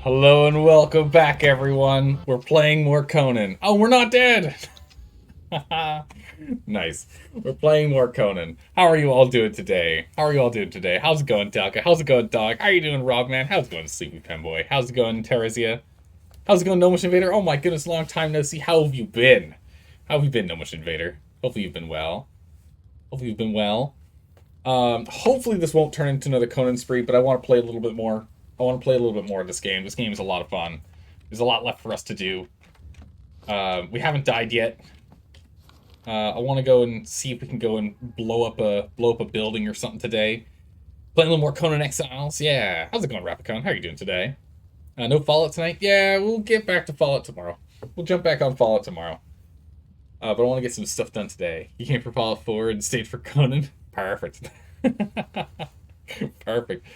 Hello and welcome back, everyone. We're playing more Conan. Oh, we're not dead! Nice. We're playing more Conan. How are you all doing today? How's it going, Talca? How's it going, Dog? How are you doing, Rob, man? How's it going, Sleepy Penboy? How's it going, Teresia? How's it going, Gnomish Invader? Oh my goodness, long time no see. How have you been? How have you been, Gnomish Invader? Hopefully you've been well. Hopefully this won't turn into another Conan spree, but I want to play a little bit more. I want to play a little bit more of this game. This game is a lot of fun. There's a lot left for us to do. We haven't died yet. I want to go and see if we can go and blow up a building or something today. Playing a little more Conan Exiles. Yeah. How's it going, Rapicon? How are you doing today? No Fallout tonight? Yeah, we'll get back to Fallout tomorrow. We'll jump back on Fallout tomorrow. But I want to get some stuff done today. You came for Fallout 4 and stayed for Conan? Perfect. Perfect.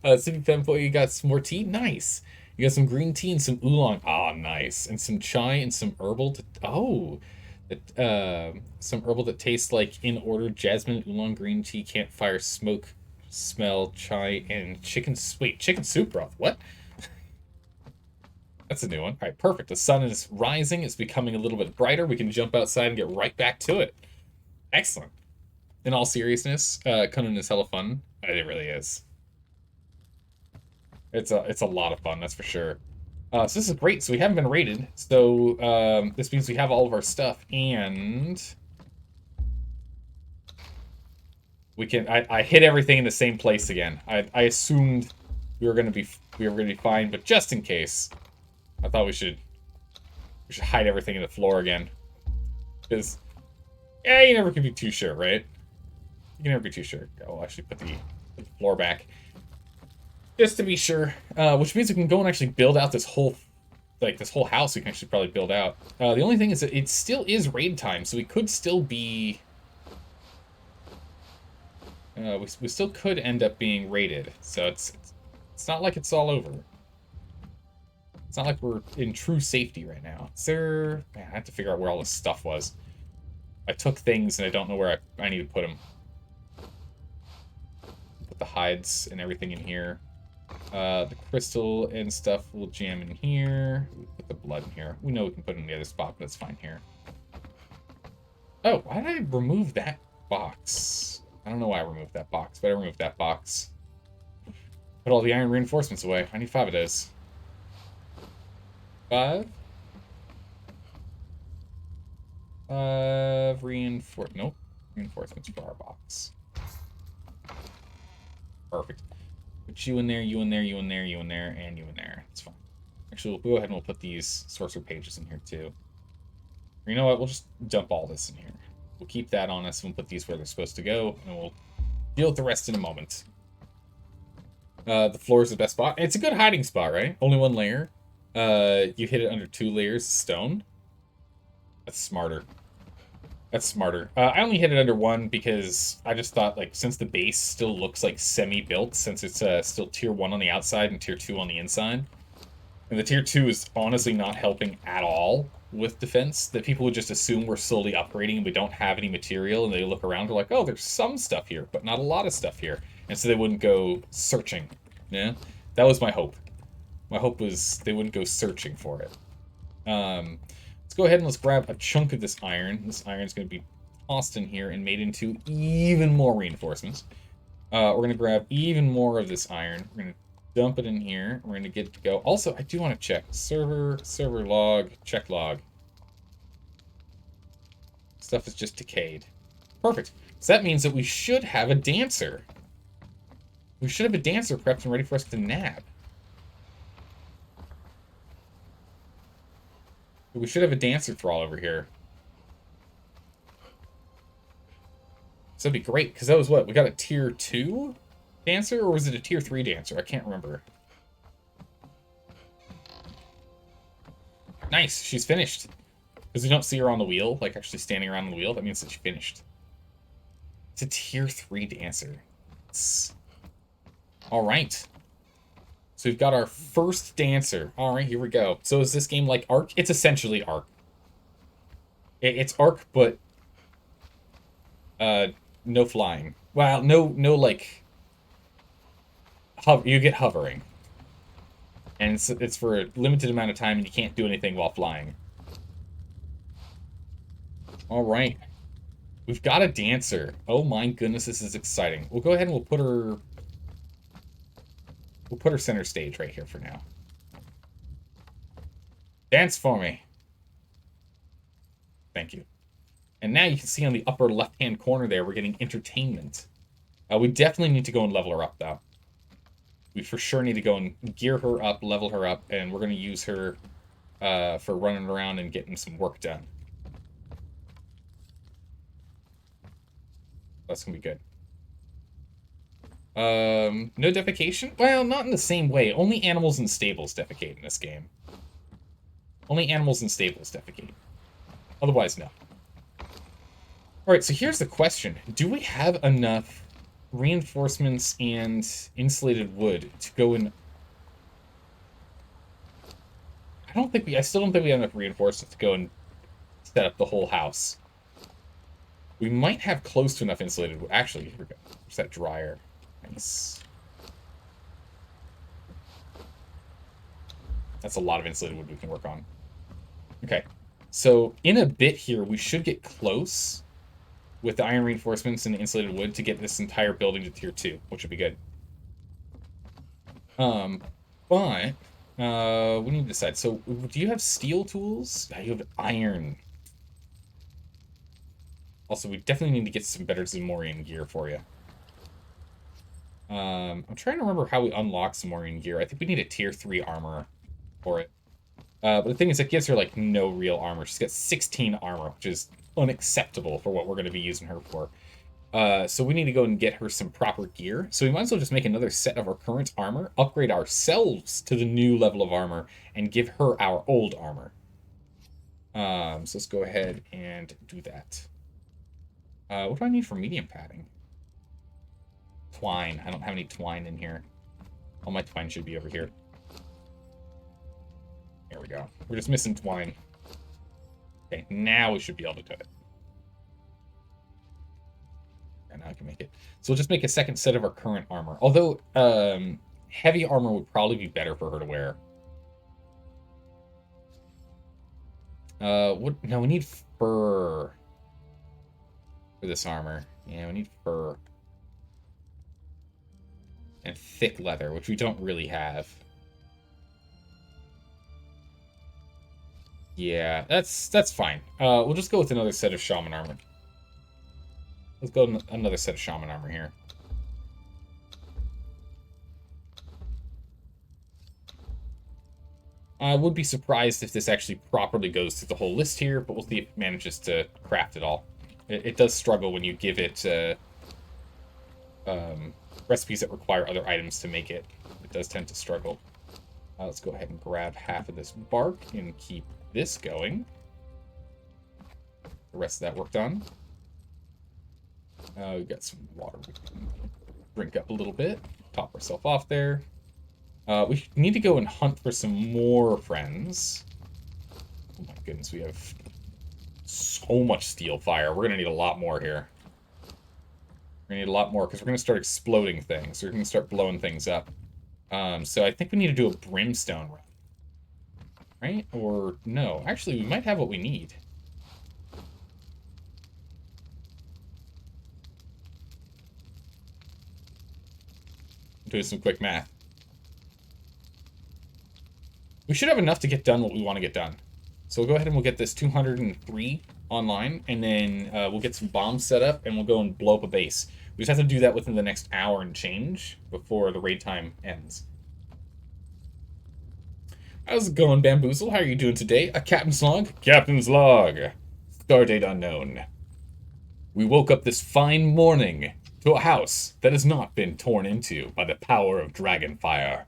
Sippy Femboy, you got some more tea? Nice. You got some green tea and some oolong. Ah, nice. And some chai and some herbal. Some herbal that tastes like in order: jasmine, oolong, green tea, campfire, smoke, smell, chai, and chicken. Wait, chicken soup broth. What? That's a new one. All right, perfect. The sun is rising. It's becoming a little bit brighter. We can jump outside and get right back to it. Excellent. In all seriousness, Conan is hella fun. It really is. It's a lot of fun, that's for sure. So this is great. So we haven't been raided. So this means we have all of our stuff, and we can. I hit everything in the same place again. I assumed we were gonna be fine, but just in case, I thought we should hide everything in the floor again, because yeah, you never can be too sure, right? You can never be too sure. I'll actually put the floor back, just to be sure. Which means we can go and actually build out this whole house. We can actually probably build out. The only thing is that it still is raid time, so we could still be. We still could end up being raided. So it's not like it's all over. It's not like we're in true safety right now. Is there? Man, I have to figure out where all this stuff was. I took things and I don't know where I need to put them. Put the hides and everything in here. The crystal and stuff will jam in here. We'll put the blood in here. We know we can put it in the other spot, but it's fine here. Oh, why did I remove that box? I don't know why I removed that box, but I removed that box. Put all the iron reinforcements away. I need 5 of those. 5? 5 nope. Reinforcements for our box. Perfect. Put you in there, you in there, you in there, you in there, and you in there. It's fine. Actually, we'll go ahead and we'll put these sorcerer pages in here too. Or you know what? We'll just dump all this in here. We'll keep that on us and we'll put these where they're supposed to go, and we'll deal with the rest in a moment. The floor is the best spot. It's a good hiding spot, right? Only 1 layer. You hit it under 2 layers of stone. That's smarter. That's smarter. I only hit it under 1 because I just thought, like, since the base still looks like semi-built, since it's still tier 1 on the outside and tier 2 on the inside, and the tier 2 is honestly not helping at all with defense, that people would just assume we're slowly upgrading and we don't have any material, and they look around, they're like, oh, there's some stuff here, but not a lot of stuff here. And so they wouldn't go searching. Yeah? That was my hope. My hope was they wouldn't go searching for it. Let's go ahead and let's grab a chunk of this iron. This iron's going to be tossed in here and made into even more reinforcements. We're going to grab even more of this iron. We're going to dump it in here. We're going to get it to go. Also, I do want to check. Server log, check log. Stuff is just decayed. Perfect. So that means that we should have a dancer. We should have a dancer prepped and ready for us to nab. We should have a dancer Thrall over here. So that'd be great, because that was what? We got a tier 2 dancer, or was it a tier 3 dancer? I can't remember. Nice, she's finished. Because we don't see her on the wheel, like actually standing around on the wheel. That means that she finished. It's a tier 3 dancer. Alright. So we've got our first dancer. Alright, here we go. So is this game like Ark? It's essentially Ark. It's Ark, but no flying. Well, no like you get hovering. And it's for a limited amount of time, and you can't do anything while flying. All right. We've got a dancer. Oh my goodness, this is exciting. We'll go ahead and we'll put her center stage right here for now. Dance for me. Thank you. And now you can see on the upper left-hand corner there, we're getting entertainment. We definitely need to go and level her up, though. We for sure need to go and gear her up, level her up, and we're going to use her for running around and getting some work done. That's going to be good. No defecation? Well, not in the same way. Only animals and stables defecate in this game. Only animals and stables defecate. Otherwise, no. Alright, so here's the question. Do we have enough reinforcements and insulated wood to go in? I still don't think we have enough reinforcements to go and set up the whole house. We might have close to enough insulated wood. Actually, here we go. There's that dryer. Nice. That's a lot of insulated wood we can work on. Okay. So, in a bit here, we should get close with the iron reinforcements and the insulated wood to get this entire building to tier 2, which would be good. But we need to decide. So, do you have steel tools? You have iron. Also, we definitely need to get some better Zamorian gear for you. I'm trying to remember how we unlock Zamorian gear. I think we need a tier 3 armor for it. But the thing is, it gives her, like, no real armor. She's got 16 armor, which is unacceptable for what we're going to be using her for. So we need to go and get her some proper gear. So we might as well just make another set of our current armor, upgrade ourselves to the new level of armor, and give her our old armor. So let's go ahead and do that. What do I need for medium padding? Twine. I don't have any twine in here. All my twine should be over here. There we go. We're just missing twine. Okay, now we should be able to do it. And now I can make it. So we'll just make a second set of our current armor. Although, heavy armor would probably be better for her to wear. What? No, we need fur for this armor. Yeah, we need fur. And thick leather, which we don't really have. Yeah, that's fine. We'll just go with another set of shaman armor. Let's go with another set of shaman armor here. I would be surprised if this actually properly goes through the whole list here, but we'll see if it manages to craft it all. It does struggle when you give it recipes that require other items to make it. It does tend to struggle. Let's go ahead and grab half of this bark and keep this going. The rest of that worked on. We've got some water we can drink up a little bit. Top ourselves off there. We need to go and hunt for some more friends. Oh my goodness, we have so much steel fire. We're going to need a lot more here. We're going to need a lot more because we're going to start exploding things. We're going to start blowing things up. So I think we need to do a brimstone run. Right? Or no. Actually, we might have what we need. Doing some quick math. We should have enough to get done what we want to get done. So we'll go ahead and we'll get this 203 online, and then we'll get some bombs set up, and we'll go and blow up a base. We just have to do that within the next hour and change before the raid time ends. How's it going, Bamboozle? How are you doing today? A captain's log? Captain's log. Stardate unknown. We woke up this fine morning to a house that has not been torn into by the power of dragonfire.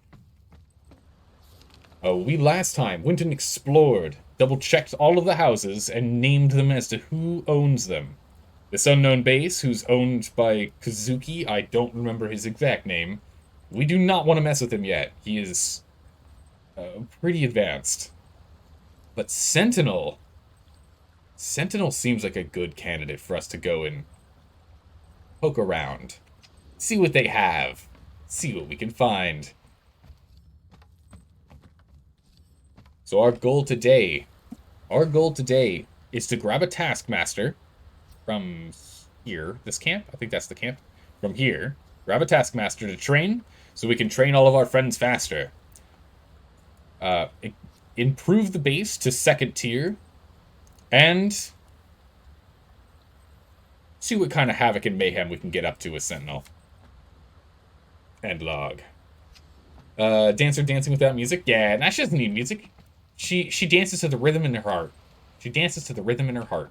We last time went and explored, double-checked all of the houses, and named them as to who owns them. This unknown base, who's owned by Kazuki, I don't remember his exact name. We do not want to mess with him yet. He is pretty advanced. But Sentinel seems like a good candidate for us to go and poke around. See what they have. See what we can find. So our goal today is to grab a taskmaster from here, this camp. I think that's the camp. From here, grab a taskmaster to train, so we can train all of our friends faster. Improve the base to 2nd tier, and see what kind of havoc and mayhem we can get up to with Sentinel. End log. Dancer dancing without music? Yeah, nah, she doesn't need music. She dances to the rhythm in her heart. She dances to the rhythm in her heart.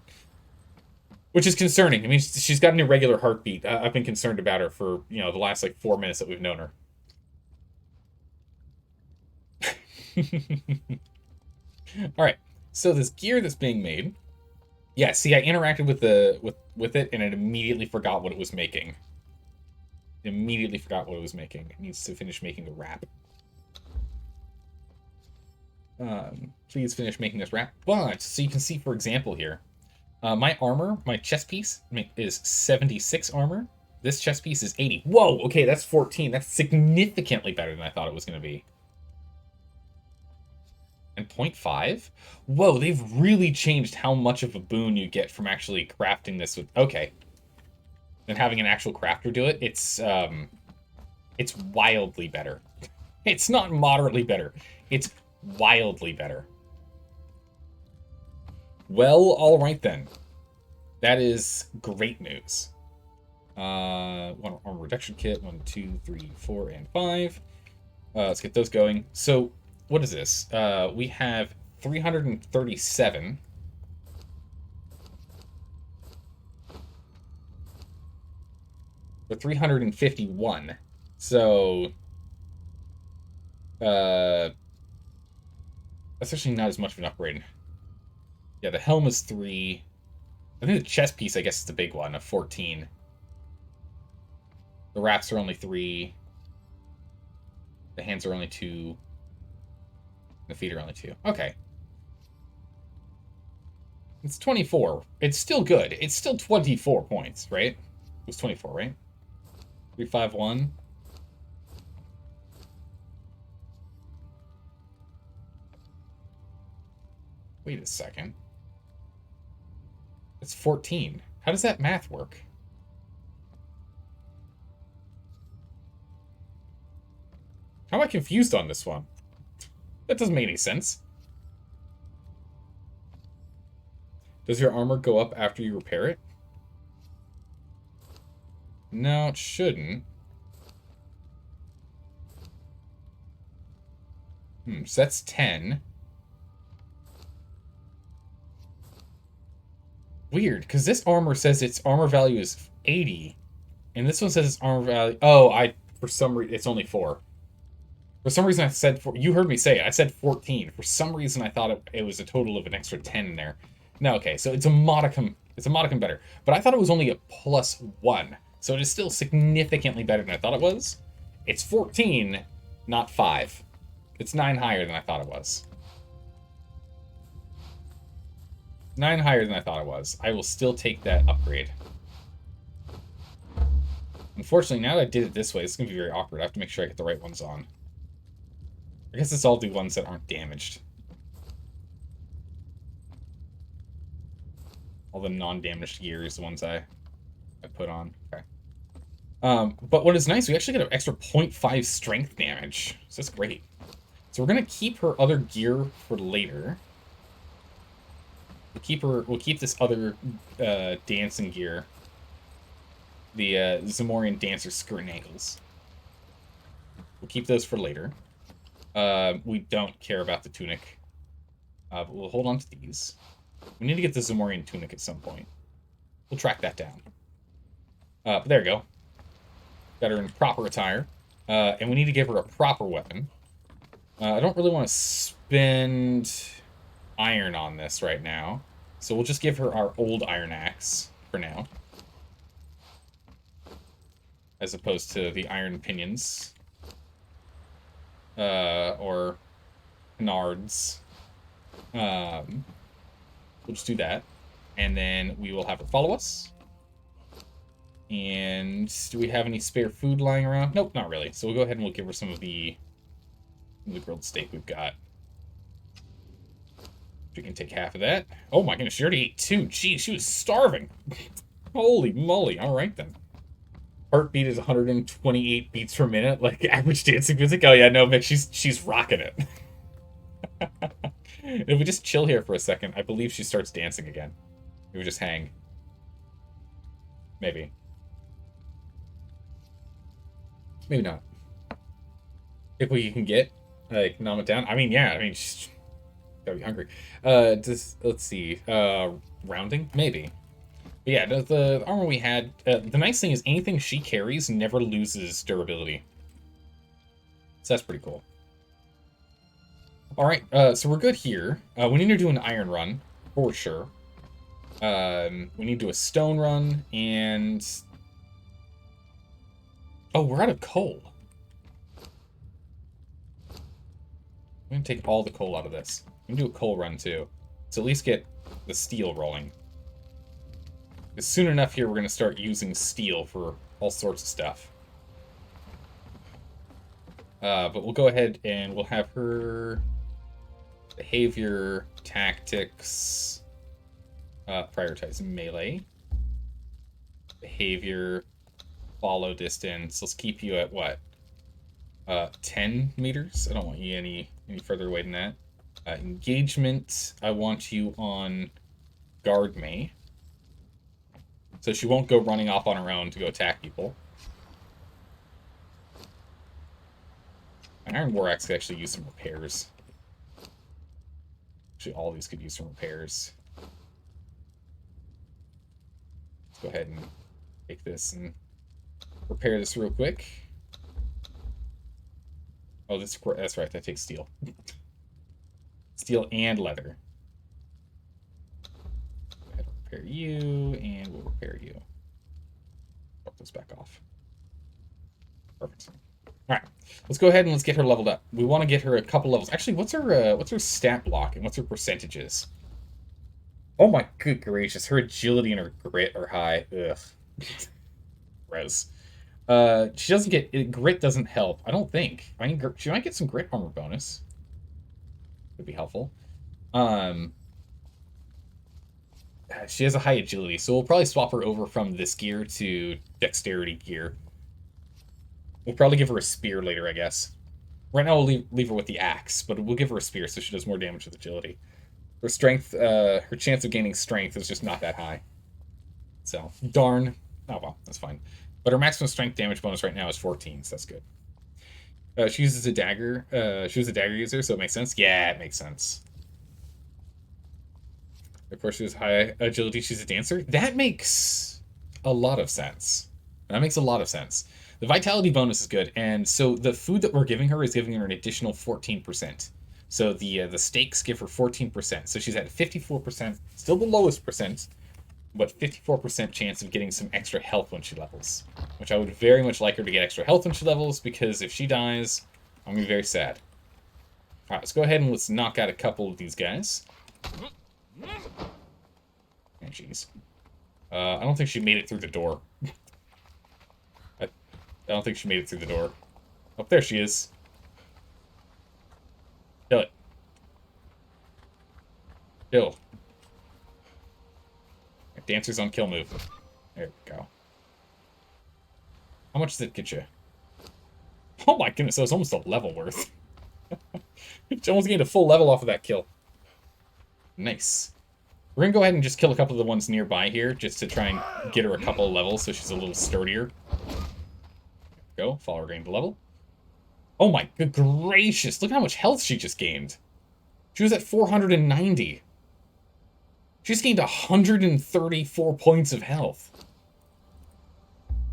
Which is concerning. I mean, she's got an irregular heartbeat. I've been concerned about her for, the last, 4 minutes that we've known her. Alright, so this gear that's being made... Yeah, see, I interacted with it, and it immediately forgot what it was making. Immediately forgot what it was making. It needs to finish making a wrap. Please finish making this wrap. But, so you can see, for example here, my armor, my chest piece is 76 armor. This chest piece is 80. Whoa, okay, that's 14. That's significantly better than I thought it was going to be. And 0.5? Whoa, they've really changed how much of a boon you get from actually crafting this with... Okay. Than having an actual crafter do it. It's wildly better. It's not moderately better. It's wildly better. Well, alright then. That is great news. One armor reduction kit. 1, 2, 3, 4, and 5. Let's get those going. So, what is this? We have 337. For 351. So, that's actually not as much of an upgrade. Yeah, the helm is 3. I think the chest piece, I guess, is the big one, of 14. The wraps are only 3. The hands are only 2. The feet are only 2. Okay. It's 24. It's still good. It's still 24 points, right? It was 24, right? 351. Wait a second. It's 14. How does that math work? How am I confused on this one? That doesn't make any sense. Does your armor go up after you repair it? No, it shouldn't. So that's 10. Weird, because this armor says its armor value is 80. And this one says its armor value... Oh, for some reason, it's only 4. For some reason, I said... You heard me say it. I said 14. For some reason, I thought it was a total of an extra 10 in there. No, okay, so it's a modicum. It's a modicum better. But I thought it was only a +1. So it is still significantly better than I thought it was. It's 14, not 5. It's 9 higher than I thought it was. 9 higher than I thought it was. I will still take that upgrade. Unfortunately, now that I did it this way, it's going to be very awkward. I have to make sure I get the right ones on. I guess it's all the ones that aren't damaged. All the non-damaged gear is the ones I put on. Okay. But what is nice, we actually get an extra 0.5 strength damage. So that's great. So we're going to keep her other gear for later. We'll keep this other dancing gear. The Zamorian Dancer skirt and ankles. We'll keep those for later. We don't care about the tunic. But we'll hold on to these. We need to get the Zamorian tunic at some point. We'll track that down. But there we go. Got her in proper attire. And we need to give her a proper weapon. I don't really want to spend iron on this right now. So we'll just give her our old iron axe for now. As opposed to the iron pinions. Or canards. We'll just do that. And then we will have her follow us. And do we have any spare food lying around? Nope, not really. So we'll go ahead and we'll give her some of the grilled steak we've got. We can take half of that. Oh my goodness, she already ate 2. Geez, she was starving. Holy moly. All right, then. Heartbeat is 128 beats per minute, like average dancing music. Oh yeah, no, Mick, she's rocking it. If we just chill here for a second, I believe she starts dancing again. We just hang. Maybe. Maybe not. If we can get, like, numb it down. I mean, yeah, I mean, she's gotta be hungry. Let's see. Rounding? Maybe. But yeah, the armor we had, the nice thing is anything she carries never loses durability. So that's pretty cool. Alright, so we're good here. We need to do an iron run, for sure. We need to do a stone run, and... Oh, we're out of coal. I'm going to take all the coal out of this. I'm going to do a coal run, too. So at least get the steel rolling. Because soon enough here, we're going to start using steel for all sorts of stuff. But we'll go ahead and we'll have her... Behavior, tactics... prioritize melee. Behavior, follow distance. Let's keep you at what? 10 meters? I don't want you any further away than that. Engagement, I want you on guard me. So she won't go running off on her own to go attack people. An Iron War Axe could actually use some repairs. Actually, all these could use some repairs. Let's go ahead and take this and repair this real quick. Oh, that's right. That takes steel. Steel and leather. Go ahead and repair you, and we'll repair you. Drop those back off. Perfect. All right, let's go ahead and let's get her leveled up. We want to get her a couple levels. Actually, what's her stat block and what's her percentages? Oh my good gracious, her agility and her grit are high. Ugh. Gross. She doesn't get... Grit doesn't help, I don't think. I mean, she might get some grit armor bonus. Would be helpful. She has a high agility, so we'll probably swap her over from this gear to dexterity gear. We'll probably give her a spear later, I guess. Right now we'll leave her with the axe, but we'll give her a spear so she does more damage with agility. Her strength, her chance of gaining strength is just not that high. So, darn. Oh well, that's fine. But her maximum strength damage bonus right now is 14, so that's good. She uses a dagger. She was a dagger user, so it makes sense. Yeah, it makes sense. Of course, she has high agility. She's a dancer. That makes a lot of sense. That makes a lot of sense. The vitality bonus is good, and so the food that we're giving her is giving her an additional 14%. So the steaks give her 14%. So she's at 54%, still the lowest percent, but 54% chance of getting some extra health when she levels. Which I would very much like her to get extra health when she levels, because if she dies, I'm going to be very sad. Alright, let's go ahead and let's knock out a couple of these guys. Oh, jeez. I don't think she made it through the door. I don't think she made it through the door. Oh, there she is. Kill it. Kill. Dancer's on kill move. There we go. How much does it get you? Oh my goodness, that was almost a level worth. She almost gained a full level off of that kill. Nice. We're gonna go ahead and just kill a couple of the ones nearby here, just to try and get her a couple of levels so she's a little sturdier. Go, follow her gain to level. Oh my good gracious, look how much health she just gained. She was at 490. She's gained 134 points of health.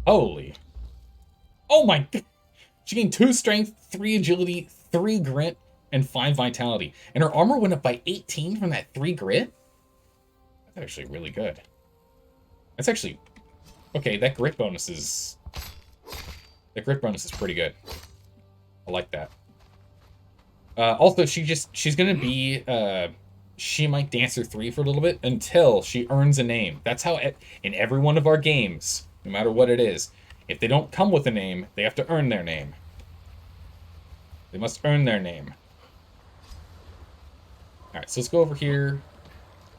Holy. Oh my god. She gained 2 strength, 3 agility, 3 grit, and 5 vitality. And her armor went up by 18 from that 3 grit? That's actually really good. That's actually... Okay, that grit bonus is... The grit bonus is pretty good. I like that. Also, she's gonna be, she might Dancer 3 for a little bit until she earns a name. That's how, in every one of our games, no matter what it is, if they don't come with a name, they have to earn their name. They must earn their name. Alright, so let's go over here.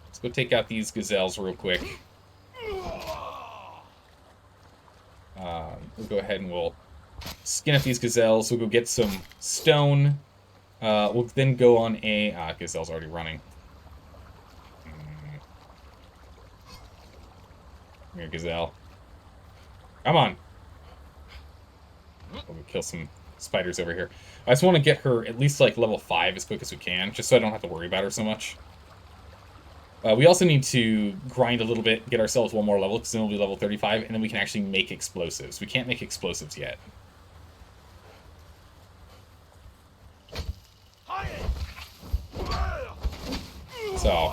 Let's go take out these gazelles real quick. We'll go ahead and we'll skin up these gazelles. We'll go get some stone. We'll then go on a... gazelle's already running. Come here, gazelle. Come on. We'll kill some spiders over here. I just want to get her at least, like, level 5 as quick as we can, just so I don't have to worry about her so much. We also need to grind a little bit, get ourselves one more level, because then we'll be level 35, and then we can actually make explosives. We can't make explosives yet. So,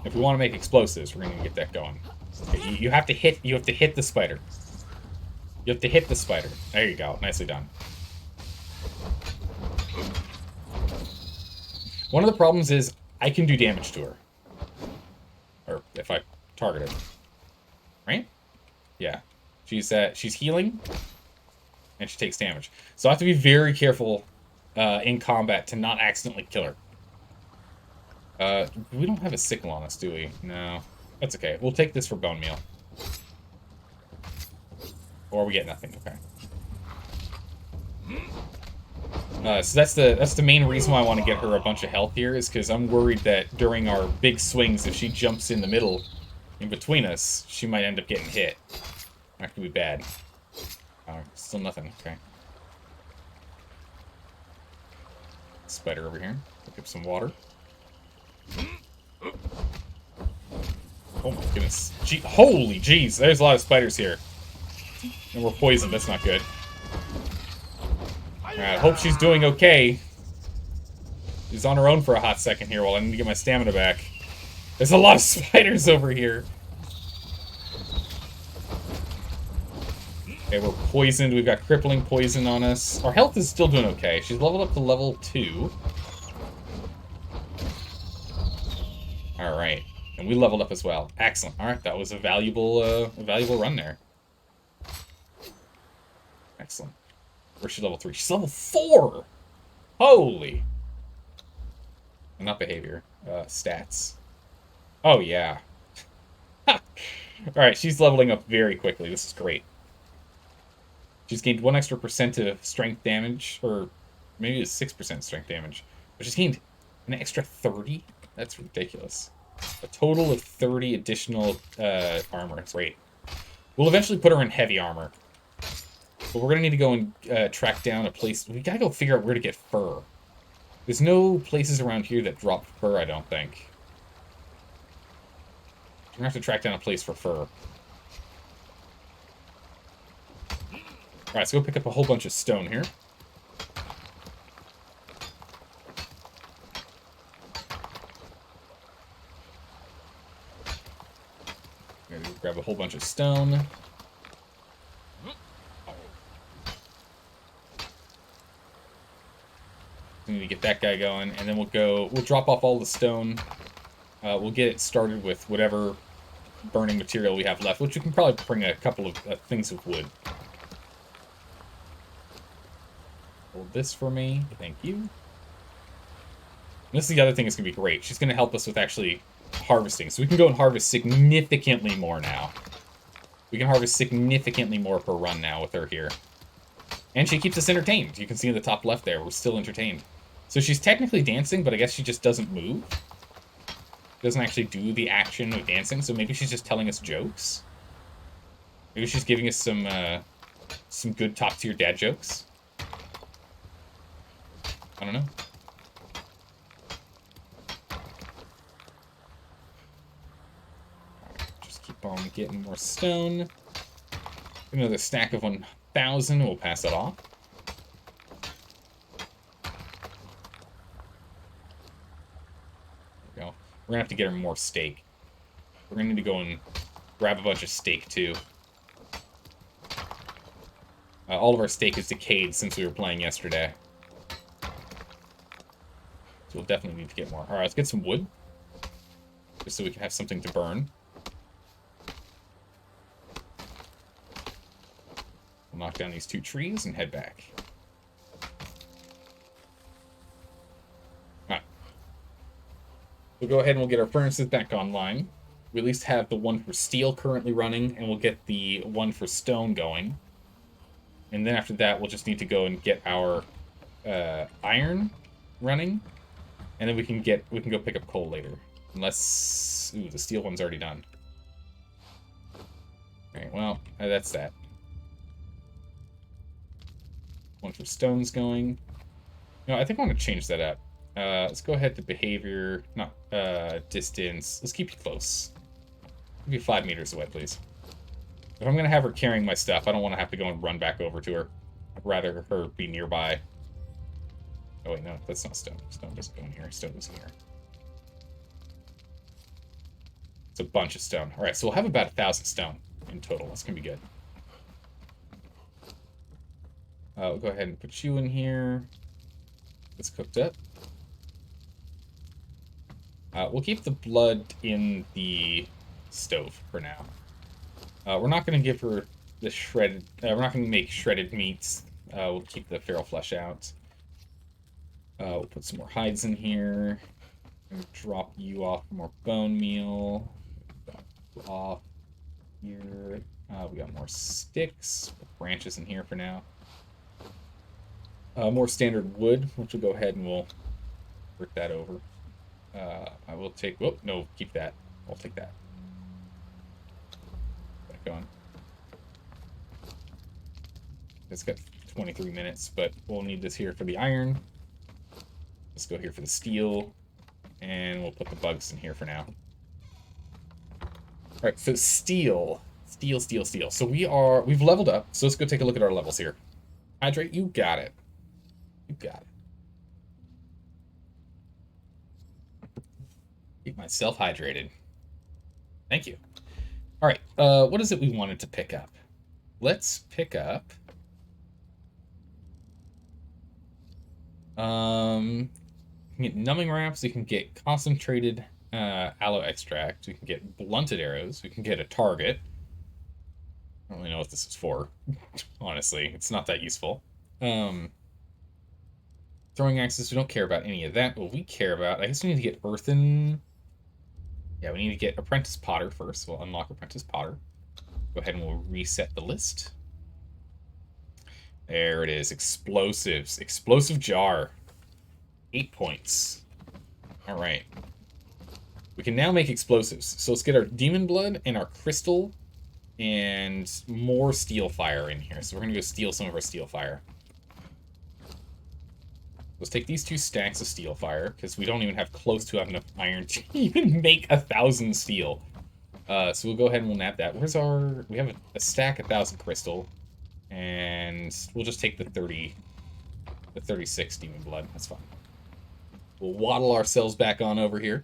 if we want to make explosives, we're going to get that going. Okay, you have to hit the spider. You have to hit the spider. There you go. Nicely done. One of the problems is I can do damage to her. Or if I target her. Right? Yeah. She's healing. And she takes damage. So I have to be very careful in combat to not accidentally kill her. We don't have a sickle on us, do we? No. That's okay. We'll take this for bone meal. Or we get nothing. Okay. So that's the main reason why I want to get her a bunch of health here, is because I'm worried that during our big swings, if she jumps in the middle, in between us, she might end up getting hit. That could be bad. Still nothing. Okay. Spider over here. Pick up some water. Oh my goodness. Holy jeez, there's a lot of spiders here. And we're poisoned, that's not good. Alright, I hope she's doing okay. She's on her own for a hot second here while I need to get my stamina back. There's a lot of spiders over here. Okay, we're poisoned. We've got crippling poison on us. Our health is still doing okay. She's leveled up to level 2. Alright. And we leveled up as well. Excellent. Alright, that was a valuable run there. Excellent. Where's she level 3? She's level 4! Holy! Not behavior. Stats. Oh, yeah. Alright, she's leveling up very quickly. This is great. She's gained 1 extra % of strength damage, or maybe it's 6% strength damage. But she's gained an extra 30? That's ridiculous. A total of 30 additional armor. It's great. We'll eventually put her in heavy armor. But we're going to need to go and track down a place. We got to go figure out where to get fur. There's no places around here that drop fur, I don't think. We're going to have to track down a place for fur. Alright, let's go pick up a whole bunch of stone here. Maybe we'll grab a whole bunch of stone. We need to get that guy going, and then we'll drop off all the stone. We'll get it started with whatever burning material we have left, which we can probably bring a couple of things of wood. Hold this for me. Thank you. And this is the other thing that's going to be great. She's going to help us with actually harvesting. So we can go and harvest significantly more now. We can harvest significantly more per run now with her here. And she keeps us entertained. You can see in the top left there, we're still entertained. So she's technically dancing, but I guess she just doesn't move. Doesn't actually do the action of dancing, so maybe she's just telling us jokes. Maybe she's giving us some good top-tier dad jokes. I don't know. Just keep on getting more stone. Another stack of 1,000. We'll pass that off. There we go. We're gonna have to get her more steak. We're gonna need to go and grab a bunch of steak too. All of our steak is decayed since we were playing yesterday. So we'll definitely need to get more. Alright, let's get some wood. Just so we can have something to burn. We'll knock down these 2 trees and head back. Alright. We'll go ahead and we'll get our furnaces back online. We at least have the one for steel currently running, and we'll get the one for stone going. And then after that, we'll just need to go and get our iron running, and then we can go pick up coal later. Unless, ooh, the steel one's already done. All right, well, that's that. One for stone's going. No, I think I want to change that up. Let's go ahead to behavior, not distance. Let's keep you close. Keep you 5 meters away, please. If I'm going to have her carrying my stuff, I don't want to have to go and run back over to her. I'd rather her be nearby. Oh, wait, no, that's not stone. Stone doesn't go in here. Stone goes in here. It's a bunch of stone. All right, so we'll have about 1,000 stone in total. That's going to be good. We'll go ahead and put you in here. It's cooked up. We'll keep the blood in the stove for now. We're not going to give her the shredded... we're not going to make shredded meats. We'll keep the feral flesh out. We'll put some more hides in here. Drop you off for more bone meal. Drop you off here. We got more sticks. Branches in here for now. More standard wood, which we'll go ahead and we'll work that over. I will take... Whoop, no, keep that. I'll take that. Back on. It's got 23 minutes, but we'll need this here for the iron. Let's go here for the steel. And we'll put the bugs in here for now. Alright, so steel. Steel. So we've leveled up. So let's go take a look at our levels here. Hydrate, you got it. You got it. Keep myself hydrated. Thank you. All right, what is it we wanted to pick up? Let's pick up... you can get numbing wraps, you can get concentrated aloe extract, we can get blunted arrows, we can get a target. I don't really know what this is for, honestly. It's not that useful. Throwing axes, we don't care about any of that. What we care about, I guess we need to get earthen... Yeah, we need to get Apprentice Potter first. We'll unlock Apprentice Potter. Go ahead and we'll reset the list. There it is. Explosives. Explosive jar. 8 points. Alright. We can now make explosives. So let's get our demon blood and our crystal and more steel fire in here. So we're going to go steal some of our steel fire. Let's take these 2 stacks of steel fire, because we don't even have close to enough iron to even make 1,000 steel. So we'll go ahead and we'll nab that. Where's our... We have a stack of 1,000 crystal, and we'll just take the 36 demon blood. That's fine. We'll waddle ourselves back on over here.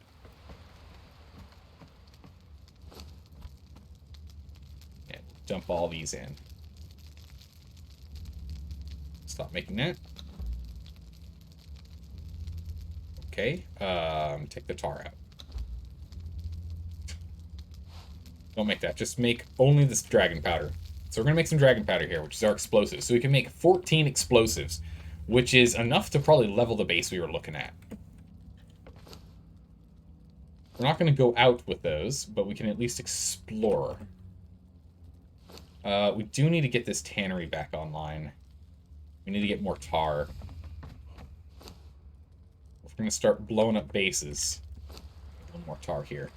And dump all these in. Stop making that. Okay, take the tar out. Don't make that. Just make only this dragon powder. So we're going to make some dragon powder here, which is our explosives. So we can make 14 explosives, which is enough to probably level the base we were looking at. We're not going to go out with those, but we can at least explore. We do need to get this tannery back online. We need to get more tar. We're going to start blowing up bases. A little more tar here.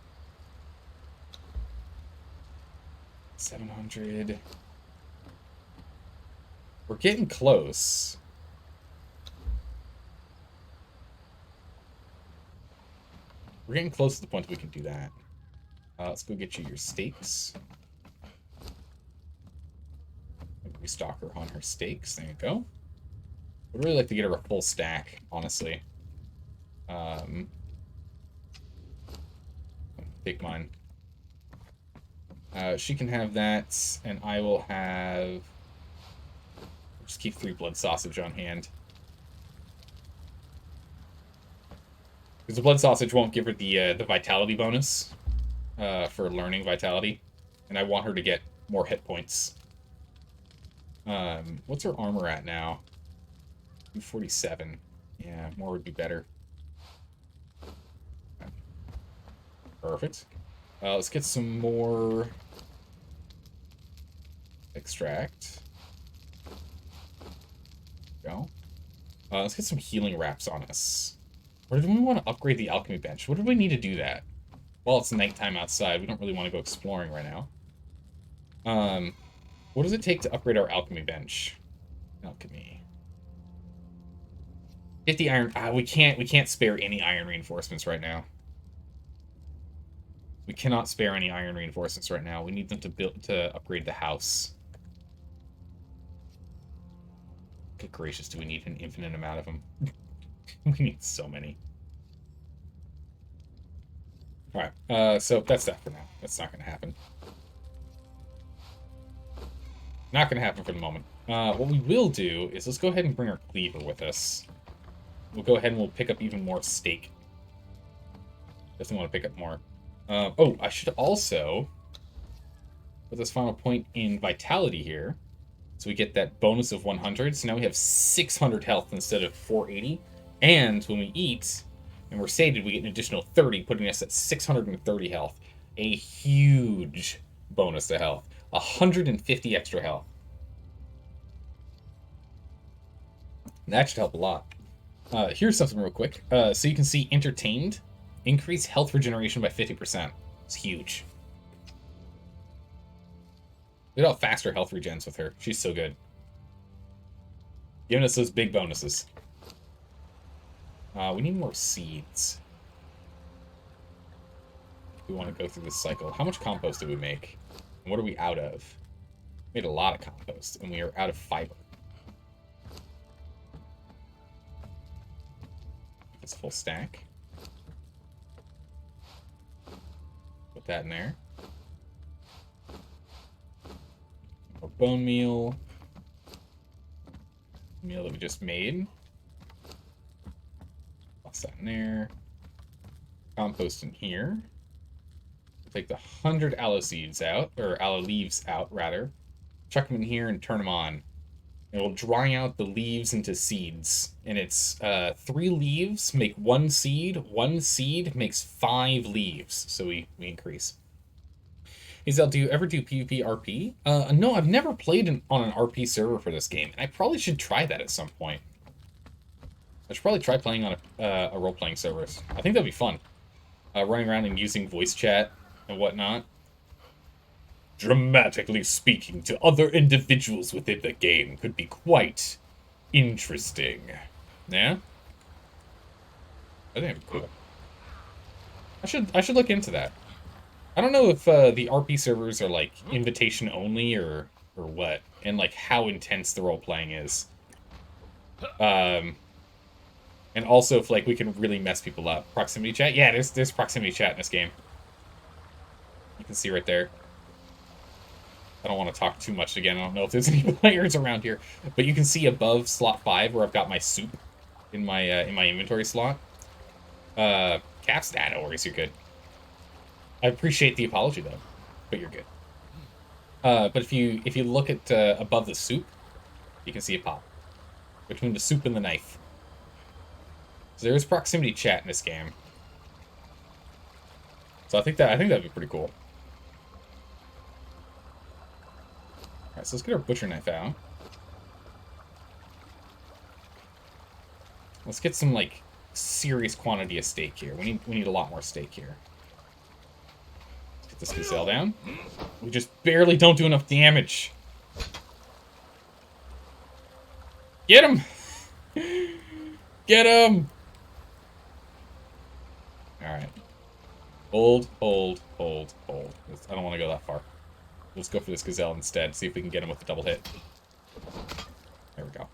700. We're getting close. We're getting close to the point that we can do that. Let's go get you your steaks. Restock her on her steaks. There you go. I'd really like to get her a full stack, honestly. Take mine. She can have that, and I will have... Just keep 3 blood sausage on hand. Because the blood sausage won't give her the vitality bonus for learning vitality. And I want her to get more hit points. What's her armor at now? 247. Yeah, more would be better. Perfect. Let's get some more extract. Go. Let's get some healing wraps on us. Or do we want to upgrade the alchemy bench? What do we need to do that? Well, it's nighttime outside. We don't really want to go exploring right now. What does it take to upgrade our alchemy bench? Alchemy. 50 iron. We can't spare any iron reinforcements right now. We cannot spare any iron reinforcements right now. We need them to upgrade the house. Good gracious, do we need an infinite amount of them? We need so many. Alright, so that's that for now. That's not going to happen. Not going to happen for the moment. What we will do is let's go ahead and bring our cleaver with us. We'll go ahead and we'll pick up even more steak. Definitely want to pick up more. Oh, I should also put this final point in vitality here. So we get that bonus of 100. So now we have 600 health instead of 480. And when we eat, and we're sated, we get an additional 30, putting us at 630 health. A huge bonus to health. 150 extra health. That should help a lot. Here's something real quick. So you can see entertained. Increase health regeneration by 50%. It's huge. Look at how fast her health regens with her. She's so good. Giving us those big bonuses. We need more seeds. We want to go through this cycle. How much compost did we make? And what are we out of? We made a lot of compost, and we are out of fiber. It's full stack. Put that in there. More bone meal. Meal that we just made. Toss that in there. Compost in here. Take the 100 aloe seeds out, or aloe leaves out, rather. Chuck them in here and turn them on. It will dry out the leaves into seeds. And it's 3 leaves make 1 seed. 1 seed makes 5 leaves. So we increase. Exiled, do you ever do PvP RP? No, I've never played on an RP server for this game. And I probably should try that at some point. I should probably try playing on a role-playing server. I think that'd be fun. Running around and using voice chat and whatnot. Dramatically speaking to other individuals within the game could be quite interesting. Yeah? I think it'd be cool. I should look into that. I don't know if the RP servers are like invitation only or what, and like how intense the role-playing is. And also if like we can really mess people up. Proximity chat? Yeah, there's proximity chat in this game. You can see right there. I don't want to talk too much again. I don't know if there's any players around here, but you can see above slot 5 where I've got my soup in my inventory slot. Caps? Nah, no worries, you're good. I appreciate the apology though, but you're good. But if you look at above the soup, you can see it pop between the soup and the knife. So there is proximity chat in this game. So I think that'd be pretty cool. Alright, so let's get our butcher knife out. Let's get some like serious quantity of steak here. We need a lot more steak here. Let's get this gazelle down. We just barely don't do enough damage. Get him! Get him! Alright. Hold. I don't want to go that far. Let's go for this gazelle instead, see if we can get him with a double hit. There we go.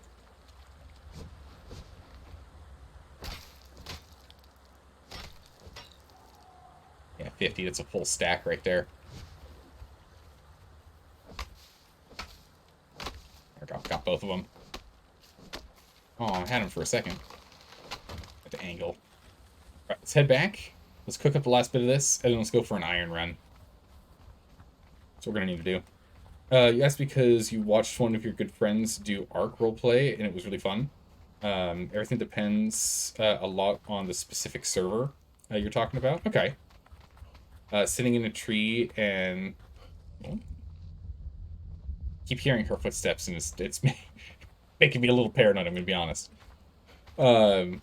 Yeah, 50, that's a full stack right there. There we go, got both of them. Oh, I had him for a second. At the angle. Alright, let's head back. Let's cook up the last bit of this, and then let's go for an iron run. That's what we're going to need to do. You asked because you watched one of your good friends do Ark roleplay, and it was really fun. Everything depends a lot on the specific server you're talking about. Okay. sitting in a tree and oh, keep hearing her footsteps, and it's making me a little paranoid, I'm gonna be honest. Um,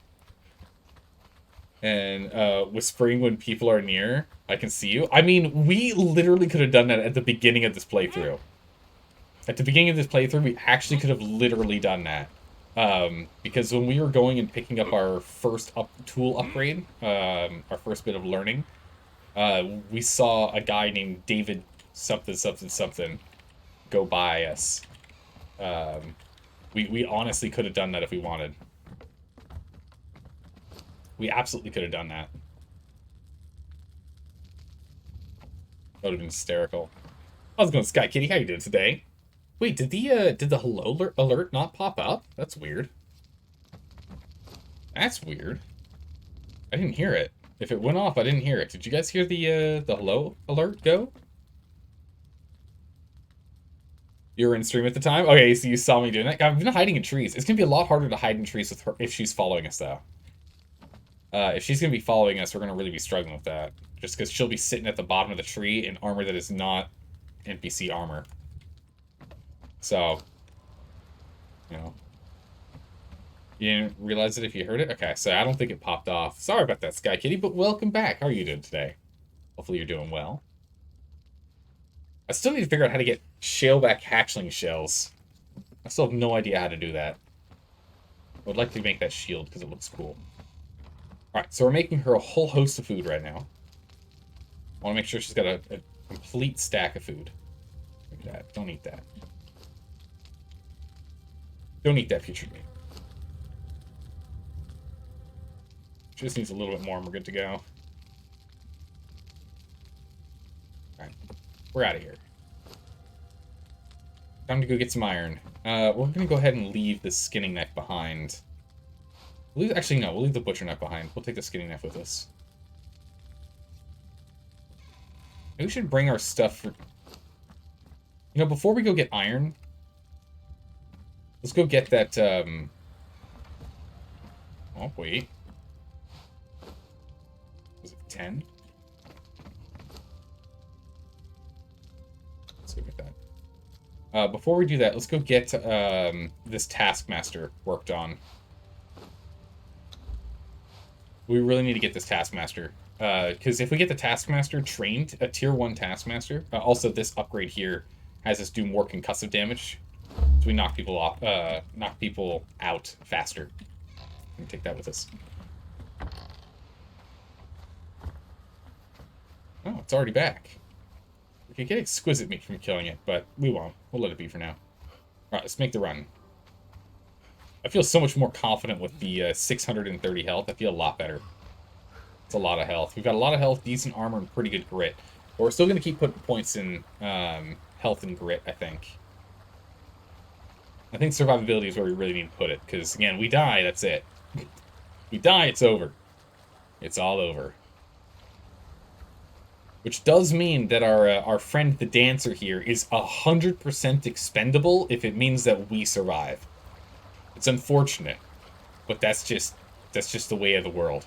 and whispering when people are near. I can see you. I mean, we literally could have done that at the beginning of this playthrough. At the beginning of this playthrough, we actually could have literally done that. Because when we were going and picking up our first tool upgrade, our first bit of learning, we saw a guy named David something something something go by us. We honestly could have done that if we wanted. We absolutely could have done that. That would have been hysterical. How's it going, Sky Kitty? How you doing today? Wait, did the hello alert not pop up? That's weird. That's weird. I didn't hear it. If it went off, I didn't hear it. Did you guys hear the hello alert go? You were in stream at the time? Okay, so you saw me doing that. I've been hiding in trees. It's gonna be a lot harder to hide in trees with her if she's following us, though. If she's gonna be following us, we're gonna really be struggling with that. Just because she'll be sitting at the bottom of the tree in armor that is not NPC armor. So, you know. You didn't realize it if you heard it? Okay, so I don't think it popped off. Sorry about that, Sky Kitty, but welcome back. How are you doing today? Hopefully you're doing well. I still need to figure out how to get shaleback hatchling shells. I still have no idea how to do that. I would like to make that shield because it looks cool. Alright, so we're making her a whole host of food right now. I want to make sure she's got a complete stack of food. Look at that. Don't eat that. Don't eat that, future me. She just needs a little bit more and we're good to go. Alright, we're out of here. Time to go get some iron. We're going to go ahead and leave the skinning knife behind. Actually, no, we'll leave the butcher knife behind. We'll take the skinning knife with us. Maybe we should bring our stuff for... You know, before we go get iron, let's go get that, Oh, wait. Was it 10? Let's go get that. Before we do that, let's go get, this taskmaster worked on. We really need to get this taskmaster. Because if we get the taskmaster trained, a tier 1 taskmaster, also this upgrade here has us do more concussive damage. So we knock people off, knock people out faster. Let me take that with us. Oh, it's already back. We could get exquisite meat from killing it, but we won't. We'll let it be for now. Alright, let's make the run. I feel so much more confident with the 630 health. I feel a lot better. It's a lot of health. We've got a lot of health, decent armor, and pretty good grit. But we're still going to keep putting points in health and grit, I think. I think survivability is where we really need to put it. Because, again, we die, that's it. We die, it's over. It's all over. Which does mean that our friend the dancer here is 100% expendable if it means that we survive. It's unfortunate, but that's just the way of the world.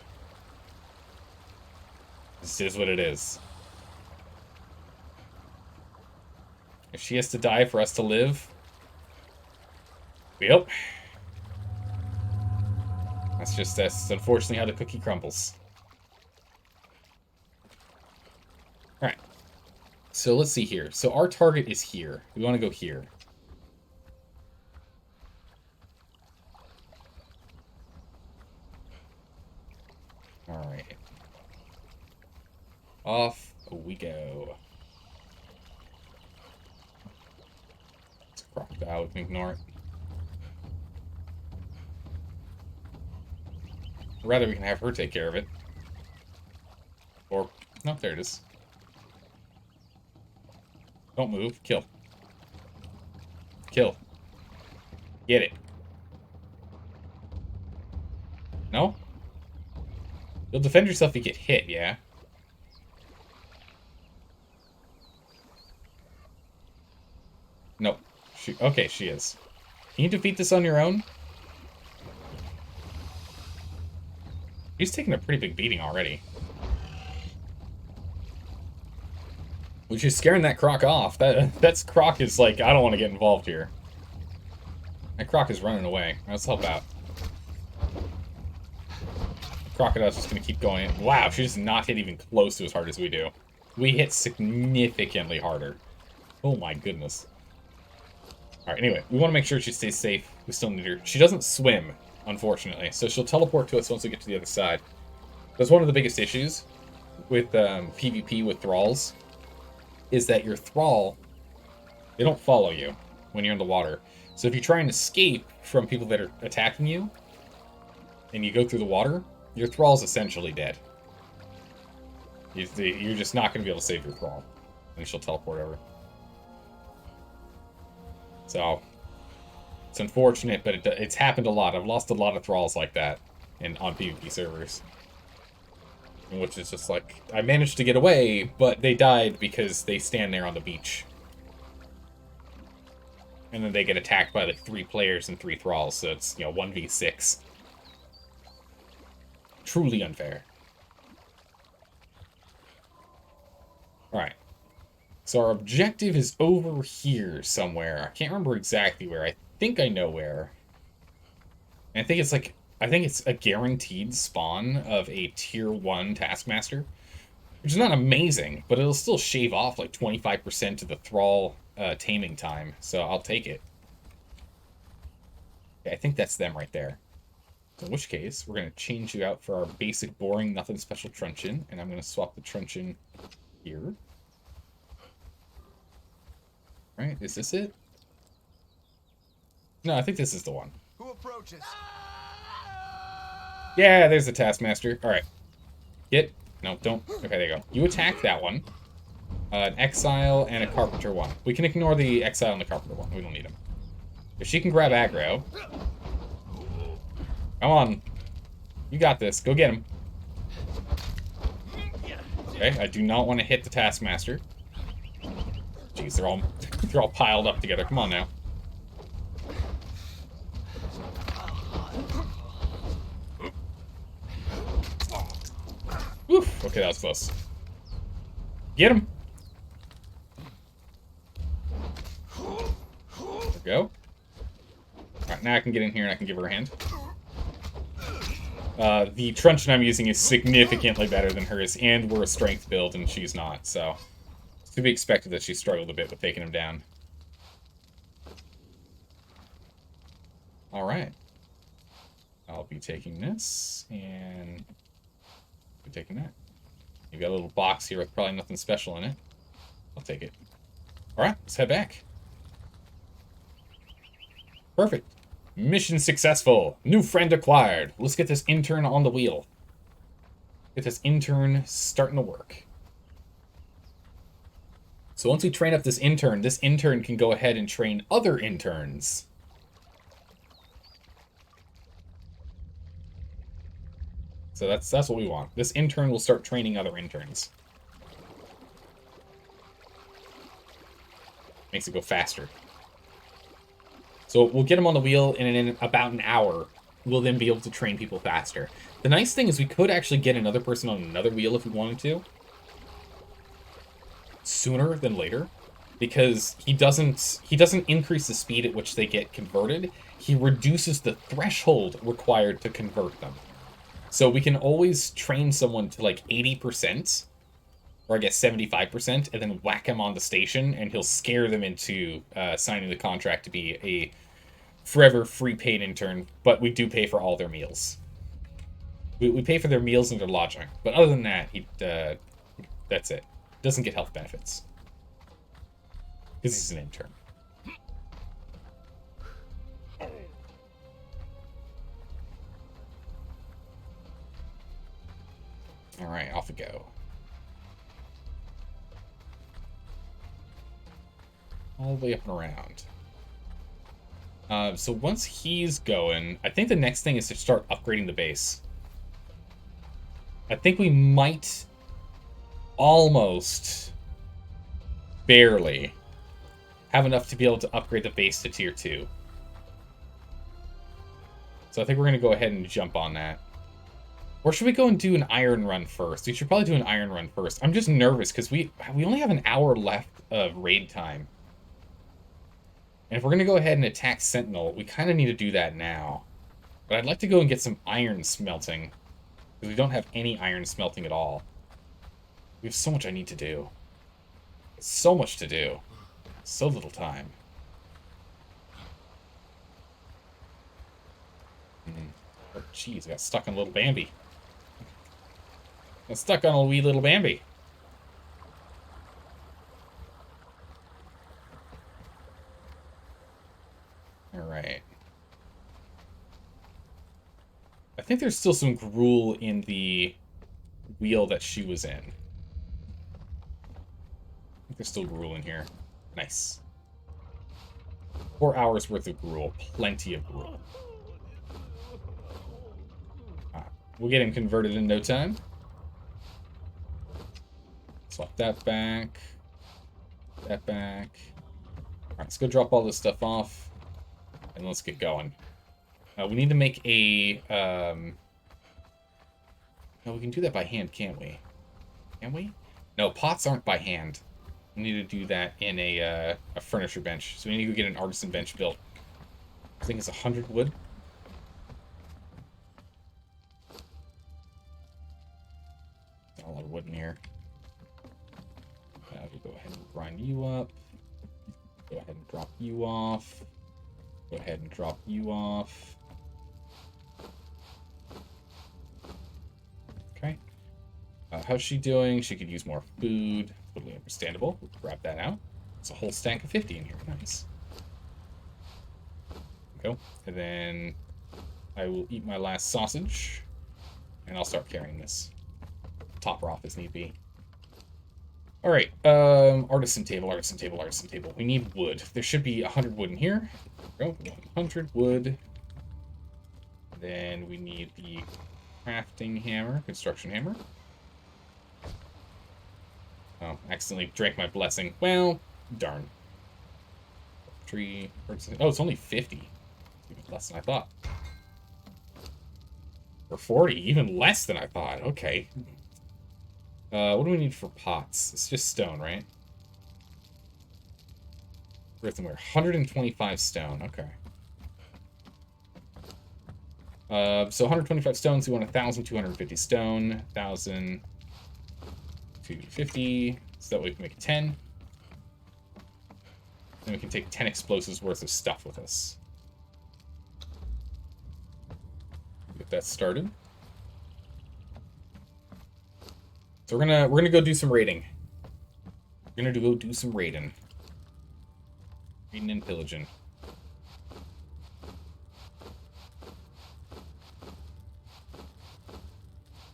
This is what it is. If she has to die for us to live, yep. That's unfortunately how the cookie crumbles. Alright. So let's see here. So our target is here. We want to go here. Alright. Off we go. It's a crocodile, we can ignore it. Or rather, we can have her take care of it. Or, no, there it is. Don't move. Kill. Kill. Get it. No? You'll defend yourself if you get hit, yeah? Nope. Okay, she is. Can you defeat this on your own? He's taking a pretty big beating already. Which is scaring that croc off. That's croc is like, I don't want to get involved here. That croc is running away. Let's help out. The crocodile's just going to keep going in. Wow, she does not hit even close to as hard as we do. We hit significantly harder. Oh my goodness. Alright, anyway, we want to make sure she stays safe. We still need her. She doesn't swim, unfortunately, so she'll teleport to us once we get to the other side. That's one of the biggest issues with PvP with Thralls, is that your Thrall, they don't follow you when you're in the water. So if you try and escape from people that are attacking you, and you go through the water, your Thrall's essentially dead. You're just not going to be able to save your Thrall. And she'll teleport over. So, it's unfortunate, but it's happened a lot. I've lost a lot of Thralls like that on PvP servers. Which is just like, I managed to get away, but they died because they stand there on the beach. And then they get attacked by like 3 players and 3 Thralls, so it's, 1v6. Truly unfair. Alright. So our objective is over here somewhere. I can't remember exactly where. I think I know where. And I think it's a guaranteed spawn of a tier 1 taskmaster. Which is not amazing, but it'll still shave off like 25% of the Thrall taming time. So I'll take it. Okay, I think that's them right there. In which case, we're going to change you out for our basic, boring, nothing special truncheon. And I'm going to swap the truncheon here. Right, is this it? No, I think this is the one. Who approaches? Yeah, there's the taskmaster. Alright. Get. No, don't. Okay, there you go. You attack that one. An exile and a carpenter one. We can ignore the exile and the carpenter one. We don't need them. If she can grab aggro. Come on. You got this. Go get him. Okay, I do not want to hit the taskmaster. Jeez, they're all piled up together. Come on now. Oof. Okay, that was close. Get him. There we go. Alright, now I can get in here and I can give her a hand. The truncheon I'm using is significantly better than hers, and we're a strength build and she's not, so it's to be expected that she struggled a bit with taking him down. Alright. I'll be taking this, and be taking that. You've got a little box here with probably nothing special in it. I'll take it. Alright, let's head back. Perfect. Mission successful. New friend acquired. Let's get this intern on the wheel. Get this intern starting to work. So once we train up this intern can go ahead and train other interns. So that's what we want. This intern will start training other interns. Makes it go faster. So we'll get them on the wheel, and in about an hour, we'll then be able to train people faster. The nice thing is we could actually get another person on another wheel if we wanted to. Sooner than later. Because he doesn't increase the speed at which they get converted. He reduces the threshold required to convert them. So we can always train someone to like 80%, or I guess 75%, and then whack him on the station, and he'll scare them into signing the contract to be a forever free paid intern, but we do pay for all their meals. We pay for their meals and their lodging, but other than that, that's it. Doesn't get health benefits. Because he's an intern. Alright, off we go. All the way up and around. So once he's going, I think the next thing is to start upgrading the base. I think we might almost barely have enough to be able to upgrade the base to tier 2. So I think we're going to go ahead and jump on that. Or should we go and do an iron run first? We should probably do an iron run first. I'm just nervous because we only have an hour left of raid time. And if we're going to go ahead and attack Sentinel, we kind of need to do that now. But I'd like to go and get some iron smelting. Because we don't have any iron smelting at all. We have so much I need to do. So much to do. So little time. Oh, jeez, I got stuck on little Bambi. Got stuck on a wee little Bambi. Alright. I think there's still some gruel in the wheel that she was in. I think there's still gruel in here. Nice. 4 hours worth of gruel. Plenty of gruel. We'll get him converted in no time. Swap that back. That back. Alright, let's go drop all this stuff off. And let's get going. We need to make a... No, we can do that by hand, can't we? Can we? No, pots aren't by hand. We need to do that in a furniture bench. So we need to go get an artisan bench built. I think it's 100 wood. A lot of wood in here. We'll go ahead and grind you up. Go ahead and drop you off. Go ahead and drop you off. Okay. How's she doing? She could use more food. Totally understandable. We'll grab that out. It's a whole stack of 50 in here. Nice. Go. And then I will eat my last sausage. And I'll start carrying this. Top her off as need be. Alright, artisan table, artisan table, artisan table. We need wood. There should be 100 wood in here. There we go, 100 wood. Then we need the crafting hammer, construction hammer. Oh, accidentally drank my blessing. Well, darn. Tree, oh, it's only 50. Even less than I thought. Or 40, even less than I thought. Okay. What do we need for pots? It's just stone, right? Earthenware. 125 stone. Okay. So 125 stone, so we want 1,250 stone. 1,250. So that way we can make 10. Then we can take 10 explosives worth of stuff with us. Get that started. So we're gonna go do some raiding. We're gonna go do some raiding. Raiding and pillaging.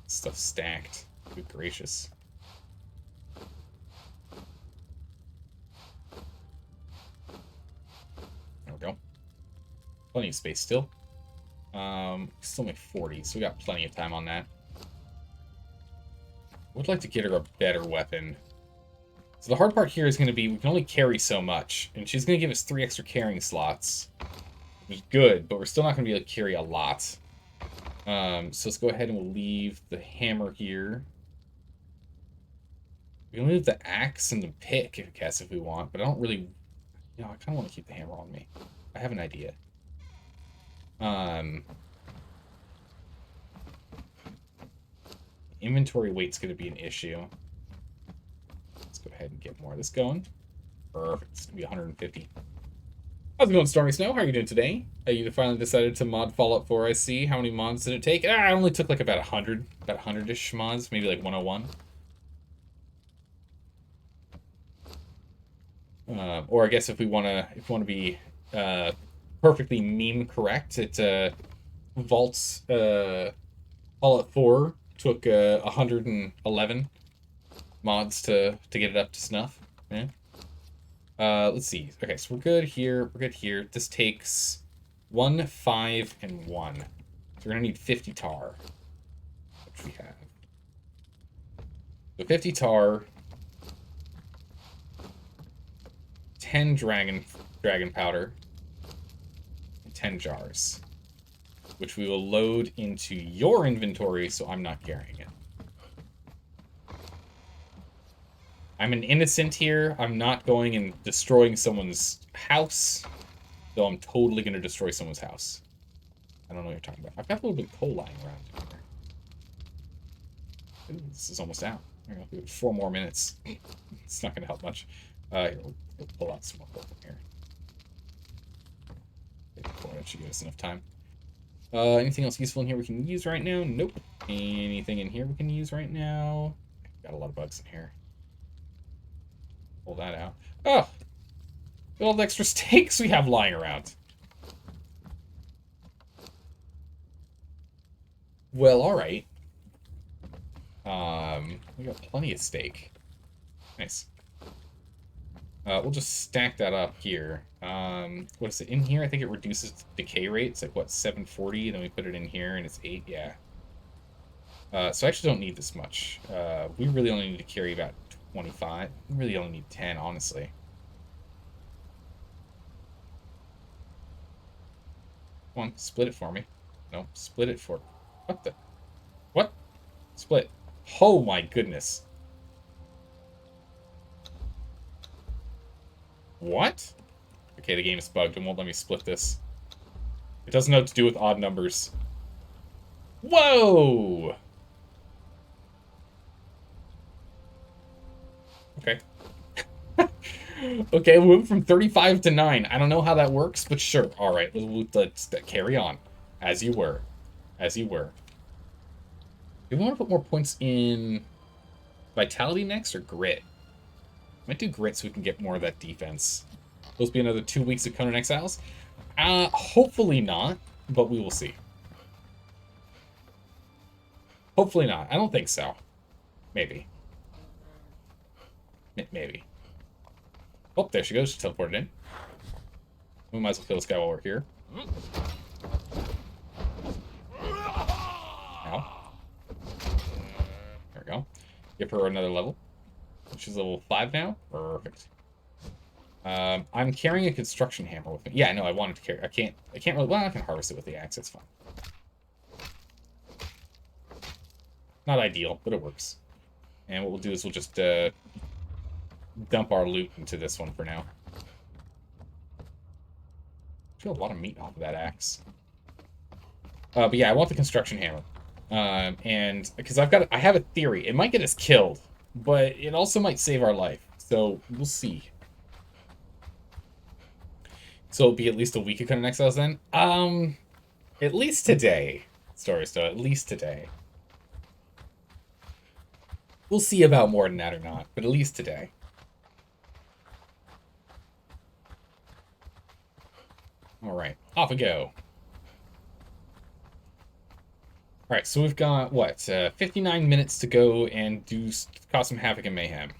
Stuff stacked. Good gracious. There we go. Plenty of space still. Still make 40, so we got plenty of time on that. Would like to get her a better weapon. So the hard part here is going to be we can only carry so much, and she's going to give us 3 extra carrying slots, which is good, but we're still not going to be able to carry a lot. So let's go ahead and we'll leave the hammer here. We can leave the axe and the pick, I guess, if we want, but I don't really... You know, I kind of want to keep the hammer on me. I have an idea. Inventory weight's going to be an issue. Let's go ahead and get more of this going. Perfect. It's going to be 150. How's it going, Stormy Snow? How are you doing today? You finally decided to mod Fallout 4, I see. How many mods did it take? I only took like about 100. About 100-ish mods. Maybe like 101. Or I guess if we want to be perfectly meme correct, it vaults Fallout 4 took 111 mods to get it up to snuff. Yeah. Let's see. Okay, so we're good here. We're good here. This takes 1, 5, and 1. So we're gonna need 50 tar, which we have. So 50 tar, 10 dragon powder, and 10 jars, which we will load into your inventory, so I'm not carrying it. I'm an innocent here. I'm not going and destroying someone's house, though I'm totally going to destroy someone's house. I don't know what you're talking about. I've got a little bit of coal lying around here. Ooh, this is almost out. There we go. 4 more minutes. It's not going to help much. Here, we'll pull out some more coal from here. That should give us enough time. Anything else useful in here we can use right now? Nope. Anything in here we can use right now? Got a lot of bugs in here. Pull that out. Oh! Look at all the extra steaks we have lying around. Well, alright. We got plenty of steak. Nice. We'll just stack that up here. What is it in here? I think it reduces the decay rate. It's like, what, 740? Then we put it in here, and it's 8. Yeah. So I actually don't need this much. We really only need to carry about 25. We really only need 10, honestly. Come on, split it for me. No, split it for... What the... What? Split. Oh my goodness. What? Okay, the game is bugged and won't let me split this. It doesn't know what to do with odd numbers. Whoa! Okay. Okay, we went from 35 to 9. I don't know how that works, but sure. Alright, let's carry on. As you were. As you were. Do we want to put more points in Vitality next, or Grit? Might do Grit so we can get more of that defense. Supposed to be another 2 weeks of Conan Exiles? Hopefully not, but we will see. Hopefully not. I don't think so. Maybe. Maybe. Oh, there she goes. She teleported in. We might as well kill this guy while we're here. Now. There we go. Give her another level. She's level 5 now. Perfect. I'm carrying a construction hammer with me. Yeah, no, I wanted to carry. I can't really. Well, I can harvest it with the axe. It's fine. Not ideal, but it works. And what we'll do is we'll just dump our loot into this one for now. I feel a lot of meat off of that axe. But yeah, I want the construction hammer. And because I have a theory. It might get us killed, but it also might save our life. So we'll see. So it'll be at least a week of Conan Exiles then? At least today. Storystow, at least today. We'll see about more than that or not, but at least today. Alright, off we go. Alright, so we've got, what, 59 minutes to go and cause some havoc and mayhem.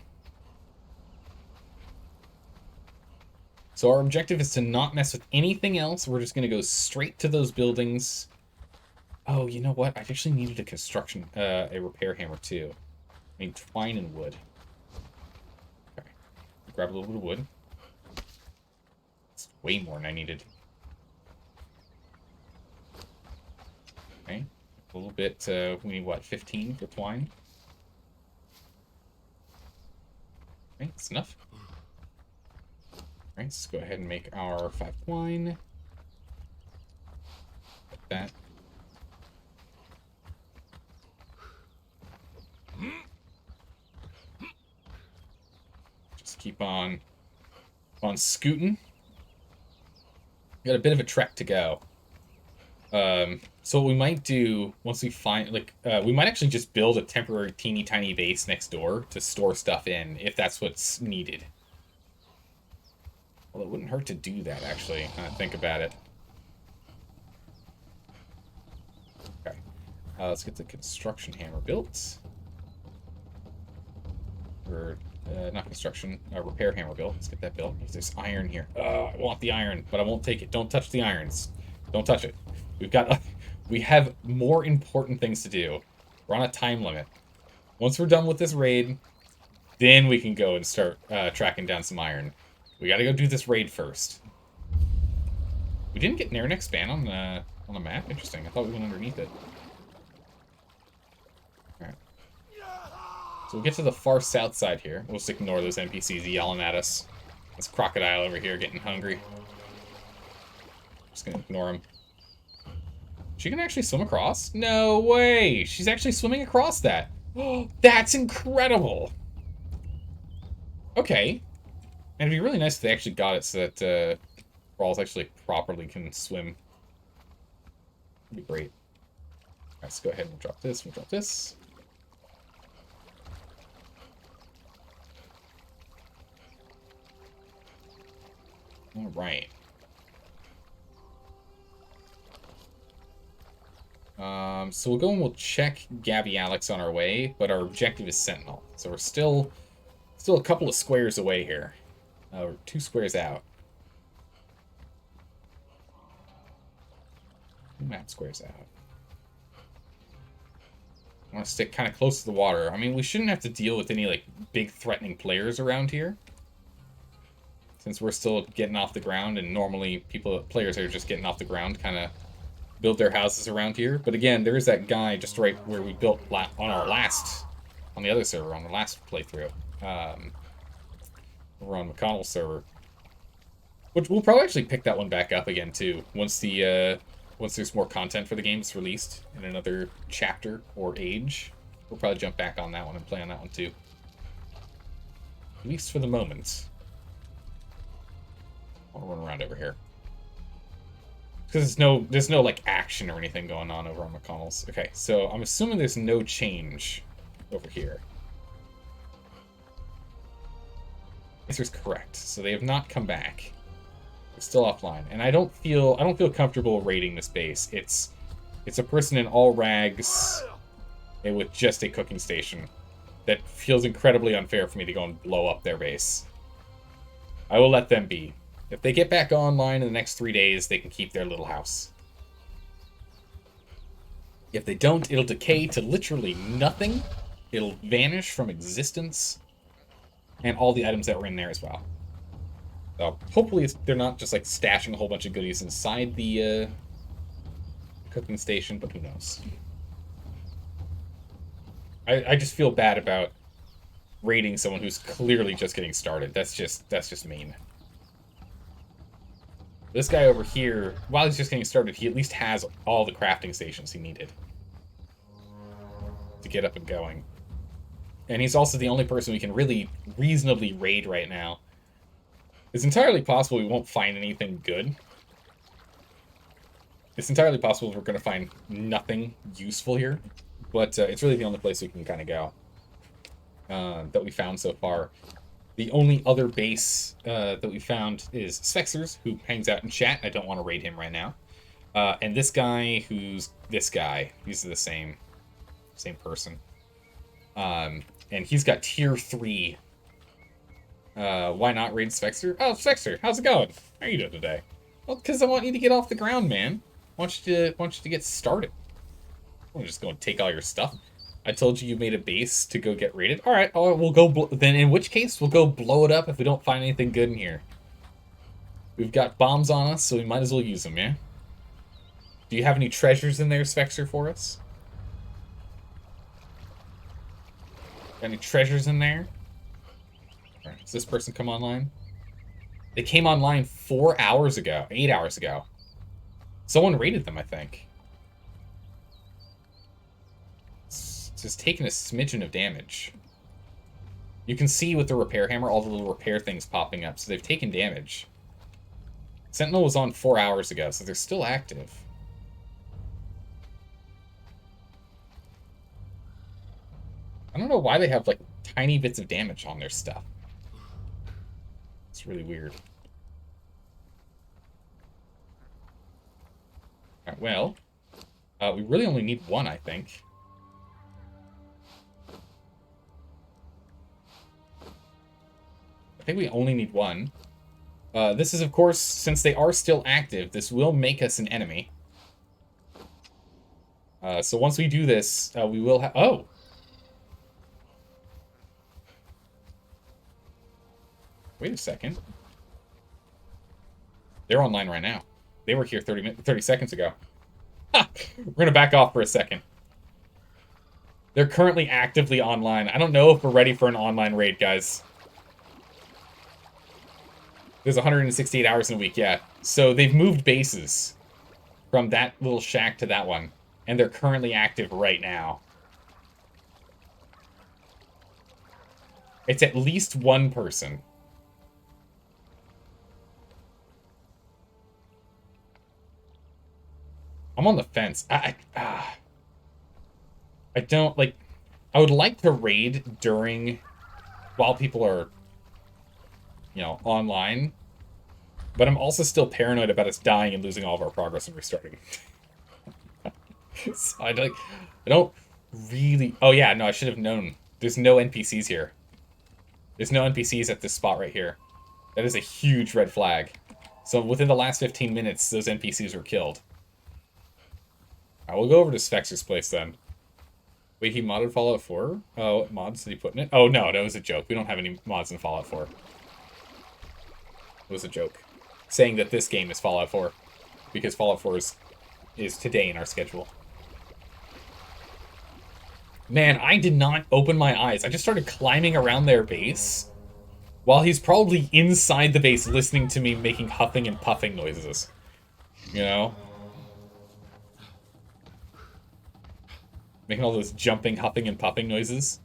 So our objective is to not mess with anything else. We're just going to go straight to those buildings. Oh, you know what? I actually needed a repair hammer too. I need twine and wood. Okay. Grab a little bit of wood. It's way more than I needed. Okay. A little bit, we need what, 15 for twine? Okay, that's enough. Alright, let's go ahead and make our 5 twine. Like that. Just keep on scooting. Got a bit of a trek to go. So what we might do once we find, we might actually just build a temporary teeny tiny base next door to store stuff in if that's what's needed. Well, it wouldn't hurt to do that, actually, when I think about it. Okay. Let's get the construction hammer built. Or, not construction, repair hammer built. Let's get that built. There's iron here. I want the iron, but I won't take it. Don't touch the irons. Don't touch it. We have more important things to do. We're on a time limit. Once we're done with this raid, then we can go and start tracking down some iron. We gotta go do this raid first. We didn't get Nairnex ban on On the map? Interesting. I thought we went underneath it. Alright. So we'll get to the far south side here. We'll just ignore those NPCs yelling at us. This crocodile over here getting hungry. Just gonna ignore him. She can actually swim across? No way! She's actually swimming across that. Oh, that's incredible! Okay. And it'd be really nice if they actually got it so that Thralls actually properly can swim. That'd be great. Alright, let's go ahead and we'll drop this, we'll drop this. Alright. So we'll go and we'll check Gabby Alex on our way, but our objective is Sentinel. So we're still a couple of squares away here. We're 2 squares out. Map squares out. I want to stick kind of close to the water. I mean, we shouldn't have to deal with any, like, big threatening players around here. Since we're still getting off the ground, and normally players are just getting off the ground, kind of build their houses around here. But again, there is that guy just right where we built on the other server, on the last playthrough. Over on McConnell's server. Which we'll probably actually pick that one back up again, too, once there's more content for the game that's released in another chapter or age. We'll probably jump back on that one and play on that one, too. At least for the moment. I'll run around over here. Because there's no like action or anything going on over on McConnell's. Okay, so I'm assuming there's no change over here. Answer is correct. So they have not come back. They're still offline, and I don't feel comfortable raiding this base. It's a person in all rags and with just a cooking station. That feels incredibly unfair for me to go and blow up their base. I will let them be. If they get back online in the next 3 days, they can keep their little house. If they don't, it'll decay to literally nothing. It'll vanish from existence. And all the items that were in there as well. So hopefully they're not just like stashing a whole bunch of goodies inside the cooking station, but who knows. I just feel bad about raiding someone who's clearly just getting started. That's just mean. This guy over here, while he's just getting started, he at least has all the crafting stations he needed to get up and going. And he's also the only person we can really reasonably raid right now. It's entirely possible we won't find anything good. It's entirely possible we're going to find nothing useful here. But it's really the only place we can kind of go that we found so far. The only other base that we found is Spexer's, who hangs out in chat. I don't want to raid him right now. And this guy, who's this guy. These are the same person. And he's got tier 3. Why not raid Spexer? Oh, Spexer, how's it going? How are you doing today? Well, because I want you to get off the ground, man. I want you to get started. I want to just go and take all your stuff. I told you made a base to go get raided. All right, we'll go. Then in which case we'll go blow it up if we don't find anything good in here. We've got bombs on us, so we might as well use them, yeah. Do you have any treasures in there, Spexer, for us? Got any treasures in there? All right, does this person come online? They came online 4 hours ago, 8 hours ago. Someone raided them, I think. It's taking a smidgen of damage. You can see with the repair hammer all the little repair things popping up, so they've taken damage. Sentinel was on 4 hours ago, so they're still active. I don't know why they have, like, tiny bits of damage on their stuff. It's really weird. Alright, well, we really only need one, I think. I think we only need one. This is, of course, since they are still active, this will make us an enemy. So once we do this, we will have... Oh! Wait a second. They're online right now. They were here 30 seconds ago. We're gonna back off for a second. They're currently actively online. I don't know if we're ready for an online raid, guys. There's 168 hours in a week, yeah. So they've moved bases from that little shack to that one. And they're currently active right now. It's at least one person. I'm on the fence. I don't, like... I would like to raid while people are, you know, online. But I'm also still paranoid about us dying and losing all of our progress and restarting. So I don't really... Oh yeah, no, I should have known. There's no NPCs here. There's no NPCs at this spot right here. That is a huge red flag. So within the last 15 minutes, those NPCs were killed. Alright, we'll go over to Spexer's place then. Wait, he modded Fallout 4? Oh, what mods did he put in it? Oh, no, that was a joke. We don't have any mods in Fallout 4. It was a joke. Saying that this game is Fallout 4. Because Fallout 4 is today in our schedule. Man, I did not open my eyes. I just started climbing around their base while he's probably inside the base listening to me making huffing and puffing noises. You know? Making all those jumping, huffing, and puffing noises.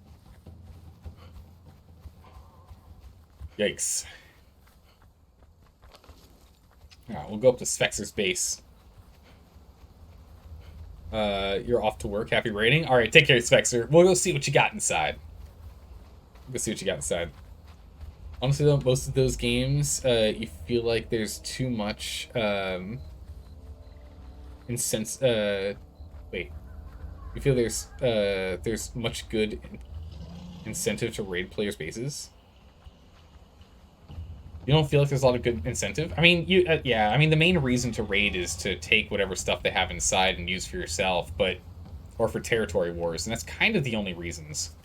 Yikes. Alright, we'll go up to Spexer's base. You're off to work. Happy raiding. Alright, take care, Spexer. We'll go see what you got inside. Honestly, though, most of those games, you feel like there's too much, You feel there's much good incentive to raid players' bases? You don't feel like there's a lot of good incentive? I mean, yeah, I mean, the main reason to raid is to take whatever stuff they have inside and use for yourself, or for territory wars, and that's kind of the only reasons.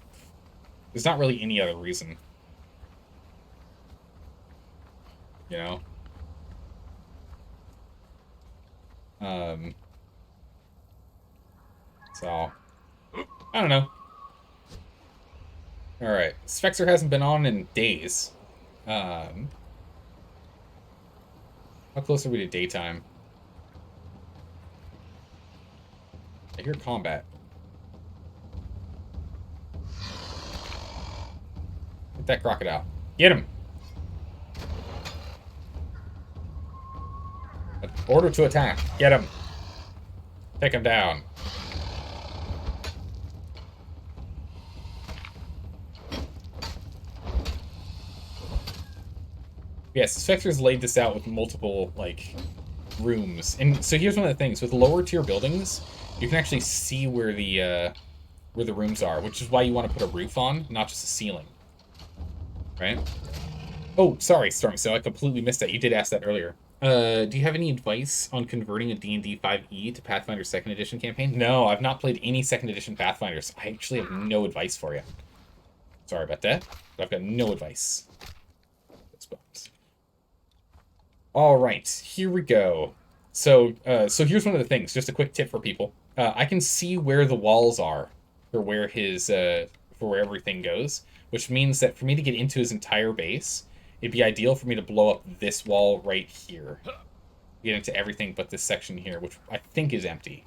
There's not really any other reason. You know? So, I don't know. Alright, Spexer hasn't been on in days. How close are we to daytime? I hear combat. Get that crocodile. Get him! Order to attack. Get him. Take him down. Yes, Spectre's laid this out with multiple, like, rooms. And so here's one of the things. With lower tier buildings, you can actually see where the rooms are, which is why you want to put a roof on, not just a ceiling. Right? Oh, sorry, Stormy, so I completely missed that. You did ask that earlier. Do you have any advice on converting a D&D 5e to Pathfinder 2nd Edition campaign? No, I've not played any 2nd Edition Pathfinders. I actually have no advice for you. Sorry about that, but I've got no advice. All right, here we go. So here's one of the things. Just a quick tip for people. I can see where the walls are for where where everything goes, which means that for me to get into his entire base, it'd be ideal for me to blow up this wall right here, get into everything but this section here, which I think is empty.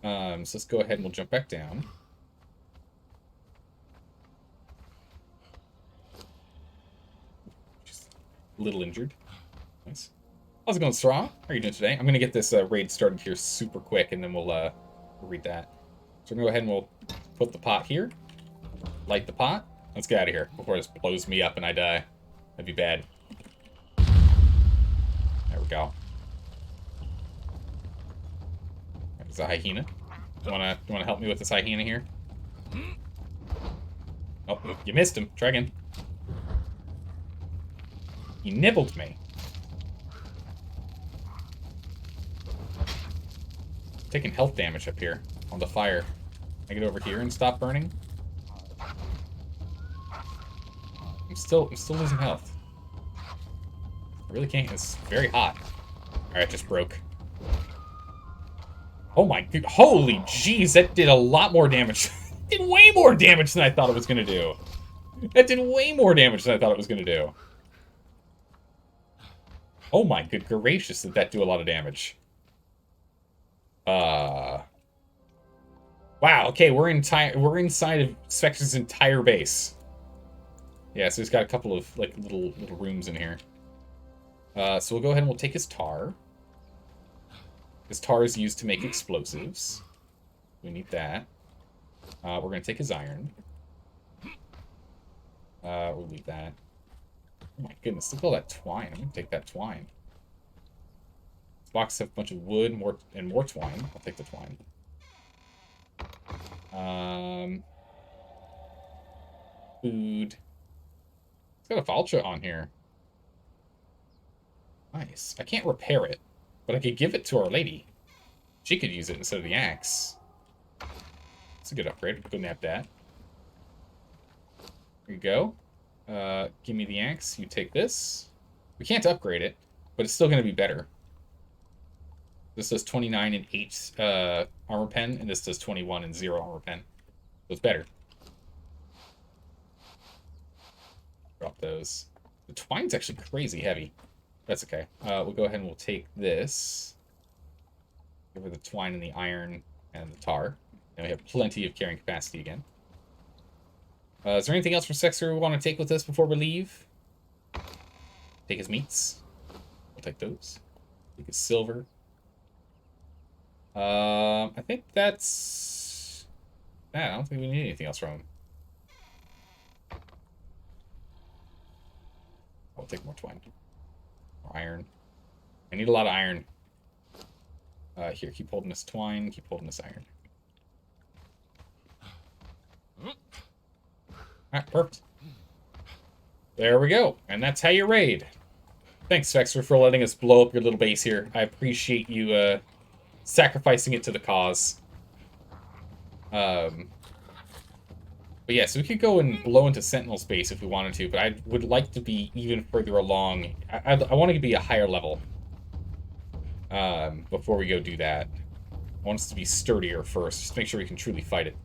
So let's go ahead and we'll jump back down. A little injured. Nice. How's it going, Thrall? How are you doing today? I'm going to get this raid started here super quick, and then we'll read that. So we're going to go ahead and we'll put the pot here. Light the pot. Let's get out of here before this blows me up and I die. That'd be bad. There we go. There's a hyena. You wanna help me with this hyena here? Oh, you missed him. Try again. He nibbled me. Taking health damage up here on the fire. Can I get over here and stop burning? I'm still losing health. I really can't. It's very hot. Alright, just broke. Oh my god. Holy jeez, that did a lot more damage. It did way more damage than I thought it was going to do. That did way more damage than I thought it was going to do. Oh my good gracious, did that do a lot of damage. Wow, okay, we're inside of Spectre's entire base. Yeah, so he's got a couple of like little rooms in here. So we'll go ahead and we'll take his tar. His tar is used to make explosives. We need that. We're going to take his iron. We'll leave that. Oh my goodness, look at all that twine. I'm going to take that twine. This box has a bunch of wood and more twine. I'll take the twine. Food. It's got a vulture on here. Nice. I can't repair it, but I could give it to Our Lady. She could use it instead of the axe. It's a good upgrade. Go nab that. There you go. Give me the axe. You take this. We can't upgrade it, but it's still going to be better. This does 29 and 8 armor pen, and this does 21 and 0 armor pen. So it's better. Drop those. The twine's actually crazy heavy. That's okay. We'll go ahead and we'll take this. Give her the twine and the iron and the tar. And we have plenty of carrying capacity again. Is there anything else from Sexer we want to take with us before we leave? Take his meats. We'll take those. Take his silver. I think that's... I don't think we need anything else from him. I'll take more twine. More iron. I need a lot of iron. Here, keep holding this twine. Keep holding this iron. Alright, perfect. There we go. And that's how you raid. Thanks, Vexer, for letting us blow up your little base here. I appreciate you sacrificing it to the cause. But yeah, so we could go and blow into Sentinel's base if we wanted to, but I would like to be even further along. I want to be a higher level before we go do that. I want us to be sturdier first, just to make sure we can truly fight it.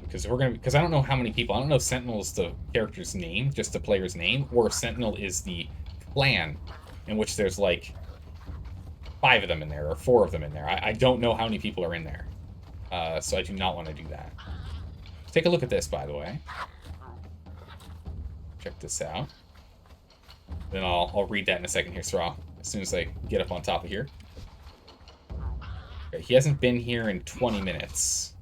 Because I don't know how many people. I don't know if Sentinel is the character's name, just the player's name, or if Sentinel is the clan, in which there's like 5 of them in there or 4 of them in there. I don't know how many people are in there, so I do not want to do that. Take a look at this, by the way. Check this out. Then I'll read that in a second here, Thrall, as soon as I get up on top of here. Okay, he hasn't been here in 20 minutes.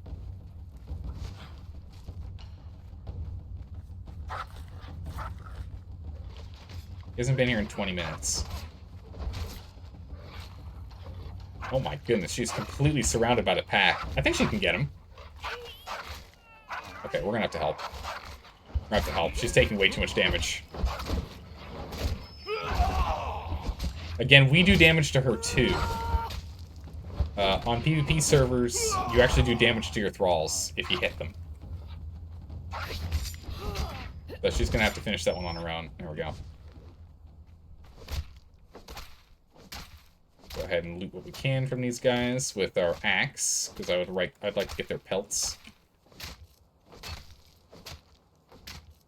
He hasn't been here in 20 minutes. Oh my goodness, she's completely surrounded by the pack. I think she can get him. Okay, we're gonna have to help. We're gonna have to help. She's taking way too much damage. Again, we do damage to her too. On PvP servers, you actually do damage to your thralls if you hit them. But she's gonna have to finish that one on her own. There we go. Go ahead and loot what we can from these guys with our axe, because I'd like to get their pelts.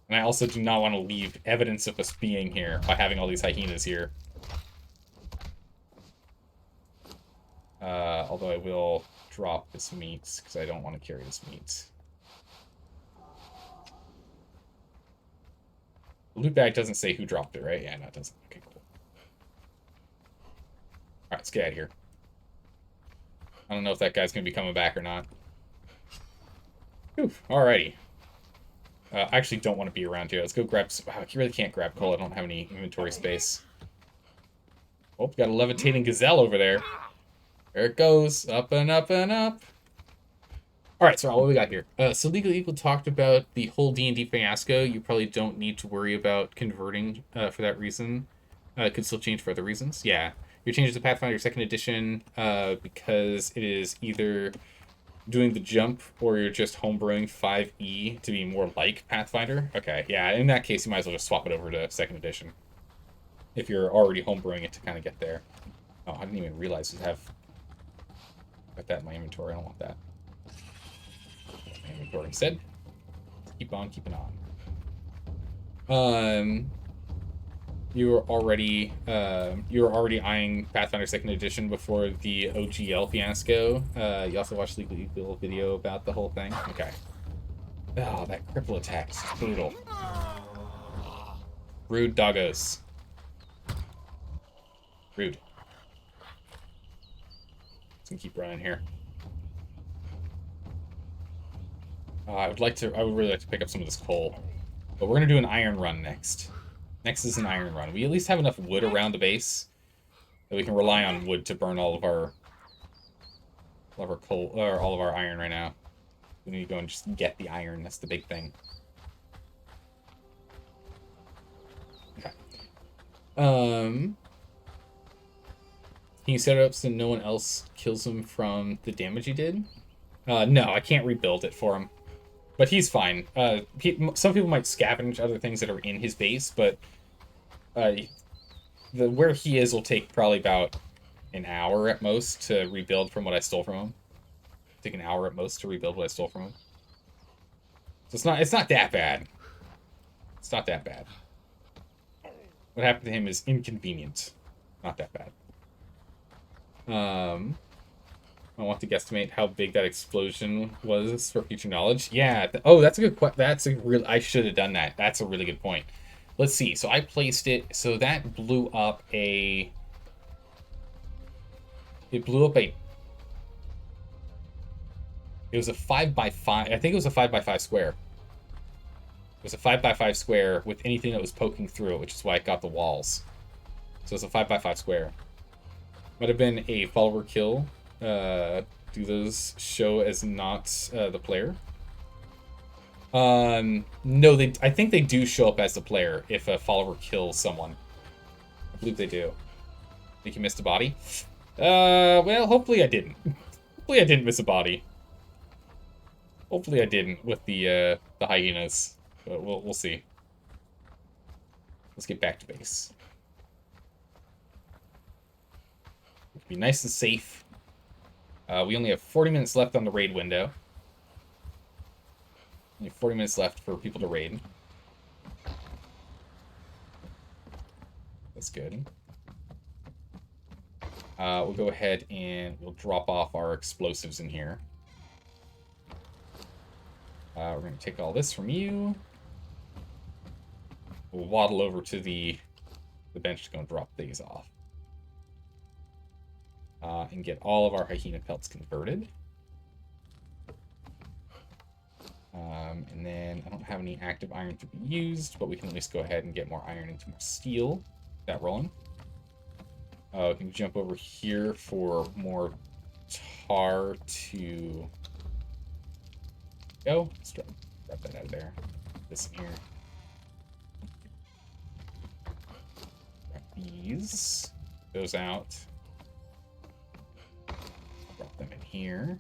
And I also do not want to leave evidence of us being here by having all these hyenas here. Although I will drop this meat, because I don't want to carry this meat. The loot bag doesn't say who dropped it, right? Yeah, no, it doesn't. Okay, cool. Alright, let's get out of here. I don't know if that guy's going to be coming back or not. Oof, alrighty. I actually don't want to be around here. Let's go grab some... Wow, you really can't grab coal. I don't have any inventory space. Oh, got a levitating gazelle over there. There it goes. Up and up and up. Alright, so what we got here? So Legal Eagle talked about the whole D&D fiasco. You probably don't need to worry about converting for that reason. It could still change for other reasons. Yeah. Your changes to Pathfinder 2nd edition because it is either doing the jump or you're just homebrewing 5e to be more like Pathfinder. Okay, yeah, in that case, you might as well just swap it over to 2nd edition if you're already homebrewing it to kind of get there. Oh, I didn't even realize I have got that in my inventory. I don't want that. My inventory instead. Keep on keeping on. You were already eyeing Pathfinder Second Edition before the OGL fiasco. You also watched the legal video about the whole thing. Okay. Oh, that cripple attack is brutal. Rude doggos. Rude. Let's keep running here. I would really like to pick up some of this coal, but we're gonna do an iron run next. Next is an iron run. We at least have enough wood around the base that we can rely on wood to burn all of our coal or all of our iron right now. We need to go and just get the iron. That's the big thing. Okay. Can you set it up so no one else kills him from the damage he did? No, I can't rebuild it for him. But he's fine. Some people might scavenge other things that are in his base, but where he is will take probably about an hour at most to rebuild from what I stole from him. Take an hour at most to rebuild what I stole from him. So it's not that bad. It's not that bad. What happened to him is inconvenient. Not that bad. I want to guesstimate how big that explosion was for future knowledge. Yeah. That's a good question. That's a real. I should have done that. That's a really good point. Let's see. So I placed it. So that blew up a. It blew up a. It was a 5x5. I think it was a 5x5 square. It was a 5x5 square with anything that was poking through it, which is why it got the walls. So it's a 5x5 square. Might have been a follower kill. Do those show as not the player? No, I think they do show up as the player if a follower kills someone. I believe they do. Think you missed a body? Well, hopefully I didn't. Hopefully I didn't miss a body. Hopefully I didn't with the hyenas. But we'll see. Let's get back to base. Be nice and safe. We only have 40 minutes left on the raid window. Only 40 minutes left for people to raid. That's good. We'll go ahead and we'll drop off our explosives in here. We're going to take all this from you. We'll waddle over to the bench to go and drop these off. And get all of our hyena pelts converted. And then I don't have any active iron to be used, but we can at least go ahead and get more iron into more steel. That rolling. We can jump over here for more tar to go. Let's drop that out of there. This in here. Grab these. Those out. Drop them in here.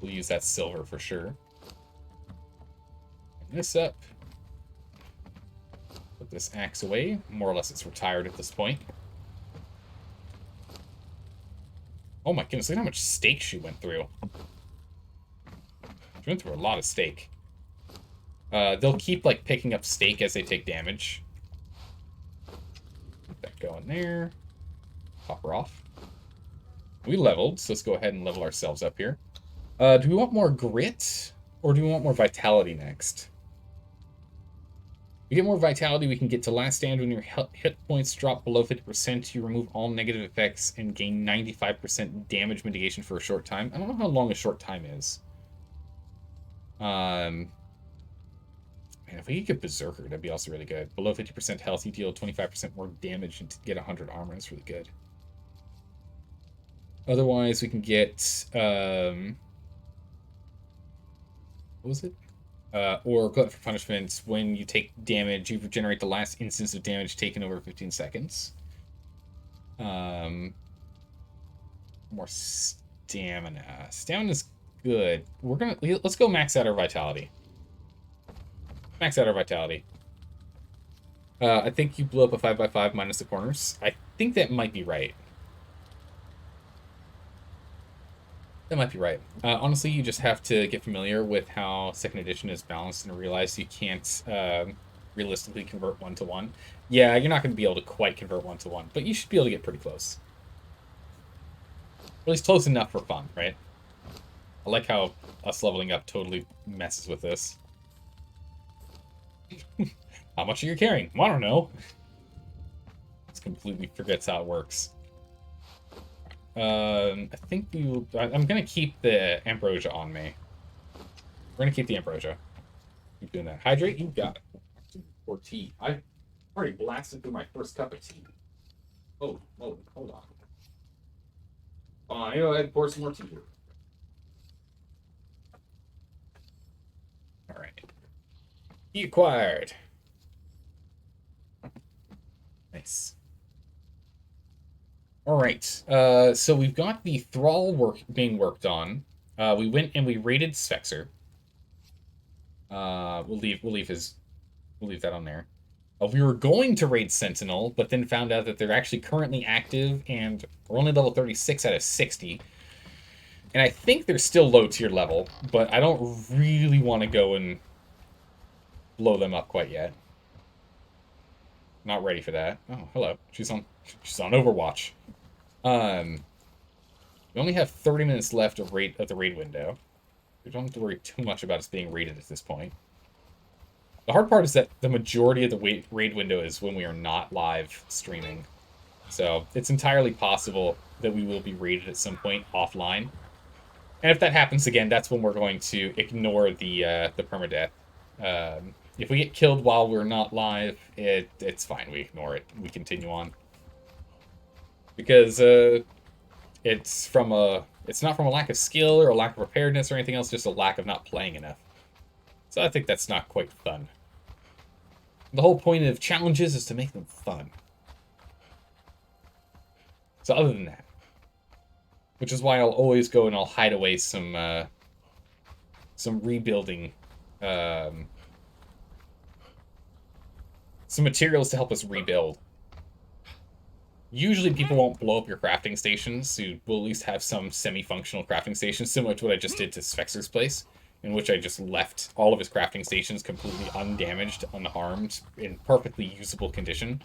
We'll use that silver for sure. Bring this up. Put this axe away. More or less it's retired at this point. Oh my goodness, look how much steak she went through. She went through a lot of steak. They'll keep like picking up steak as they take damage. Let that go in there. Pop her off. We leveled, so let's go ahead and level ourselves up here. Do we want more grit, or do we want more vitality next? We get more vitality, we can get to last stand when your hit points drop below 50%. You remove all negative effects and gain 95% damage mitigation for a short time. I don't know how long a short time is. Man, if we could get Berserker, that'd be also really good. Below 50% health, you deal 25% more damage and get 100 armor. That's really good. Otherwise, we can get... what was it? Or Glut for Punishment. When you take damage, you regenerate the last instance of damage taken over 15 seconds. More stamina. Stamina's good. Let's go max out our vitality. Max out our vitality. I think you blew up a 5x5 minus the corners. I think that might be right. That might be right. Honestly, you just have to get familiar with how second edition is balanced and realize you can't realistically convert 1-to-1. Yeah, you're not going to be able to quite convert 1-to-1, but you should be able to get pretty close. At least close enough for fun, right? I like how us leveling up totally messes with this. How much are you carrying? I don't know. This completely forgets how it works. I think we will... I'm going to keep the Ambrosia on me. We're going to keep the Ambrosia. Keep doing that. Hydrate? You got it. Or tea. I already blasted through my first cup of tea. Oh, hold on. Fine, go ahead and pour some more tea here. Alright. Key acquired. Nice. Alright, so we've got the Thrall being worked on. We went and we raided Svexer. We'll leave that on there. We were going to raid Sentinel, but then found out that they're actually currently active and we're only level 36 out of 60. And I think they're still low tier level, but I don't really want to go and blow them up quite yet. Not ready for that. Oh, hello. She's on Overwatch. We only have 30 minutes left of the raid window. We don't have to worry too much about us being raided at this point. The hard part is that the majority of the raid window is when we are not live streaming. So it's entirely possible that we will be raided at some point offline. And if that happens again, that's when we're going to ignore the permadeath. If we get killed while we're not live, it's fine. We ignore it. We continue on. Because it's not from a lack of skill or a lack of preparedness or anything else, just a lack of not playing enough. So I think that's not quite fun. The whole point of challenges is to make them fun. So other than that, which is why I'll always go and I'll hide away some rebuilding, some materials to help us rebuild. Usually people won't blow up your crafting stations, so you will at least have some semi-functional crafting stations, similar to what I just did to Svexer's place, in which I just left all of his crafting stations completely undamaged, unharmed, in perfectly usable condition.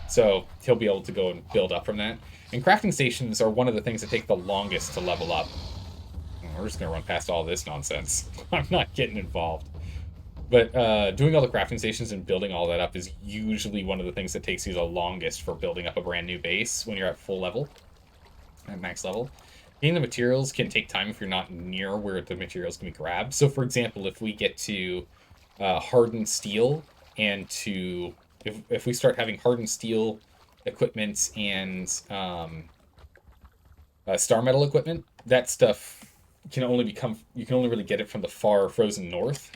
So he'll be able to go and build up from that. And crafting stations are one of the things that take the longest to level up. We're just going to run past all this nonsense. I'm not getting involved. But doing all the crafting stations and building all that up is usually one of the things that takes you the longest for building up a brand new base when you're at full level, at max level. Getting the materials can take time if you're not near where the materials can be grabbed. So, for example, if we get to hardened steel and if we start having hardened steel equipment and star metal equipment, that stuff can only really get it from the far frozen north.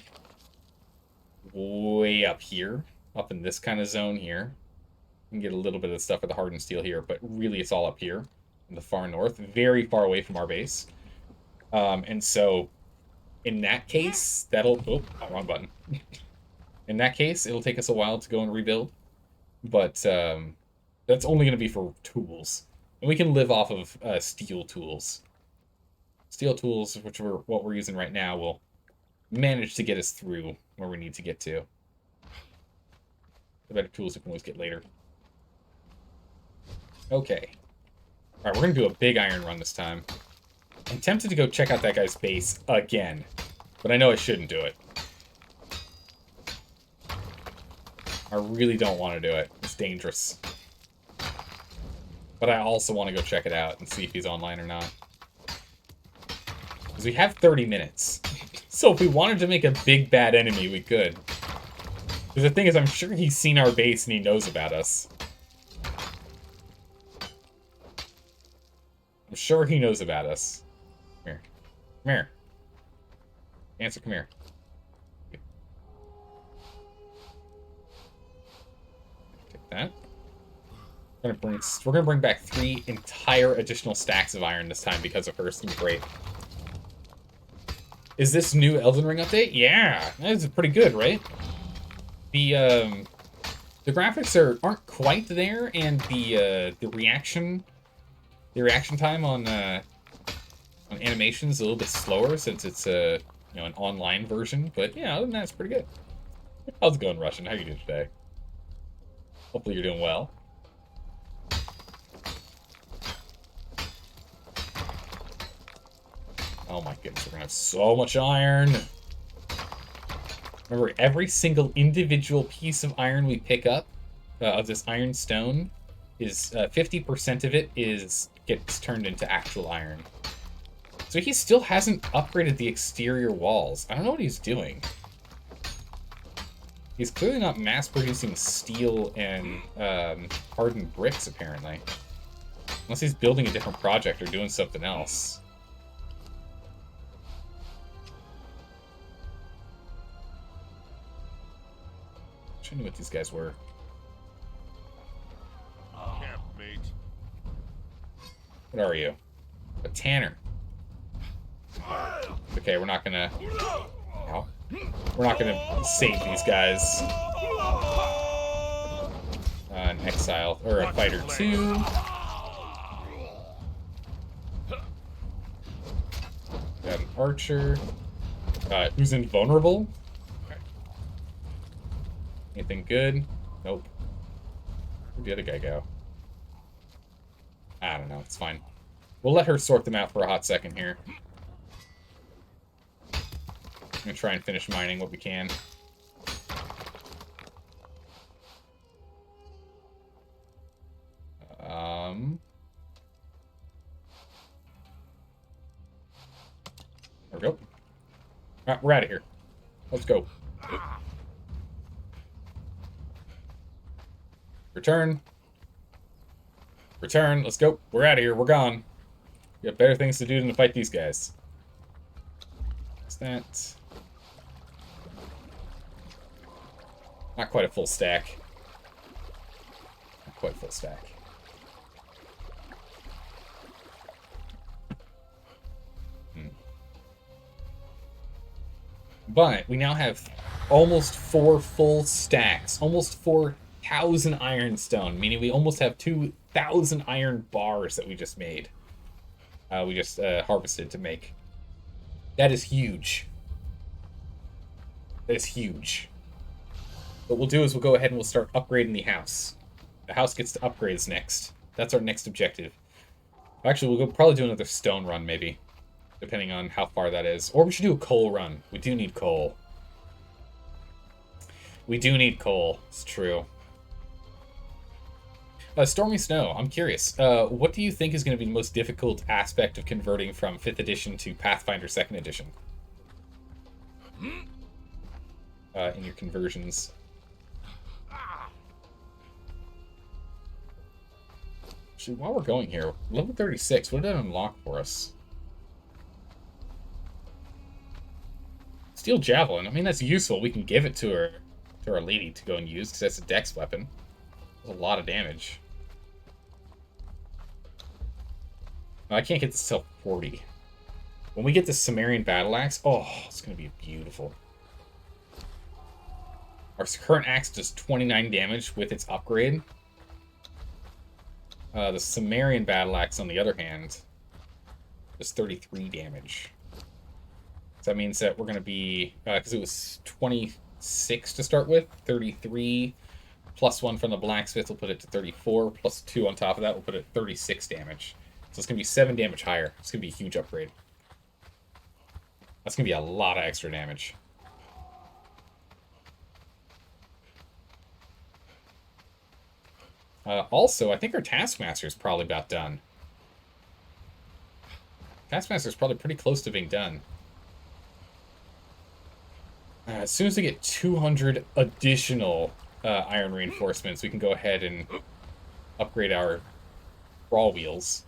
Way up here, up in this kind of zone here. You can get a little bit of stuff with the hardened steel here, but really it's all up here in the far north, very far away from our base. And so in that case, wrong button. In that case, it'll take us a while to go and rebuild, but that's only going to be for tools. And we can live off of steel tools. Steel tools, which what we're using right now, will manage to get us through where we need to get to. The better tools we can always get later. Okay. Alright, we're going to do a big iron run this time. I'm tempted to go check out that guy's base again, but I know I shouldn't do it. I really don't want to do it. It's dangerous. But I also want to go check it out and see if he's online or not. Because we have 30 minutes. So if we wanted to make a big bad enemy, we could. Because the thing is, I'm sure he's seen our base and he knows about us. I'm sure he knows about us. Come here. Come here. Answer, come here. Take that. We're gonna bring back 3 entire additional stacks of iron this time because of her. It's gonna be great. Is this new Elden Ring update? Yeah, that's pretty good, right? The The graphics aren't quite there, and the reaction time on animation is a little bit slower since it's an online version. But yeah, other than that, it's pretty good. How's it going, Russian? How you doing today? Hopefully you're doing well. Oh my goodness, we're gonna have so much iron. Remember, every single individual piece of iron we pick up of this iron stone is 50% of it gets turned into actual iron. So he still hasn't upgraded the exterior walls. I don't know what he's doing. He's clearly not mass-producing steel and hardened bricks, apparently. Unless he's building a different project or doing something else. I knew what these guys were. Campmate. What are you? A tanner. Okay, we're not gonna... Ow. We're not gonna save these guys. An exile, or a fighter 2. Got an archer. Who's invulnerable? Anything good? Nope. Where'd the other guy go? I don't know. It's fine. We'll let her sort them out for a hot second here. I'm gonna try and finish mining what we can. There we go. Alright, we're out of here. Let's go. Return. Return. Let's go. We're out of here. We're gone. We got better things to do than to fight these guys. What's that? Not quite a full stack. Not quite a full stack. But we now have almost 4 full stacks. Almost 4,000 ironstone, meaning we almost have 2,000 iron bars that we just made. We just harvested to make. That is huge. That is huge. What we'll do is we'll go ahead and we'll start upgrading the house. The house gets to upgrades next. That's our next objective. Actually, we'll probably do another stone run, maybe. Depending on how far that is. Or we should do a coal run. We do need coal. We do need coal. It's true. Stormy Snow, I'm curious. What do you think is going to be the most difficult aspect of converting from 5th edition to Pathfinder 2nd edition? In your conversions. Actually, while we're going here, level 36, what did that unlock for us? Steel Javelin. I mean, that's useful. We can give it to our lady to go and use, because that's a dex weapon. That's a lot of damage. No, I can't get this till 40. When we get the Sumerian Battle Axe, oh, it's going to be beautiful. Our current axe does 29 damage with its upgrade. The Sumerian Battle Axe, on the other hand, does 33 damage. So that means that we're going to be, because it was 26 to start with, 33 plus 1 from the blacksmith will put it to 34, plus 2 on top of that will put it at 36 damage. So it's going to be 7 damage higher. It's going to be a huge upgrade. That's going to be a lot of extra damage. Also, I think our taskmaster is probably about done. Taskmaster is probably pretty close to being done. As soon as we get 200 additional iron reinforcements, we can go ahead and upgrade our Thrall wheels.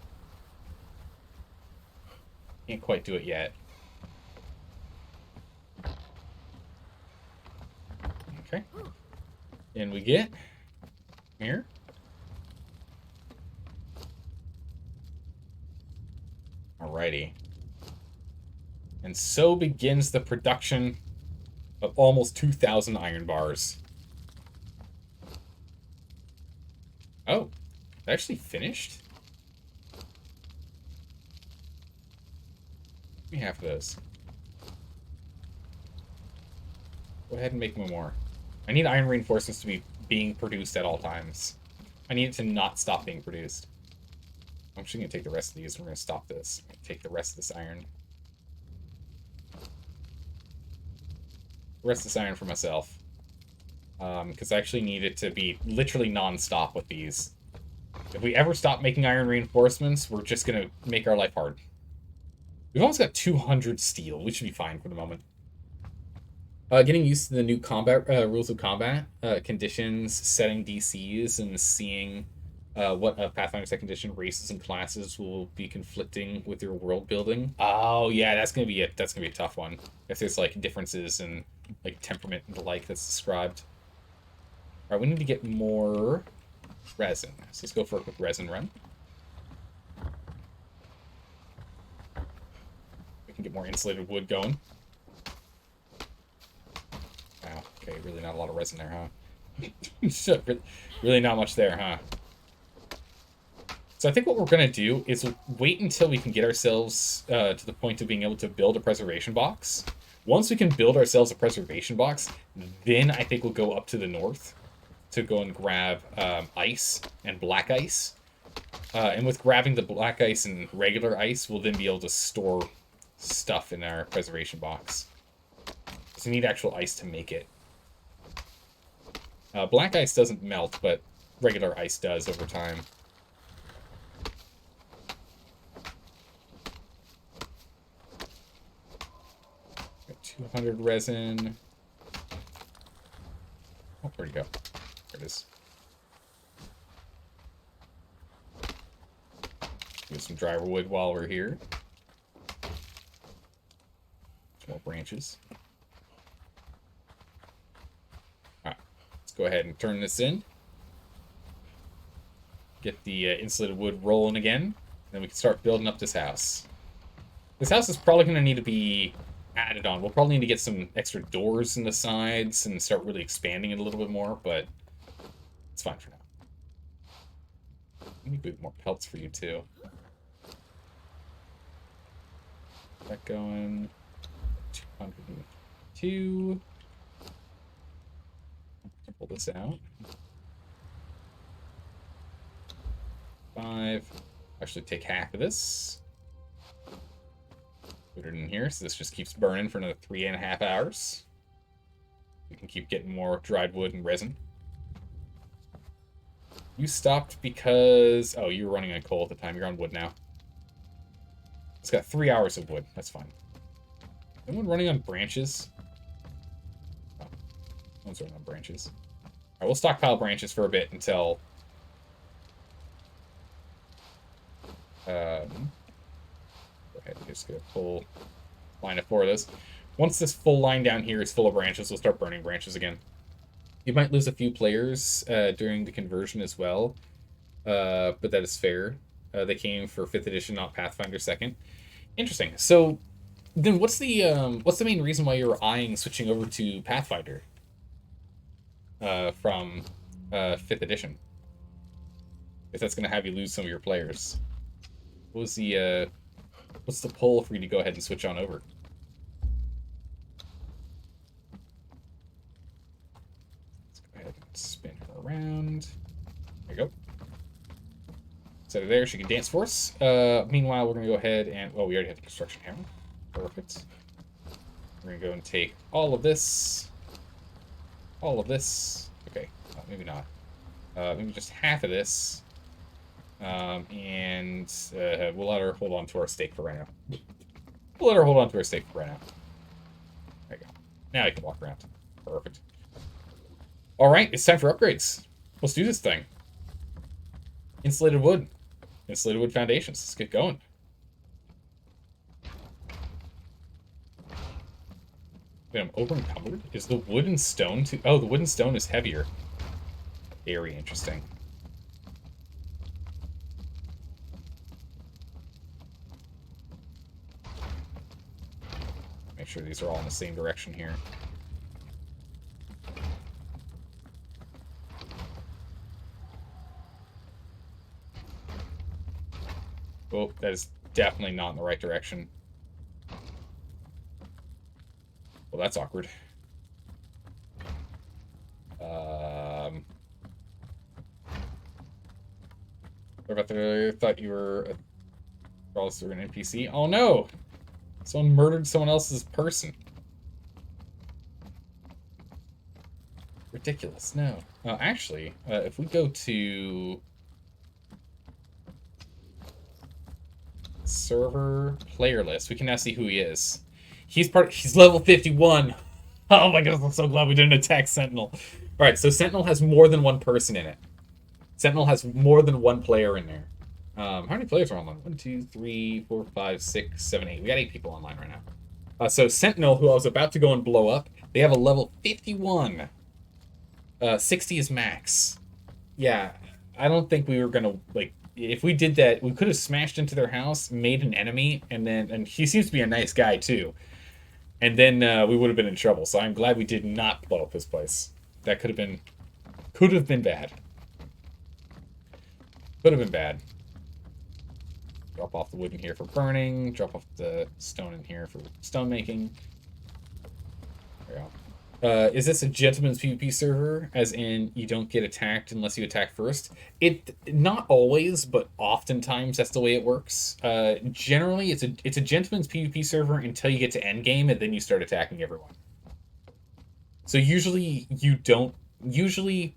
Can't quite do it yet. Okay. And we get here. Alrighty. And so begins the production of almost 2,000 iron bars. Oh, I actually finished? Give me half of those. Go ahead and make one more. I need iron reinforcements to be being produced at all times. I need it to not stop being produced. I'm actually going to take the rest of these. We're going to stop this. Take the rest of this iron. The rest of this iron for myself. Because I actually need it to be literally non-stop with these. If we ever stop making iron reinforcements, we're just going to make our life hard. We've almost got 200 steel. We should be fine for the moment. Getting used to the new combat rules of combat, conditions, setting DCs, and seeing what Pathfinder 2nd Edition races and classes will be conflicting with your world building. Oh yeah, that's gonna be it. That's gonna be a tough one. If there's like differences in like temperament and the like that's described. All right, we need to get more resin. So let's go for a quick resin run. We can get more insulated wood going. Wow, okay, really not a lot of resin there, huh? Really not much there, huh? So I think what we're going to do is wait until we can get ourselves to the point of being able to build a preservation box. Once we can build ourselves a preservation box, then I think we'll go up to the north to go and grab ice and black ice. And with grabbing the black ice and regular ice, we'll then be able to store stuff in our preservation box. So we need actual ice to make it. Black ice doesn't melt, but regular ice does over time. Got 200 resin. Oh, where'd you go? There it is. Get some driver wood while we're here. Some more branches. Go ahead and turn this in. Get the insulated wood rolling again. Then we can start building up this house. This house is probably going to need to be added on. We'll probably need to get some extra doors in the sides and start really expanding it a little bit more, but it's fine for now. Let me boot more pelts for you, too. That going. 202. Pull this out. 5. Actually take half of this. Put it in here, so this just keeps burning for another 3.5 hours. We can keep getting more dried wood and resin. You stopped because... Oh, you were running on coal at the time. You're on wood now. It's got 3 hours of wood. That's fine. Anyone running on branches? Oh, no one's running on branches. Alright, we'll stockpile branches for a bit until... Go ahead and just get a full line of 4 of those. Once this full line down here is full of branches, we'll start burning branches again. You might lose a few players during the conversion as well, but that is fair. They came for 5th edition, not Pathfinder 2nd. Interesting. So, then what's the main reason why you're eyeing switching over to Pathfinder from 5th edition? If that's going to have you lose some of your players. What was the what's the pull for you to go ahead and switch on over? Let's go ahead and spin her around. There you go. Set her there. She can dance for us. Meanwhile, we're going to go ahead and... Well, we already have the construction hammer. Perfect. We're going to go and take all of this. All of this. Okay. Maybe not. Maybe just half of this. And we'll let her hold on to our stake for right now. We'll let her hold on to our stake for right now. There you go. Now you can walk around. Perfect. Alright, it's time for upgrades. Let's do this thing. Insulated wood. Insulated wood foundations. Let's get going. Wait, I'm over encumbered? Is the wood and stone too... Oh, the wood and stone is heavier. Very interesting. Make sure these are all in the same direction here. Oh, that is definitely not in the right direction. Well, that's awkward. What about the... thought you were a Thrall or an NPC? Oh no! Someone murdered someone else's person. Ridiculous. No. Actually, if we go to server player list, we can now see who he is. He's level 51. Oh my goodness, I'm so glad we didn't attack Sentinel. Alright, so Sentinel has more than one person in it. Sentinel has more than one player in there. How many players are online? 1, 2, 3, 4, 5, 6, 7, 8. We got 8 people online right now. So Sentinel, who I was about to go and blow up, they have a level 51. 60 is max. Yeah, I don't think we were gonna, like, if we did that, we could have smashed into their house, made an enemy, and he seems to be a nice guy too. And then we would have been in trouble. So I'm glad we did not blow up this place. That could have been bad. Could have been bad. Drop off the wood in here for burning. Drop off the stone in here for stone making. There we go. Is this a gentleman's PvP server? As in, you don't get attacked unless you attack first? Not always, but oftentimes that's the way it works. Generally, it's a gentleman's PvP server until you get to endgame, and then you start attacking everyone. So usually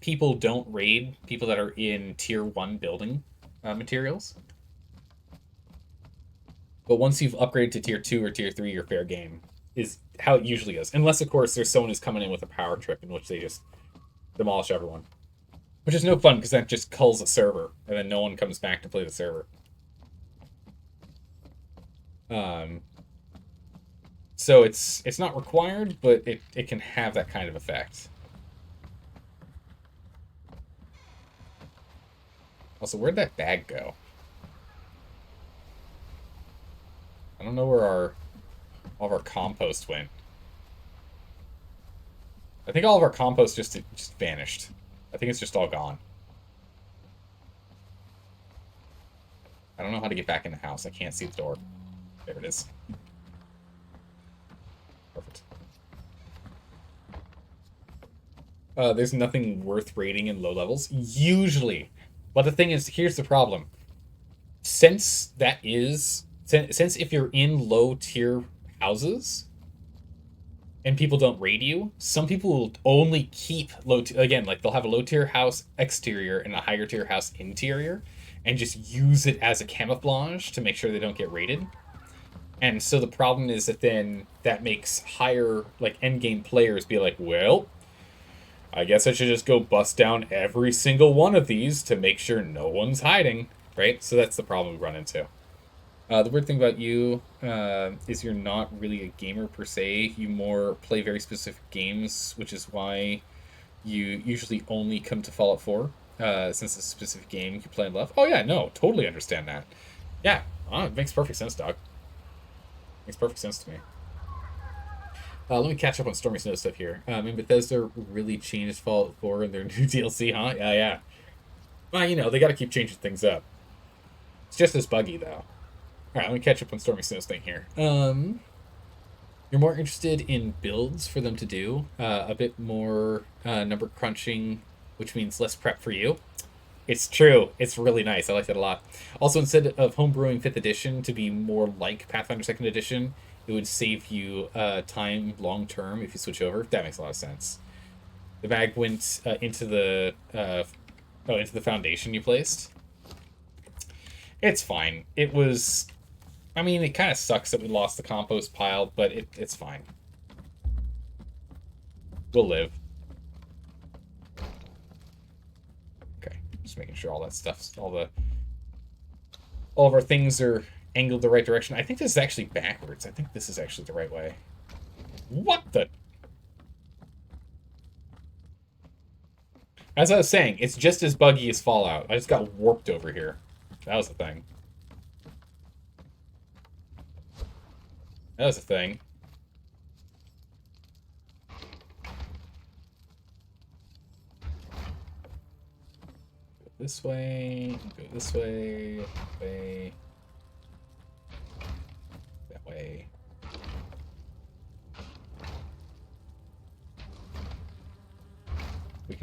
people don't raid people that are in tier 1 building materials. But once you've upgraded to tier 2 or tier 3, you're fair game. Is how it usually is. Unless, of course, there's someone who's coming in with a power trip in which they just demolish everyone. Which is no fun, because that just culls a server, and then no one comes back to play the server. So it's not required, but it can have that kind of effect. Also, where'd that bag go? I don't know where all of our compost went. I think all of our compost just vanished. I think it's just all gone. I don't know how to get back in the house. I can't see the door. There it is. Perfect. There's nothing worth raiding in low levels. Usually. But the thing is, here's the problem. Since if you're in low tier houses and people don't raid you, some people will only keep again, like they'll have a low tier house exterior and a higher tier house interior and just use it as a camouflage to make sure they don't get raided. And so the problem is that then that makes higher, like, endgame players be like, well, I guess I should just go bust down every single one of these to make sure no one's hiding, right? So that's the problem we run into. The weird thing about you is you're not really a gamer per se. You more play very specific games, which is why you usually only come to Fallout 4, since it's a specific game you play and love. Oh yeah, no, totally understand that. Yeah, it makes perfect sense, dog. Makes perfect sense to me. Let me catch up on Stormy Snow stuff here. Bethesda really changed Fallout 4 in their new DLC, huh? Yeah. Well, you know, they gotta keep changing things up. It's just as buggy, though. Alright, let me catch up on Stormy Snow's thing here. You're more interested in builds for them to do. A bit more number crunching, which means less prep for you. It's true. It's really nice. I like that a lot. Also, instead of homebrewing 5th edition to be more like Pathfinder 2nd edition, it would save you time long term if you switch over. That makes a lot of sense. The bag went into the foundation you placed. It's fine. It was... I mean, it kind of sucks that we lost the compost pile, but it's fine. We'll live. Okay, just making sure all that stuff, all of our things are angled the right direction. I think this is actually backwards. I think this is actually the right way. What the? As I was saying, it's just as buggy as Fallout. I just got warped over here. That was the thing. That was the thing. Go this way, go this way, way.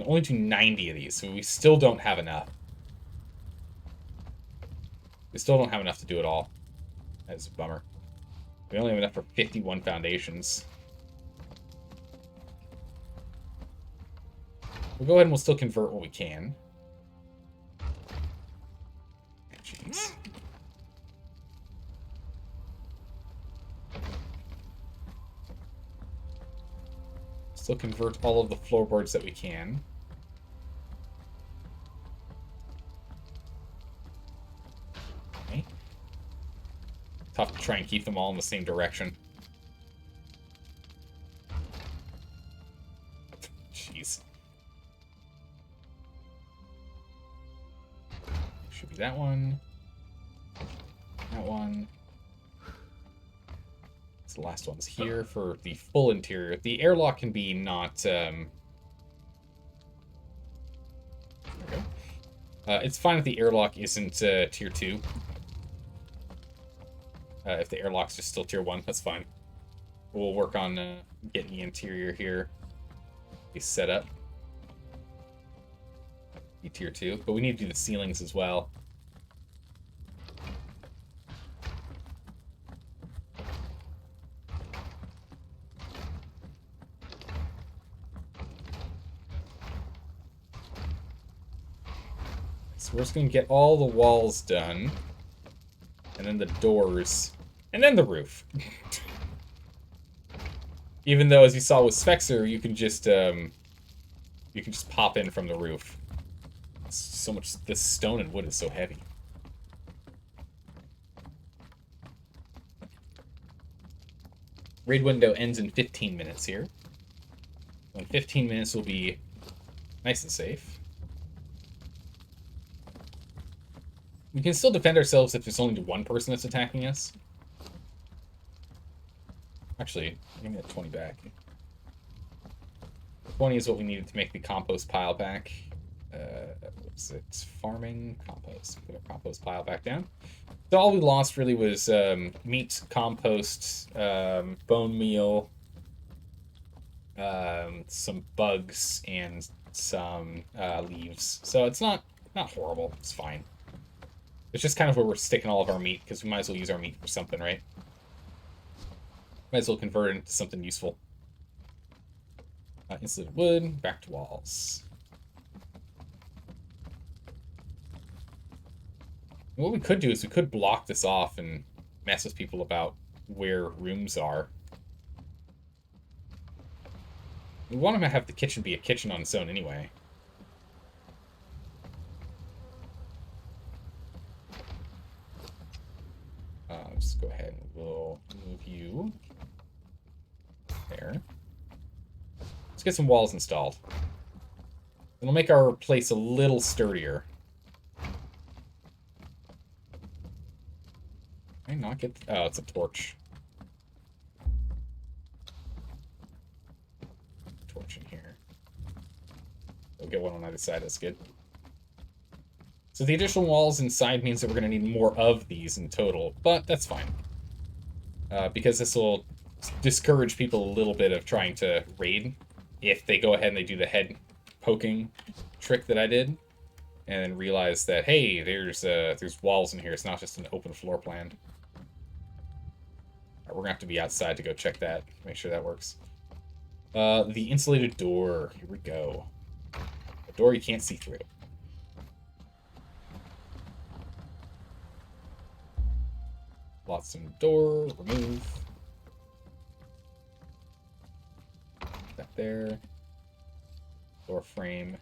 can only do 90 of these, so we still don't have enough. We still don't have enough to do it all. That's a bummer. We only have enough for 51 foundations. We'll go ahead and we'll still convert what we can. Jeez. Still convert all of the floorboards that we can. Okay. Tough to try and keep them all in the same direction. Jeez. Should be that one. That one. So the last one's here for the full interior. The airlock can be not... there we go. It's fine if the airlock isn't tier 2. If the airlock's just still tier 1, that's fine. We'll work on getting the interior here be set up. Be tier 2, but we need to do the ceilings as well. So we're just going to get all the walls done. And then the doors. And then the roof. Even though, as you saw with Spexer, you can just pop in from the roof. So much... This stone and wood is so heavy. Raid window ends in 15 minutes here. So in 15 minutes we'll be nice and safe. We can still defend ourselves if there's only one person that's attacking us. Actually, give me that 20 back. 20 is what we needed to make the compost pile back. What's it? Farming, compost. Put our compost pile back down. So all we lost really was meat, compost, bone meal, some bugs, and some leaves. So it's not horrible. It's fine. It's just kind of where we're sticking all of our meat, because we might as well use our meat for something, right? Might as well convert it into something useful. Insulated wood, back to walls. And what we could do is we could block this off and mess with people about where rooms are. We want to have the kitchen be a kitchen on its own anyway. Let's go ahead and we'll move you there. Let's get some walls installed. It'll make our place a little sturdier. Can I not get... Oh, it's a torch. Torch in here. We'll get one on either side, that's good. So the additional walls inside means that we're going to need more of these in total, but that's fine. Because this will discourage people a little bit of trying to raid if they go ahead and they do the head poking trick that I did, and then realize that, hey, there's walls in here, it's not just an open floor plan. We're going to have to be outside to go check that, make sure that works. The insulated door, here we go. A door you can't see through. Lots in the door, remove. That there. Door frame.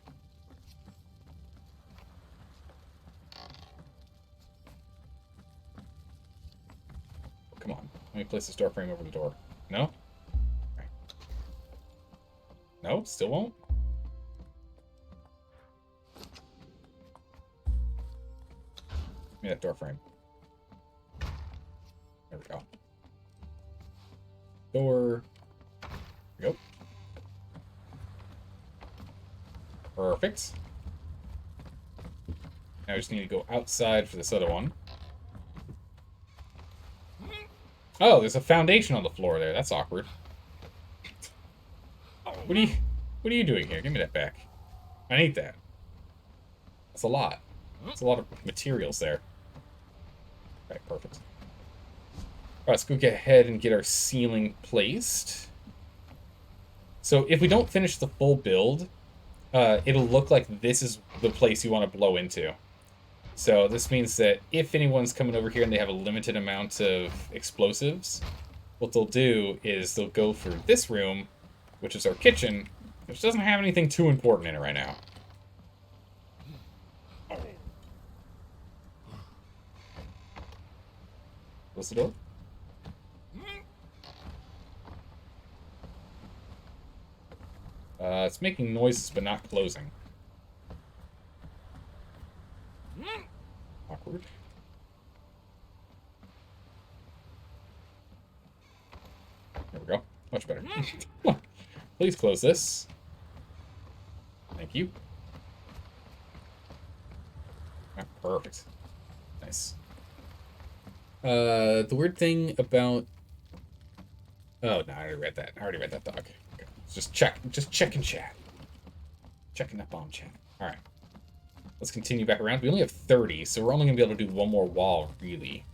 Come on, let me place this door frame over the door. No? Right. No, still won't? Give me that door frame. There we go. Door. There we go. Perfect. Now I just need to go outside for this other one. Oh, there's a foundation on the floor there. That's awkward. What are you doing here? Give me that back. I need that. That's a lot. That's a lot of materials there. Okay, perfect. Alright, let's go get ahead and get our ceiling placed. So if we don't finish the full build, it'll look like this is the place you want to blow into. So this means that if anyone's coming over here and they have a limited amount of explosives, what they'll do is they'll go for this room, which is our kitchen, which doesn't have anything too important in it right now. Close the door. It's making noises, but not closing. Awkward. There we go. Much better. Come on. Please close this. Thank you. Ah, perfect. Nice. The weird thing about... Oh, no, I already read that. I already read that, dog. Okay. Just checking chat. Checking that bomb chat. Alright. Let's continue back around. We only have 30, so we're only going to be able to do one more wall, really.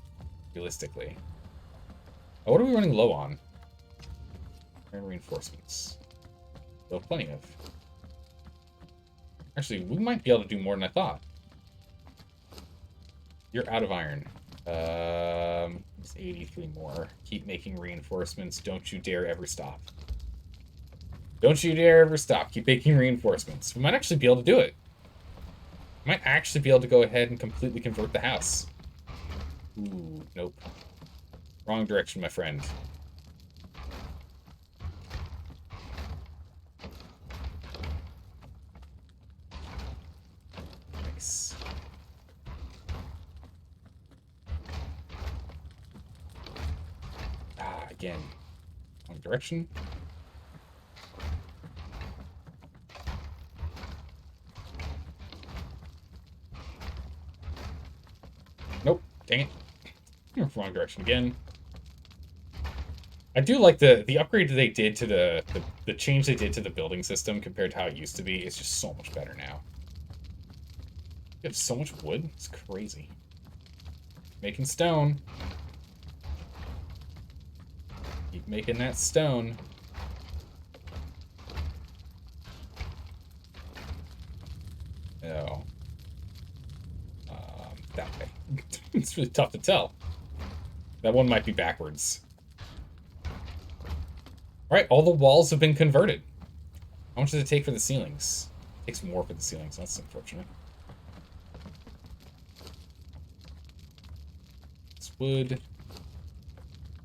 Realistically. Oh, what are we running low on? Iron reinforcements. Still plenty of. Actually, we might be able to do more than I thought. You're out of iron. It's 83 more. Keep making reinforcements. Don't you dare ever stop. Don't you dare ever stop. Keep making reinforcements. We might actually be able to do it. Might actually be able to go ahead and completely convert the house. Ooh, nope. Wrong direction, my friend. Nice. Ah, again. Wrong direction. Nope. Dang it. Wrong direction again. I do like the upgrade they did to the change they did to the building system compared to how it used to be. It's just so much better now. You have so much wood. It's crazy. Making stone. Keep making that stone. Oh. That way. It's really tough to tell. That one might be backwards. Alright, all the walls have been converted. How much does it take for the ceilings? It takes more for the ceilings. That's unfortunate. It's wood.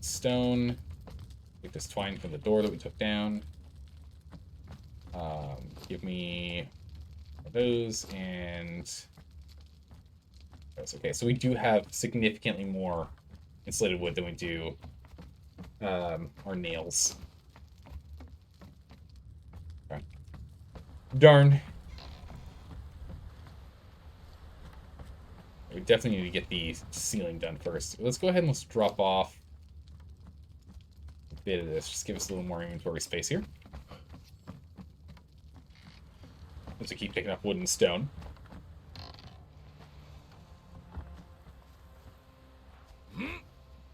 Stone. Take this twine from the door that we took down. Give me one of those and... Okay, so we do have significantly more insulated wood than we do our nails. Okay. Darn. We definitely need to get the ceiling done first. Let's go ahead and let's drop off a bit of this. Just give us a little more inventory space here. As we keep picking up wood and stone.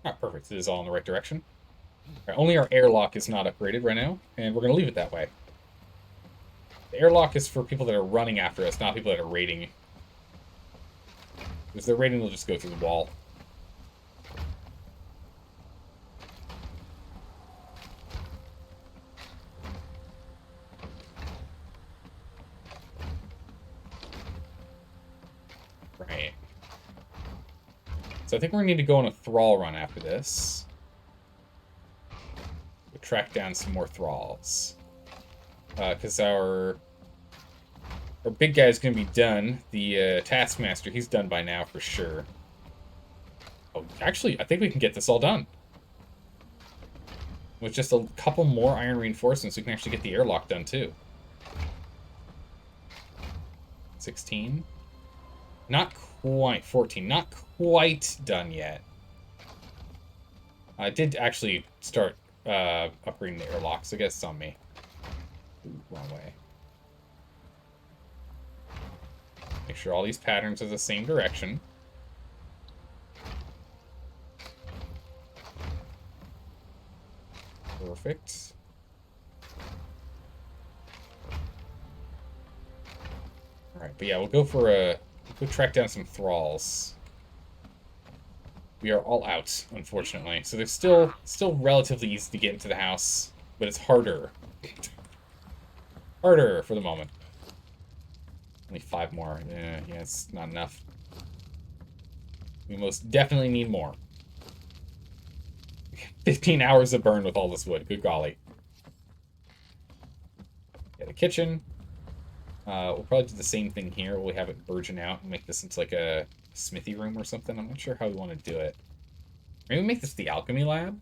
Ah, perfect. It is all in the right direction. Right, only our airlock is not upgraded right now, and we're going to leave it that way. The airlock is for people that are running after us, not people that are raiding. If they're raiding, they'll just go through the wall. Right. So I think we're going to need to go on a Thrall run after this. We'll track down some more Thralls. Because our big guy is going to be done. The taskmaster, he's done by now for sure. Oh, actually, I think we can get this all done. With just a couple more iron reinforcements, we can actually get the airlock done too. 16. Not quite. 14. Not quite done yet. I did actually start upgrading the airlock, so I guess it's on me. Ooh, wrong way. Make sure all these patterns are the same direction. Perfect. Alright, but yeah, we'll go for go track down some thralls. We are all out, unfortunately. So they're still relatively easy to get into the house, but it's harder. Harder for the moment. Only 5 more. Yeah, it's not enough. We most definitely need more. 15 hours of burn with all this wood. Good golly. Yeah, the kitchen. We'll probably do the same thing here. We'll have it burgeon out and make this into like a smithy room or something. I'm not sure how we want to do it. Maybe make this the alchemy lab?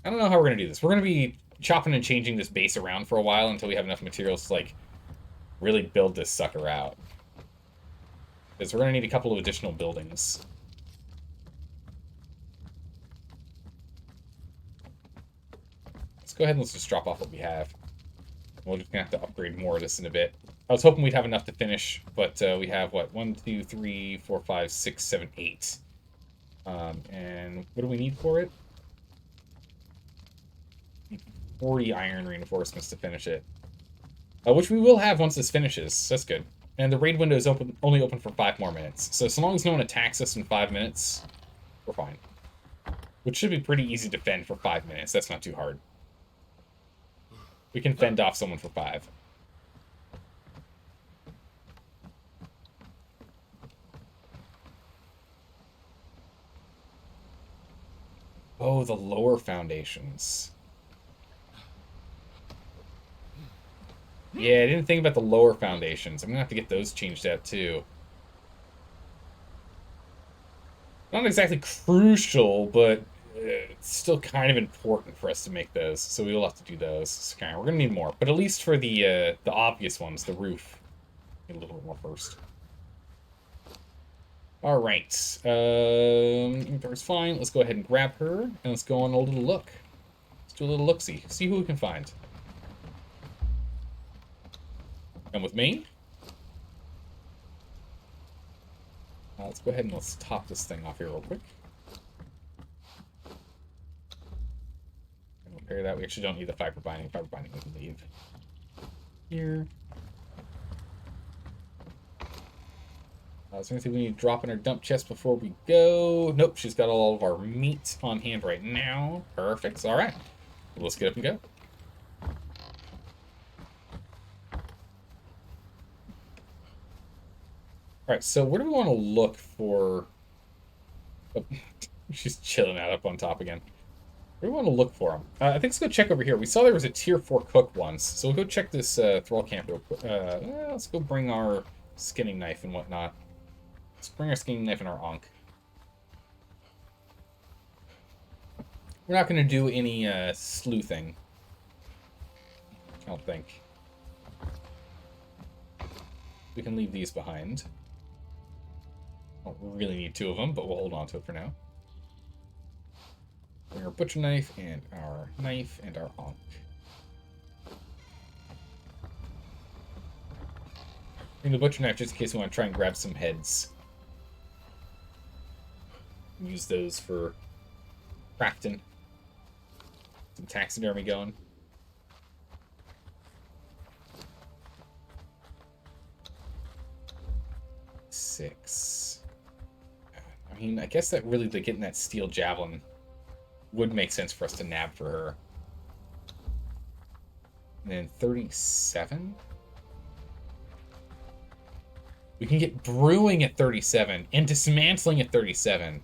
I don't know how we're going to do this. We're going to be chopping and changing this base around for a while until we have enough materials to, like, really build this sucker out. Because we're going to need a couple of additional buildings. Let's go ahead and let's just drop off what we have. We're just going to have to upgrade more of this in a bit. I was hoping we'd have enough to finish, but we have, what, 1, 2, 3, 4, 5, 6, 7, 8. And what do we need for it? 40 iron reinforcements to finish it. Which we will have once this finishes. That's good. And the raid window is only open for 5 more minutes. So long as no one attacks us in 5 minutes, we're fine. Which should be pretty easy to fend for 5 minutes. That's not too hard. We can fend off someone for 5. Oh, the lower foundations. Yeah, I didn't think about the lower foundations. I'm gonna have to get those changed out too. Not exactly crucial, but it's still kind of important for us to make those. So we will have to do those. Okay, we're gonna need more, but at least for the obvious ones, the roof, need a little bit more first. All right, inventory's fine. Let's go ahead and grab her, and let's go on a little look. Let's do a little look-see. See who we can find. Come with me. Let's go ahead and let's top this thing off here real quick. And repair that. We actually don't need the fiber binding. Fiber binding we can leave here. Is there anything we need to drop in our dump chest before we go? Nope, she's got all of our meat on hand right now. Perfect. All right. Let's get up and go. Alright, so where do we want to look for... Oh, she's chilling out up on top again. Where do we want to look for them? I think let's go check over here. We saw there was a tier 4 cook once, so we'll go check this Thrall camp real quick. Let's go bring our skinning knife and whatnot. Let's bring our skinning knife and our ankh. We're not going to do any sleuthing. I don't think. We can leave these behind. Don't really need 2 of them, but we'll hold on to it for now. Bring our butcher knife and our ankh. Bring the butcher knife just in case we want to try and grab some heads. Use those for crafting. Some taxidermy going. I mean, I guess that really, getting that steel javelin would make sense for us to nab for her. And then 37? We can get brewing at 37 and dismantling at 37.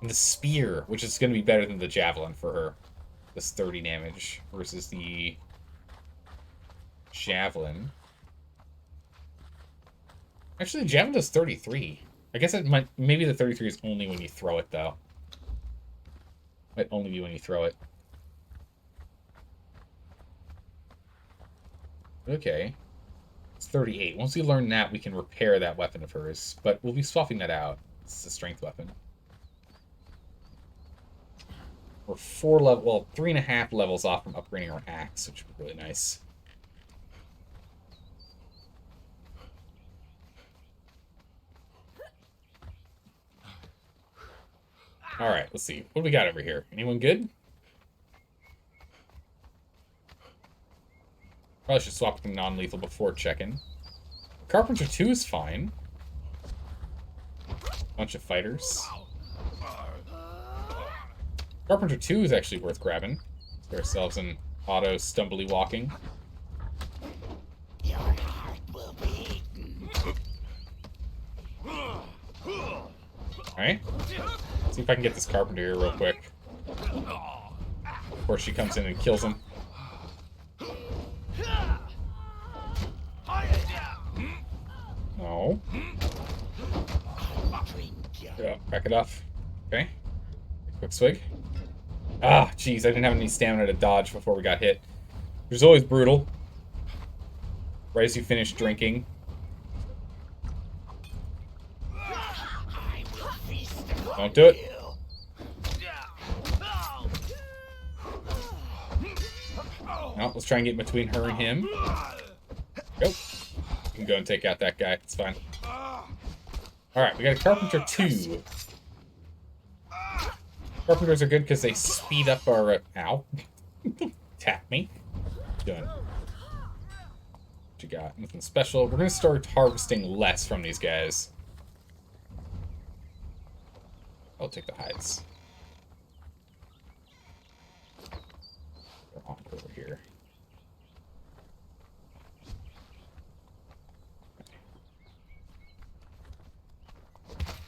And the spear, which is going to be better than the javelin for her. This 30 damage versus the javelin. Actually, the javelin does 33. I guess it might... Maybe the 33 is only when you throw it, though. Might only be when you throw it. Okay. It's 38. Once we learn that, we can repair that weapon of hers. But we'll be swapping that out. It's a strength weapon. We're 3.5 levels off from upgrading our axe, which would be really nice. Alright, let's see. What do we got over here? Anyone good? Probably should swap them non-lethal before checking. Carpenter 2 is fine. Bunch of fighters. Carpenter 2 is actually worth grabbing. Let's get ourselves an auto stumbly walking. Your heart will be eaten. Alright. See if I can get this carpenter here real quick. Of course, she comes in and kills him. No. Yeah, back it off. Okay. Quick swig. Ah, jeez, I didn't have any stamina to dodge before we got hit. Which is always brutal. Right as you finish drinking. Don't do it. No, let's try and get between her and him. Go. You can go and take out that guy. It's fine. Alright, we got a Carpenter 2. Carpenters are good because they speed up our... ow. Tap me. Done. What you got? Nothing special. We're going to start harvesting less from these guys. I'll take the hides. They're on over here.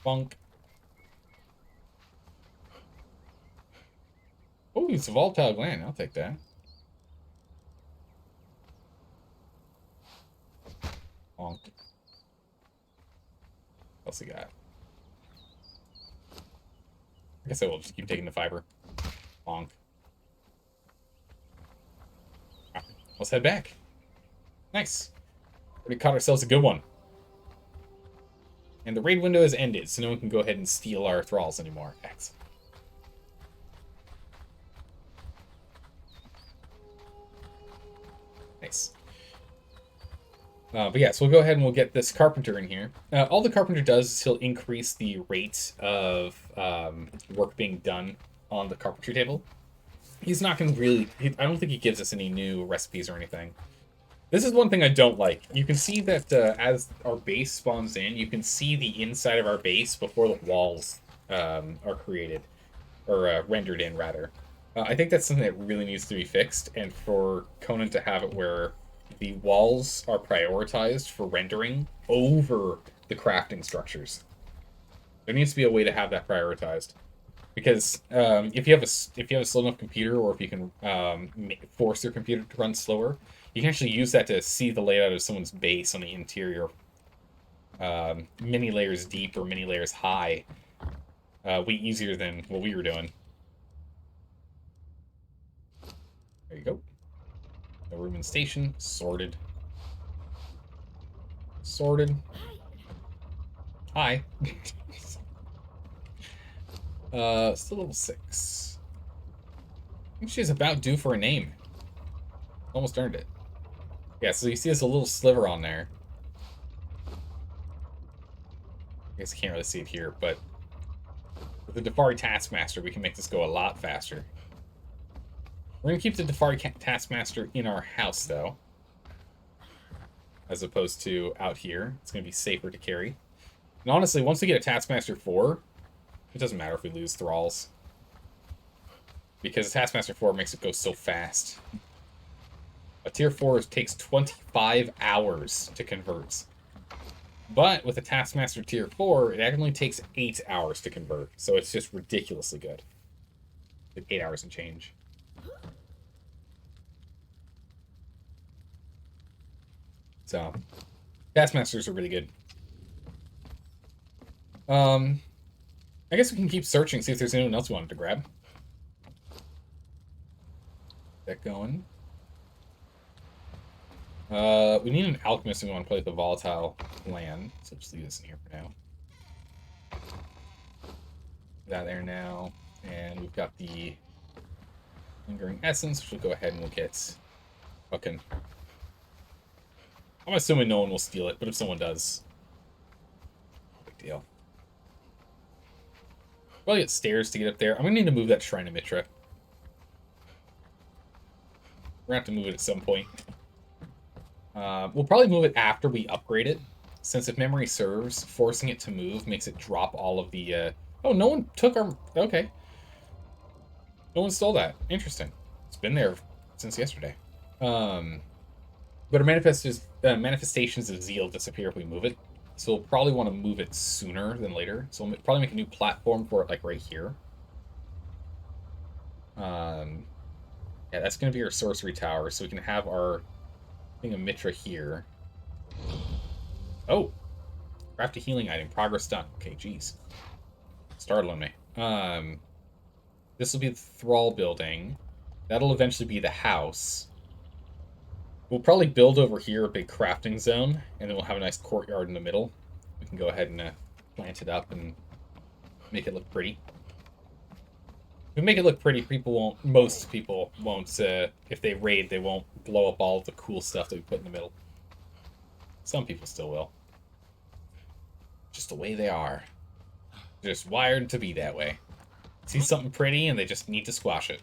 Funk. Oh, it's a volatile gland. I'll take that. Bonk. What else we got? I guess I will just keep taking the fiber. Bonk. Right, let's head back. Nice. We caught ourselves a good one. And the raid window has ended, so no one can go ahead and steal our thralls anymore. Excellent. Nice. But yeah, so we'll go ahead and we'll get this carpenter in here. All the carpenter does is he'll increase the rate of work being done on the carpentry table. He's not going to really... I don't think he gives us any new recipes or anything. This is one thing I don't like. You can see that as our base spawns in, you can see the inside of our base before the walls are created. Or rendered in, rather. I think that's something that really needs to be fixed, and for Conan to have it where the walls are prioritized for rendering over the crafting structures. There needs to be a way to have that prioritized. Because if you have a slow enough computer, or if you can force your computer to run slower, you can actually use that to see the layout of someone's base on the interior, many layers deep or many layers high, way easier than what we were doing. There you go. The room and station sorted. Sorted. Hi. Still level 6. I think she's about due for a name. Almost earned it. Yeah, so you see there's a little sliver on there. I guess I can't really see it here, but with the Dafari Taskmaster, we can make this go a lot faster. We're going to keep the Dafari Taskmaster in our house, though, as opposed to out here. It's going to be safer to carry. And honestly, once we get a Taskmaster 4, it doesn't matter if we lose Thralls, because a Taskmaster 4 makes it go so fast. A Tier 4 takes 25 hours to convert. But with a Taskmaster Tier 4, it only takes 8 hours to convert. So it's just ridiculously good. Like 8 hours and change. So, Taskmasters are really good. I guess we can keep searching, see if there's anyone else we wanted to grab. Get that going. We need an alchemist and we want to play with the volatile land. So just leave this in here for now. That there now. And we've got the lingering essence, which we'll go ahead and we'll get fucking... I'm assuming no one will steal it, but if someone does, big deal. Probably get stairs to get up there. I'm gonna need to move that Shrine of Mitra. We're gonna have to move it at some point. We'll probably move it after we upgrade it, since if memory serves, forcing it to move makes it drop all of the, Oh, no one took our... Okay. No one stole that. Interesting. It's been there since yesterday. But our manifestations of zeal disappear if we move it. So we'll probably want to move it sooner than later. So we'll probably make a new platform for it, like, right here. Yeah, that's going to be our sorcery tower, so we can have our thing of Mitra here. Oh! Craft a healing item. Progress done. Okay, jeez. Startling me. This will be the Thrall building. That'll eventually be the house. We'll probably build over here a big crafting zone, and then we'll have a nice courtyard in the middle. We can go ahead and plant it up and make it look pretty. If we make it look pretty, most people won't, if they raid, they won't blow up all of the cool stuff that we put in the middle. Some people still will. Just the way they are. They're just wired to be that way. See something pretty, and they just need to squash it.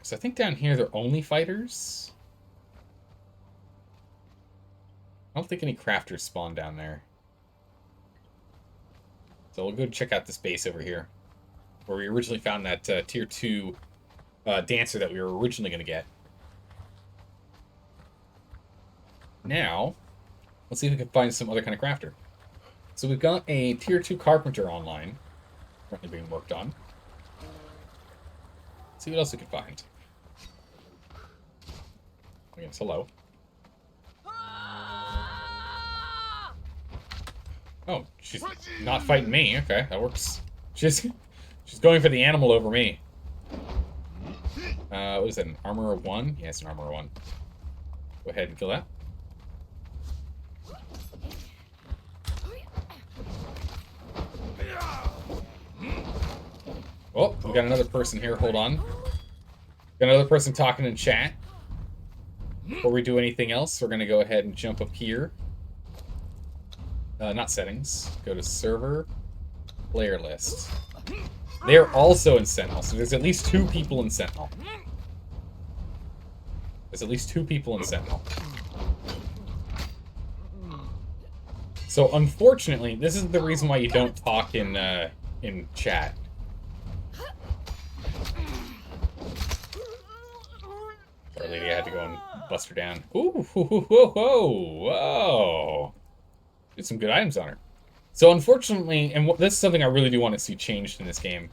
So I think down here they're only fighters. I don't think any crafters spawn down there. So we'll go check out this base over here, where we originally found that tier 2 dancer that we were originally going to get. Now, let's see if we can find some other kind of crafter. So we've got a tier 2 carpenter online, currently being worked on. Let's see what else we can find. I guess hello. Oh, she's not fighting me. Okay, that works. She's going for the animal over me. What is that, an armor of 1? Yeah, it's an armor of 1. Go ahead and kill that. Oh, we got another person here. Hold on. Got another person talking in chat. Before we do anything else, we're going to go ahead and jump up here. Not settings. Go to server, player list. They're also in Sentinel, so there's at least 2 people in Sentinel. There's at least 2 people in Sentinel. So unfortunately, this is the reason why you don't talk in chat. Our lady had to go and bust her down. Ooh, whoa. Did some good items on her. So unfortunately, and this is something I really do want to see changed in this game.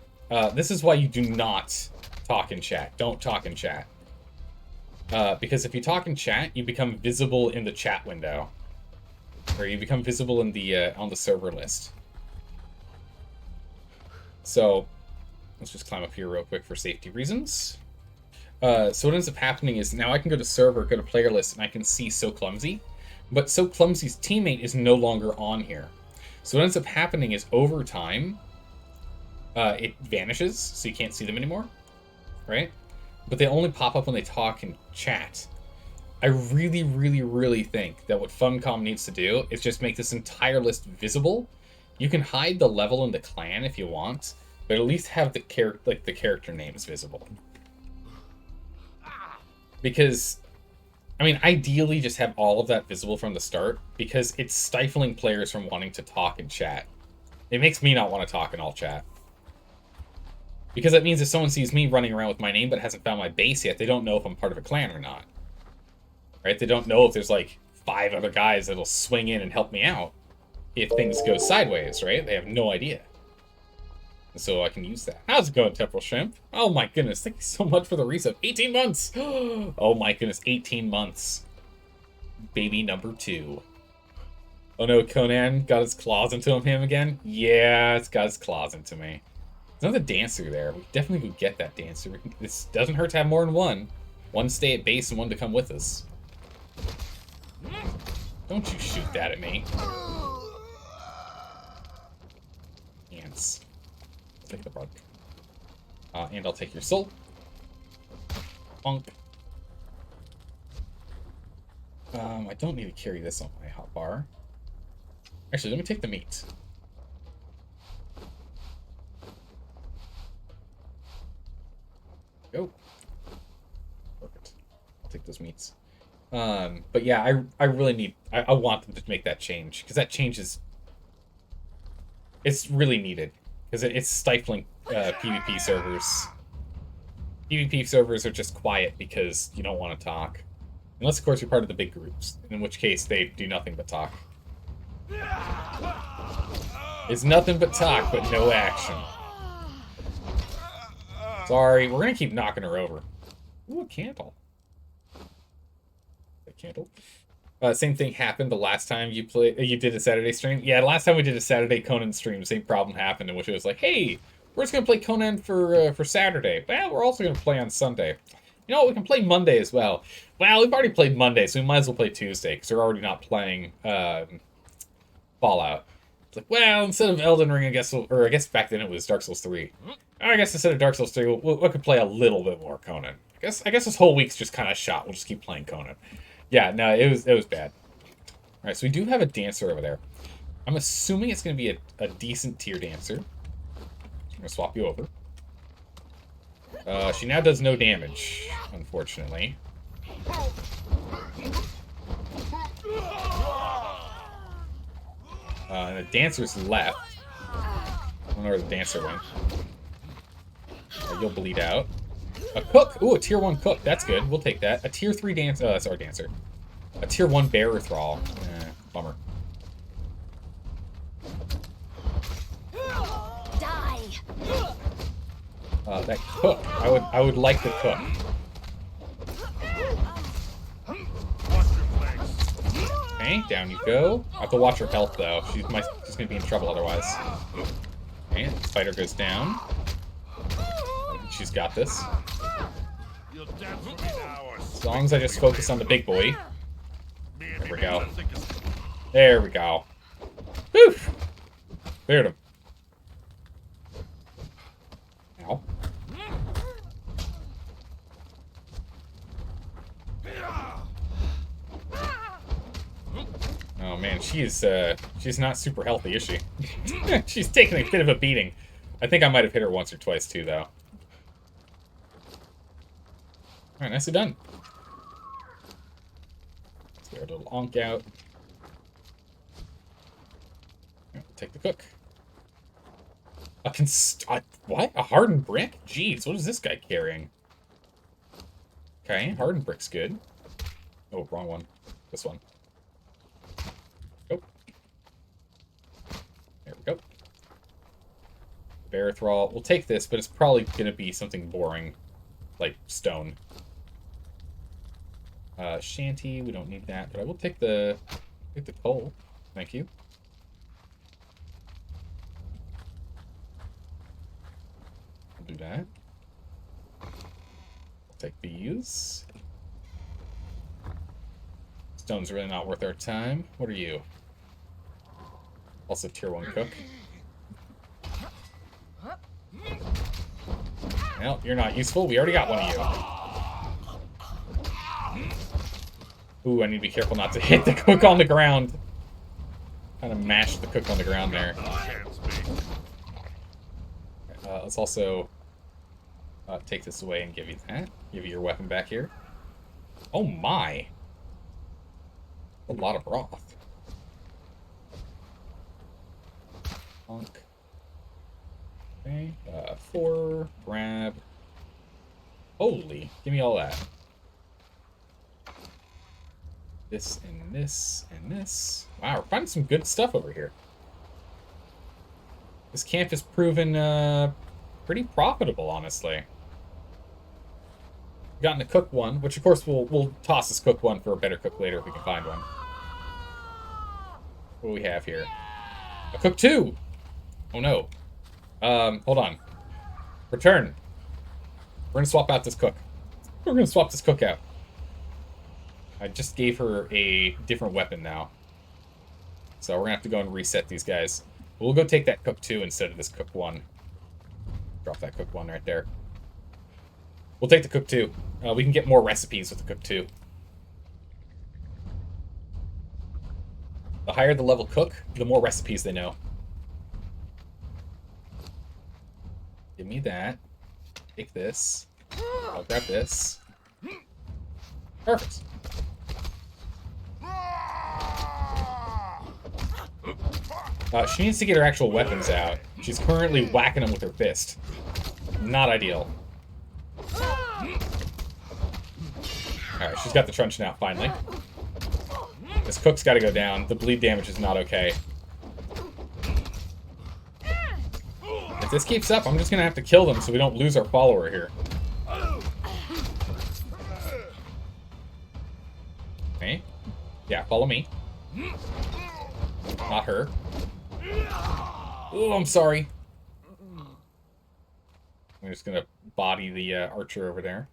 This is why you do not talk in chat. Don't talk in chat. Because if you talk in chat, you become visible in the chat window. Or you become visible in the on the server list. So, let's just climb up here real quick for safety reasons. So what ends up happening is now I can go to server, go to player list, and I can see So Clumsy. But So Clumsy's teammate is no longer on here. So what ends up happening is over time, it vanishes, so you can't see them anymore, right? But they only pop up when they talk in chat. I really, really, really think that what Funcom needs to do is just make this entire list visible. You can hide the level and the clan if you want, but at least have the character names visible. Because, I mean, ideally just have all of that visible from the start, because it's stifling players from wanting to talk in chat. It makes me not want to talk in all chat. Because that means if someone sees me running around with my name but hasn't found my base yet, they don't know if I'm part of a clan or not. Right? They don't know if there's like 5 other guys that'll swing in and help me out if things go sideways, right? They have no idea. So I can use that. How's it going, Temporal Shrimp? Oh my goodness, thank you so much for the resub. 18 months! Oh my goodness, 18 months. Baby number 2. Oh no, Conan got his claws into him again? Yeah, it's got his claws into me. There's another dancer there. We definitely could get that dancer. This doesn't hurt to have more than one. One stay at base and one to come with us. Don't you shoot that at me. Ants. Take the bug. And I'll take your soul. Bonk. I don't need to carry this on my hotbar. Actually, let me take the meat. Go. Perfect. I'll take those meats. But yeah, I really need... I want them to make that change. Because that change is... It's really needed. Because it's stifling PvP servers. PvP servers are just quiet because you don't want to talk. Unless, of course, you're part of the big groups. In which case, they do nothing but talk. It's nothing but talk, but no action. Sorry, we're gonna keep knocking her over. Ooh, a candle. A candle. Same thing happened the last time you did a Saturday stream. Yeah, last time we did a Saturday Conan stream, same problem happened in which it was like, hey, we're just gonna play Conan for Saturday. Well, we're also gonna play on Sunday. You know what? We can play Monday as well. Well, we've already played Monday, so we might as well play Tuesday because we're already not playing Fallout. It's like, well, instead of Elden Ring, I guess back then it was Dark Souls 3. I guess instead of Dark Souls 3, we could play a little bit more Conan. I guess this whole week's just kind of shot. We'll just keep playing Conan. Yeah, no, it was bad. All right, so we do have a dancer over there. I'm assuming it's going to be a decent tier dancer. I'm going to swap you over. She now does no damage, unfortunately. And the dancer's left. I don't know where the dancer went. You'll bleed out. A cook! Ooh, a tier 1 cook. That's good. We'll take that. A tier 3 dancer. Oh, that's our dancer. A tier 1 bearer thrall. Bummer. Die. That cook. I would like the cook. Okay, down you go. I have to watch her health though. She's gonna be in trouble otherwise. Okay, spider goes down. She's got this. As long as I just focus on the big boy. There we go. There we go. Whew! Cleared him. Ow. Oh man, she's not super healthy, is she? She's taking a bit of a beating. I think I might have hit her once or twice too, though. Alright, nicely done. Let's get our little onk out. Take the cook. What? A hardened brick? Jeez, what is this guy carrying? Okay, hardened brick's good. Oh, wrong one. This one. Go. There we go. Bear Thrall. We'll take this, but it's probably going to be something boring. Like stone. Shanty, we don't need that, but I will take the coal. Thank you. I'll do that. I'll take these. Stone's really not worth our time. What are you? Also tier 1 cook. Well, you're not useful. We already got one of you. Ooh, I need to be careful not to hit the cook on the ground. Kind of mash the cook on the ground there. Let's also take this away and give you that. Give you your weapon back here. Oh my! A lot of broth. Honk. Okay, 4, grab. Holy, give me all that. This and this and this. Wow, we're finding some good stuff over here. This camp has proven pretty profitable, honestly. We've gotten a cook one, which of course we'll toss this cook one for a better cook later if we can find one. What do we have here? A cook 2! Oh no. Hold on. Return. We're gonna swap out this cook. We're gonna swap this cook out. I just gave her a different weapon now. So we're gonna have to go and reset these guys. We'll go take that cook 2 instead of this cook 1. Drop that cook 1 right there. We'll take the cook 2. We can get more recipes with the cook 2. The higher the level cook, the more recipes they know. Give me that. Take this. I'll grab this. Perfect. She needs to get her actual weapons out. She's currently whacking them with her fist. Not ideal. Alright, she's got the truncheon out finally. This cook's got to go down. The bleed damage is not okay. If this keeps up, I'm just going to have to kill them so we don't lose our follower here. Okay. Yeah, follow me. Not her. Oh, I'm sorry. I'm just going to body the archer over there.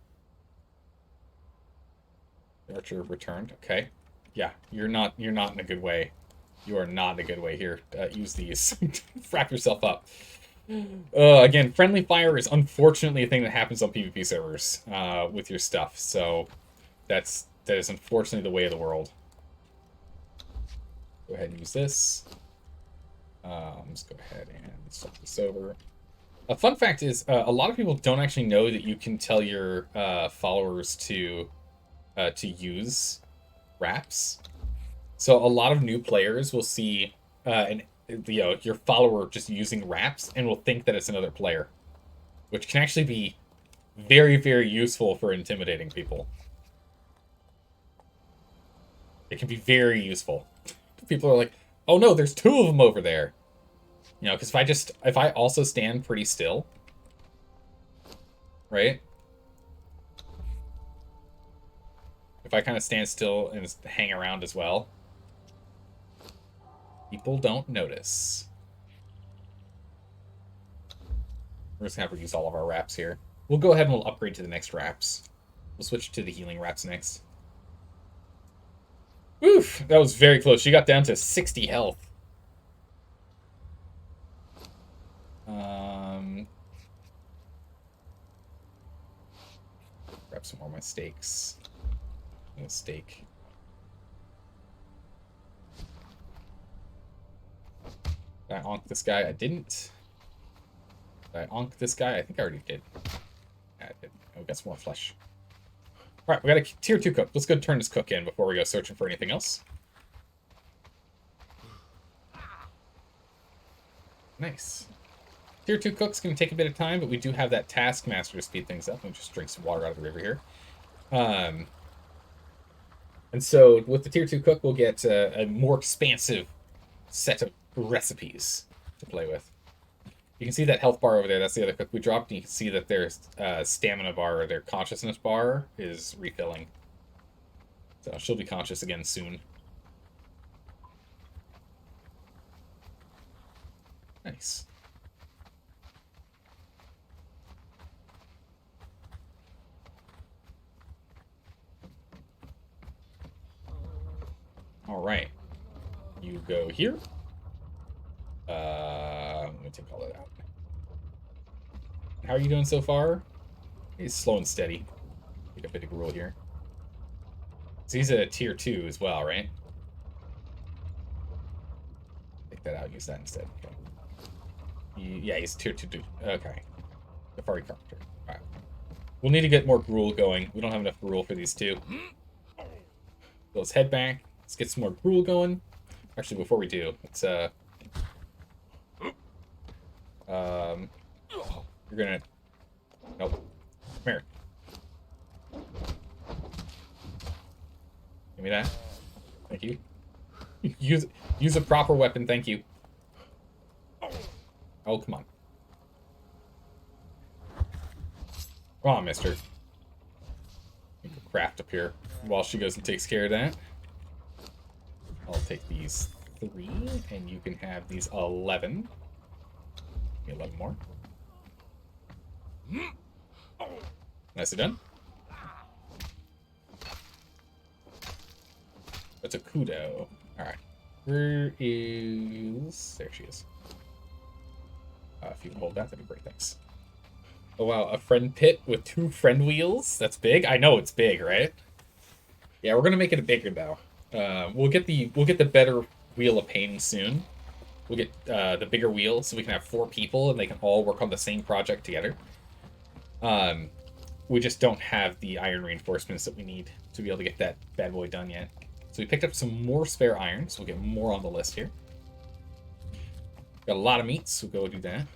The archer returned. Okay. Yeah, you're not in a good way. You are not in a good way here. Use these. Wrap yourself up. Again, friendly fire is unfortunately a thing that happens on PvP servers with your stuff. So that is unfortunately the way of the world. Go ahead and use this. Let's go ahead and swap this over. A fun fact is, a lot of people don't actually know that you can tell your followers to use wraps. So a lot of new players will see your follower just using wraps and will think that it's another player, which can actually be very, very useful for intimidating people. It can be very useful. People are like, oh no, there's two of them over there. You know, because if I also stand pretty still, right? If I kind of stand still and hang around as well, people don't notice. We're just going to have to use all of our wraps here. We'll go ahead and we'll upgrade to the next wraps. We'll switch to the healing wraps next. Oof, that was very close. She got down to 60 health. Grab some more of my steaks. A steak. Did I onk this guy? I didn't. Did I onk this guy? I think I already did. Yeah, I did. Oh, we got some more flesh. Alright, we got a tier 2 cook. Let's go turn this cook in before we go searching for anything else. Nice. Tier 2 cook's going to take a bit of time, but we do have that taskmaster to speed things up. Let me just drink some water out of the river here. And so with the tier 2 cook, we'll get a more expansive set of recipes to play with. You can see that health bar over there. That's the other cook we dropped. And you can see that their stamina bar, or their consciousness bar, is refilling. So she'll be conscious again soon. Nice. All right. You go here. I'm going to take all that out. How are you doing so far? He's slow and steady. Take a bit of gruel here. So he's a tier 2 as well, right? Take that out, use that instead. Okay. Yeah, he's tier 2 dude. Okay. Safari Carpenter. Alright. We'll need to get more gruel going. We don't have enough gruel for these two. So let's head back. Let's get some more gruel going. Actually, before we do, let's you're gonna... Nope. Come here. Give me that. Thank you. Use a proper weapon, thank you. Oh, come on. Come on, mister. Craft up here while she goes and takes care of that. I'll take these 3, and you can have these 11. Give me 11 more. Nicely done. That's a kudo. Alright. Where is... There she is. If you can hold that, that'd be great, thanks. Oh wow, a friend pit with 2 friend wheels? That's big? I know it's big, right? Yeah, we're gonna make it bigger though. We'll get the better Wheel of Pain soon. We'll get the bigger wheel so we can have 4 people and they can all work on the same project together. We just don't have the iron reinforcements that we need to be able to get that bad boy done yet. So we picked up some more spare iron, so we'll get more on the list here. Got a lot of meat, so we'll go do that.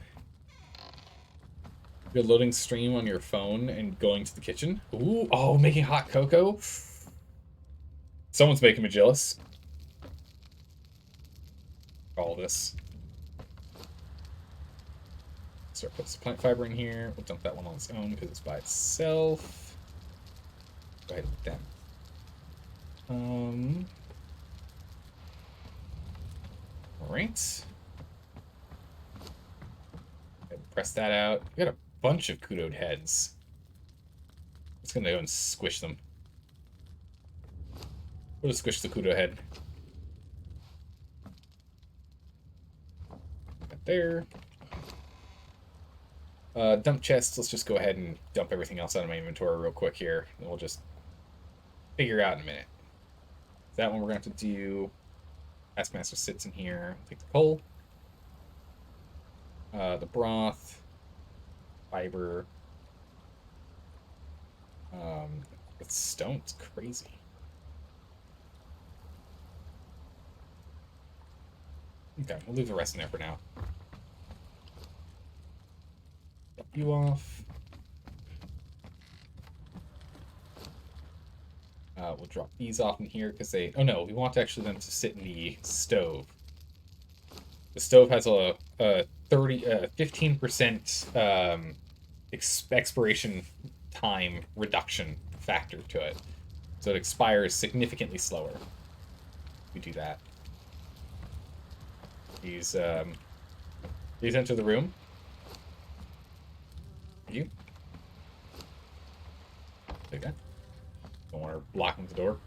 Good loading stream on your phone and going to the kitchen. Ooh, oh, making hot cocoa. Someone's making me jealous. All this. Start putting some plant fiber in here. We'll dump that one on its own because it's by itself. Go ahead and put that. All right. Press that out. We got a bunch of kudoed heads. I'm just gonna go and squish them. We'll just squish the kudo head. Got there. Dump chests. Let's just go ahead and dump everything else out of my inventory real quick here. And we'll just figure it out in a minute. That one we're going to have to do. Taskmaster sits in here. Take the coal. The broth. Fiber. With stone, it's crazy. Okay, we'll leave the rest in there for now. Drop you off. We'll drop these off in here because they... Oh no, we want actually them to sit in the stove. The stove has a 15% expiration time reduction factor to it. So it expires significantly slower. We do that. These enter the room. You. Take that. Don't want to block the door.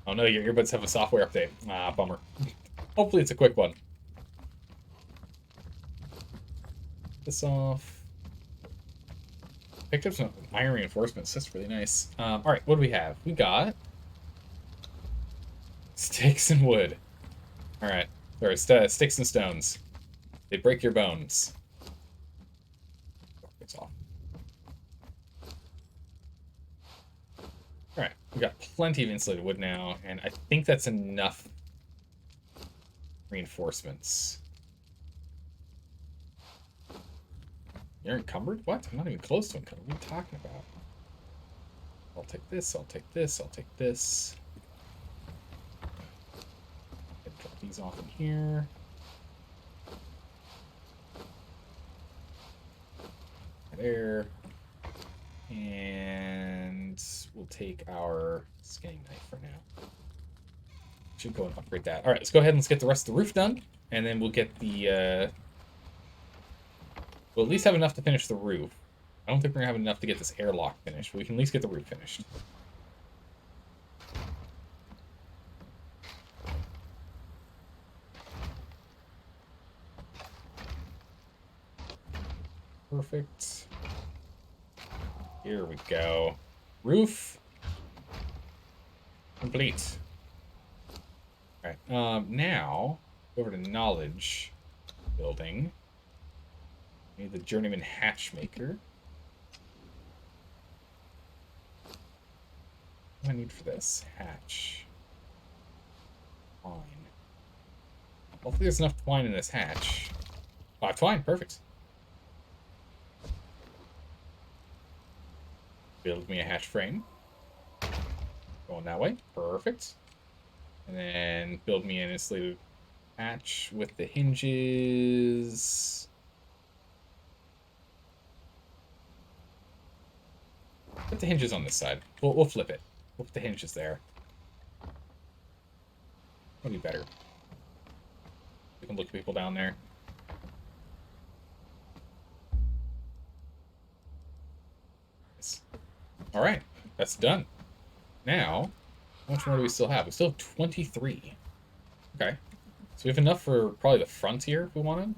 Oh no, your earbuds have a software update. Ah, bummer. Hopefully it's a quick one. This off. Picked up some iron reinforcements. That's really nice. Alright, what do we have? We got sticks and wood. Alright. Or sticks and stones. They break your bones. It's off. Alright, we got plenty of insulated wood now, and I think that's enough reinforcements. You're encumbered? What? I'm not even close to encumbered. What are you talking about? I'll take this, I'll take this, I'll take this. Drop these off in here. There. And we'll take our skinning knife for now. Should go and upgrade that. Alright, let's go ahead and let's get the rest of the roof done. And then we'll get the... We'll at least have enough to finish the roof. I don't think we're going to have enough to get this airlock finished, but we can at least get the roof finished. Perfect. Here we go. Roof complete. Alright, now over to knowledge building. We need the journeyman hatchmaker. What do I need for this? Hatch. Twine. Hopefully there's enough twine in this hatch. Oh, twine, perfect. Build me a hatch frame. Going that way. Perfect. And then build me an insulated hatch with the hinges. Put the hinges on this side. We'll flip it. We'll put the hinges there. That'll be better. We can look at people down there. Alright, that's done. Now, how much more do we still have? We still have 23. Okay. So we have enough for probably the frontier if we wanted.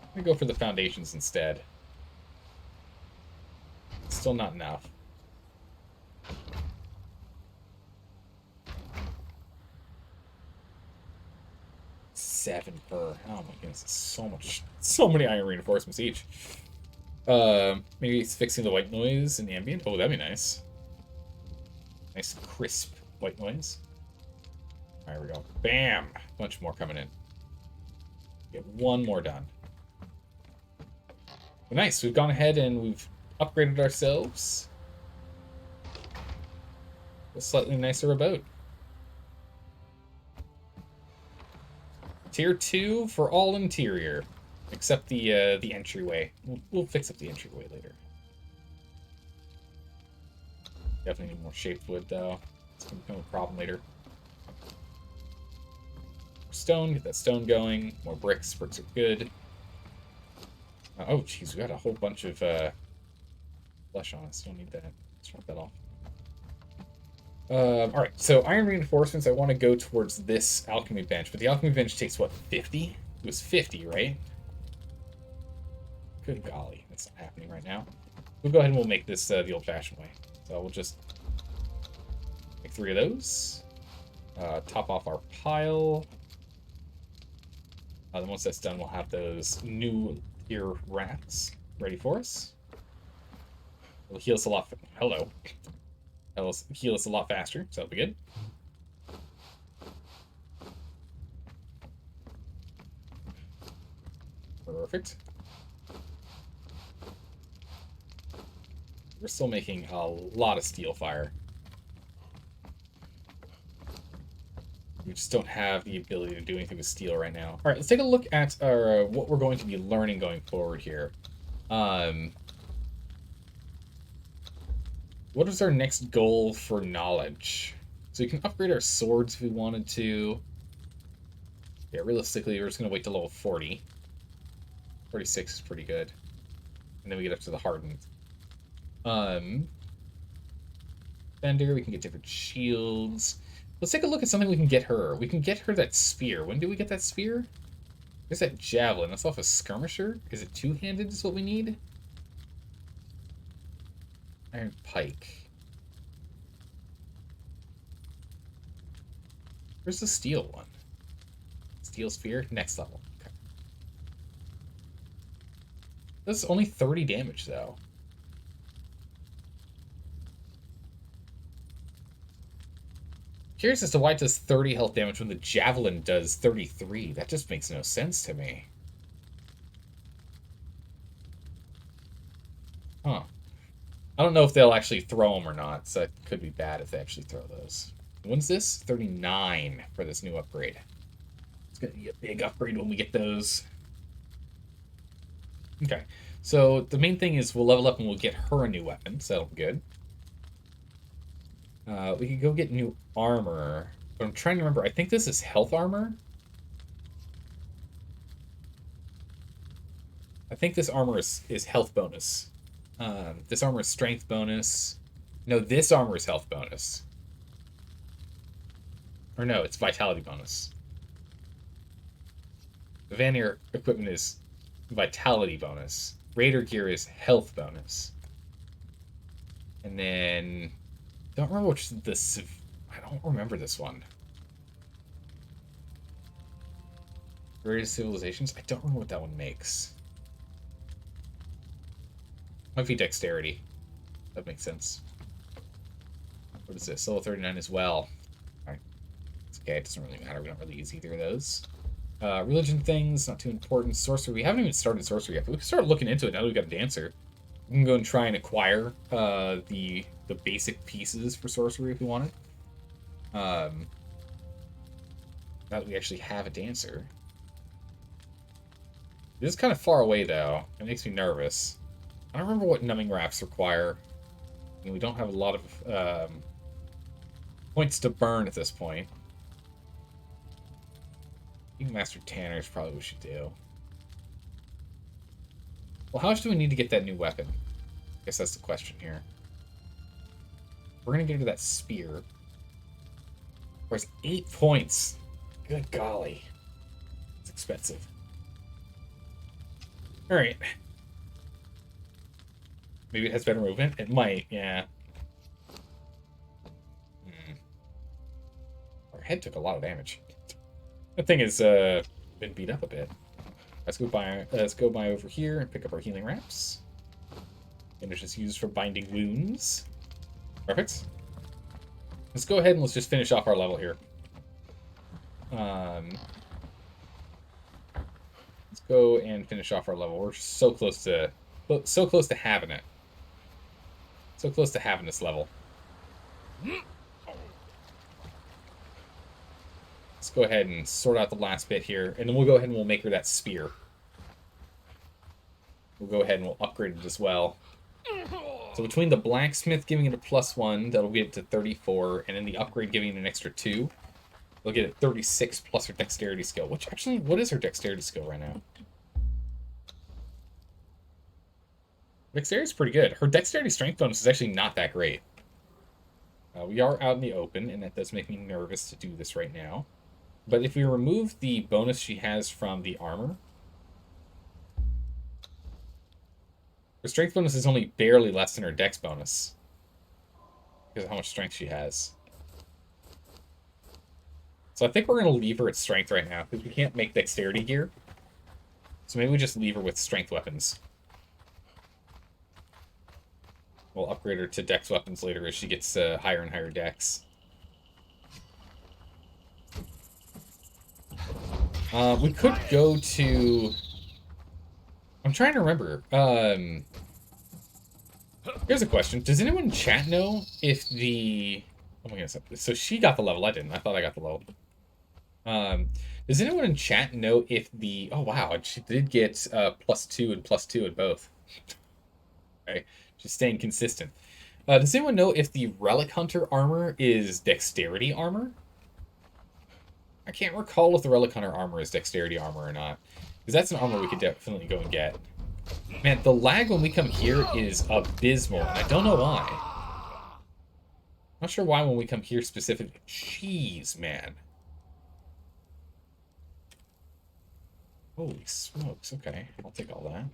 I'm gonna go for the foundations instead. Still not enough. per. Oh my goodness, it's so much, so many iron reinforcements each. Maybe it's fixing the white noise and ambient. Oh, that'd be nice. Nice crisp white noise. There we go. Bam! Bunch more coming in. Get one more done. Well, nice. We've gone ahead and we've upgraded ourselves. A slightly nicer abode. Tier 2 for all interior, except the entryway. We'll fix up the entryway later. Definitely need more shaped wood though. It's gonna become a problem later. Stone, get that stone going. More bricks. Bricks are good. Oh, jeez, we got a whole bunch of flesh on us. Don't need that. Let's drop that off. Alright, so iron reinforcements, I want to go towards this alchemy bench, but the alchemy bench takes, what, 50? It was 50, right? Good golly, that's not happening right now. We'll go ahead and we'll make this the old-fashioned way. So we'll just make 3 of those. Top off our pile. Then once that's done, we'll have those new tier racks ready for us. It'll heal us a lot. Hello. That'll heal us a lot faster, so that'll be good. Perfect. We're still making a lot of steel fire. We just don't have the ability to do anything with steel right now. All right, let's take a look at our, what we're going to be learning going forward here. What is our next goal for knowledge? So we can upgrade our swords if we wanted to. Yeah, realistically, we're just going to wait till level 40. 46 is pretty good. And then we get up to the hardened. Fender, we can get different shields. Let's take a look at something we can get her. We can get her that spear. When do we get that spear? There's that javelin. That's off a skirmisher. Is it two-handed is what we need? Iron pike. Where's the steel one? Steel spear? Next level. Okay. That's only 30 damage, though. Curious as to why it does 30 health damage when the javelin does 33. That just makes no sense to me. Huh. I don't know if they'll actually throw them or not, so it could be bad if they actually throw those. When's this? 39 for this new upgrade. It's going to be a big upgrade when we get those. Okay, so the main thing is we'll level up and we'll get her a new weapon, so that'll be good. We could go get new armor, but I'm trying to remember. I think this is health armor. I think this armor is health bonus. This armor is strength bonus. No, this armor is health bonus. Or no, it's vitality bonus. The Vanir equipment is vitality bonus. Raider gear is health bonus. And then... don't remember which this... I don't remember this one. Greatest Civilizations? I don't remember what that one makes. Might be dexterity. That makes sense. What is this? Level 39 as well. Alright. It's okay, it doesn't really matter. We don't really use either of those. Religion things, not too important. Sorcery. We haven't even started sorcery yet, but we can start looking into it now that we've got a dancer. We can go and try and acquire the basic pieces for sorcery if we want it. Now that we actually have a dancer. It is kind of far away, though. It makes me nervous. I don't remember what numbing rafts require. And we don't have a lot of points to burn at this point. Master Tanner is probably what we should do. Well, how much do we need to get that new weapon? I guess that's the question here. We're going to get into that spear. Where's 8 points? Good golly. It's expensive. Alright. Maybe it has better movement? It might, yeah. Our head took a lot of damage. The thing is, been beat up a bit. Let's go by over here and pick up our healing wraps. And it's just used for binding wounds. Perfect. Let's go ahead and let's just finish off our level here. Let's go and finish off our level. We're so close to having it. So close to having this level. Let's go ahead and sort out the last bit here, and then we'll go ahead and we'll make her that spear. We'll go ahead and we'll upgrade it as well. So between the blacksmith giving it a +1, that'll get it to 34, and then the upgrade giving it an extra 2, they'll get it 36 plus her dexterity skill. Which actually, what is her dexterity skill right now? Dexterity is pretty good. Her dexterity strength bonus is actually not that great. We are out in the open, and that does make me nervous to do this right now. But if we remove the bonus she has from the armor, her strength bonus is only barely less than her dex bonus because of how much strength she has. So I think we're going to leave her at strength right now because we can't make dexterity gear. So maybe we just leave her with strength weapons. We'll upgrade her to dex weapons later as she gets higher and higher dex. We could go to... I'm trying to remember. Here's a question. Does anyone in chat know if the... Oh my goodness. So she got the level. I didn't. I thought I got the level. Does anyone in chat know if the... Oh, wow. She did get +2 and +2 in both. Okay. She's staying consistent. Does anyone know if the Relic Hunter armor is dexterity armor? I can't recall if the Relic Hunter armor is dexterity armor or not. Because that's an armor we could definitely go and get. Man, the lag when we come here is abysmal, and I don't know why. Not sure why when we come here specifically. Jeez, man. Holy smokes, okay. I'll take all that.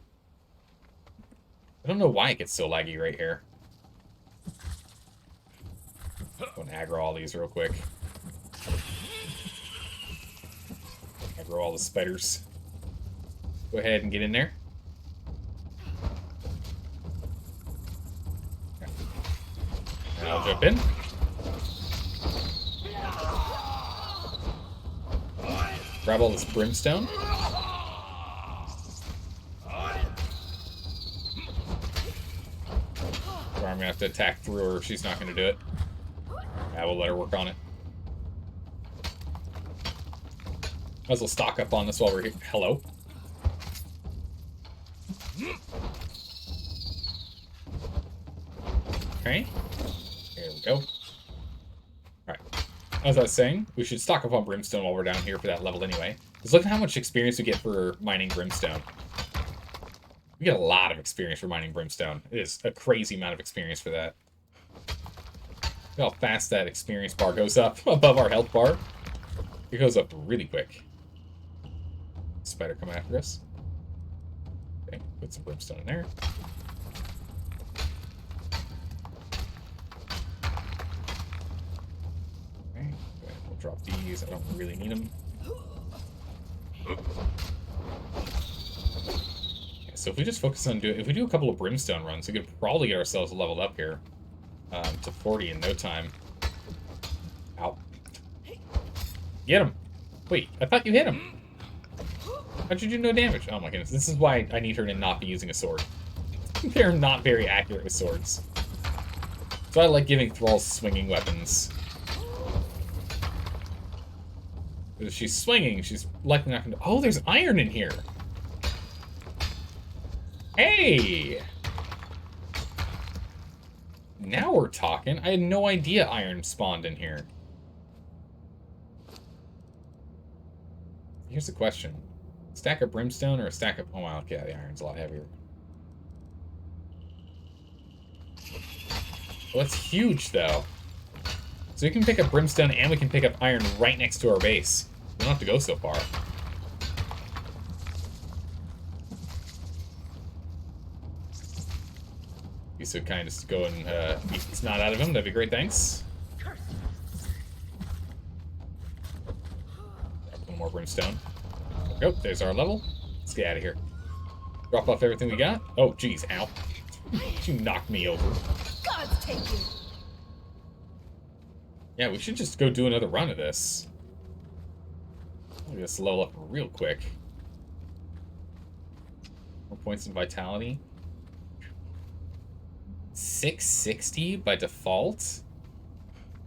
I don't know why it gets so laggy right here. Go and aggro all these real quick. Aggro all the spiders. Go ahead and get in there. And I'll jump in. Grab all this brimstone. Or I'm gonna have to attack through her if she's not gonna do it. Yeah, we'll let her work on it. Might as well stock up on this while we're here. Hello? Okay. Here we go. Alright. As I was saying, we should stock up on brimstone while we're down here for that level anyway. Because look at how much experience we get for mining brimstone. We get a lot of experience for mining brimstone. It is a crazy amount of experience for that. Look how fast that experience bar goes up above our health bar. It goes up really quick. Spider coming after us. Okay, put some brimstone in there. Okay, we'll drop these. I don't really need them. So if we just focus on if we do a couple of brimstone runs, we could probably get ourselves leveled up here to 40 in no time. Ow. Get him. Wait, I thought you hit him. How'd you do no damage? Oh my goodness. This is why I need her to not be using a sword. They're not very accurate with swords. So I like giving Thralls swinging weapons. But if she's swinging, she's likely not going to... Oh, there's iron in here! Hey! Now we're talking. I had no idea iron spawned in here. Here's the question. Stack of brimstone or a stack of... Oh, wow, okay, the iron's a lot heavier. Well, that's huge, though. So we can pick up brimstone and we can pick up iron right next to our base. We don't have to go so far. Be so kind as to go and beat the snot out of him. That'd be great, thanks. Grab one more brimstone. Nope, there's our level. Let's get out of here. Drop off everything we got. Oh, geez, ow. You knocked me over. God's take you. Yeah, we should just go do another run of this. Let me just level up real quick. More points in vitality. 660 by default.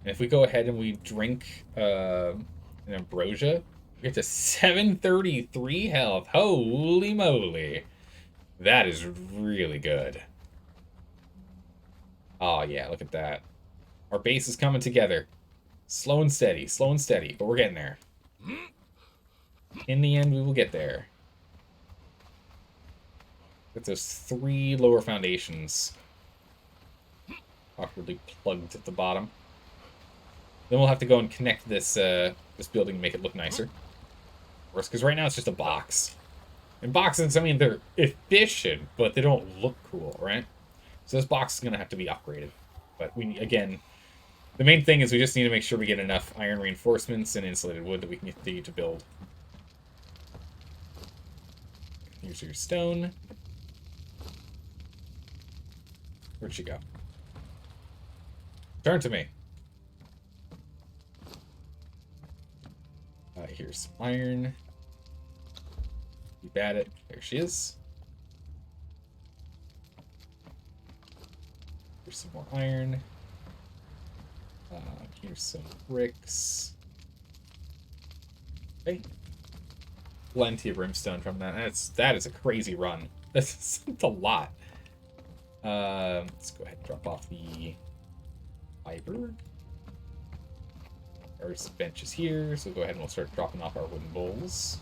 And if we go ahead and we drink an ambrosia, we get to 733 health. Holy moly. That is really good. Oh, yeah, look at that. Our base is coming together. Slow and steady, but we're getting there. In the end, we will get there. Get those 3 lower foundations awkwardly plugged at the bottom. Then we'll have to go and connect this this building and make it look nicer. Of course, because right now it's just a box. And boxes, I mean, they're efficient, but they don't look cool, right? So this box is going to have to be upgraded. But we, again, the main thing is we just need to make sure we get enough iron reinforcements and insulated wood that we can continue to build. Here's your stone. Where'd she go? Turn to me. Here's some iron. Keep at it. There she is. Here's some more iron. Here's some bricks. Okay. Plenty of brimstone from that. That is a crazy run. That's a lot. Let's go ahead and drop off the fiber. There's benches here, so go ahead and we'll start dropping off our wooden bowls.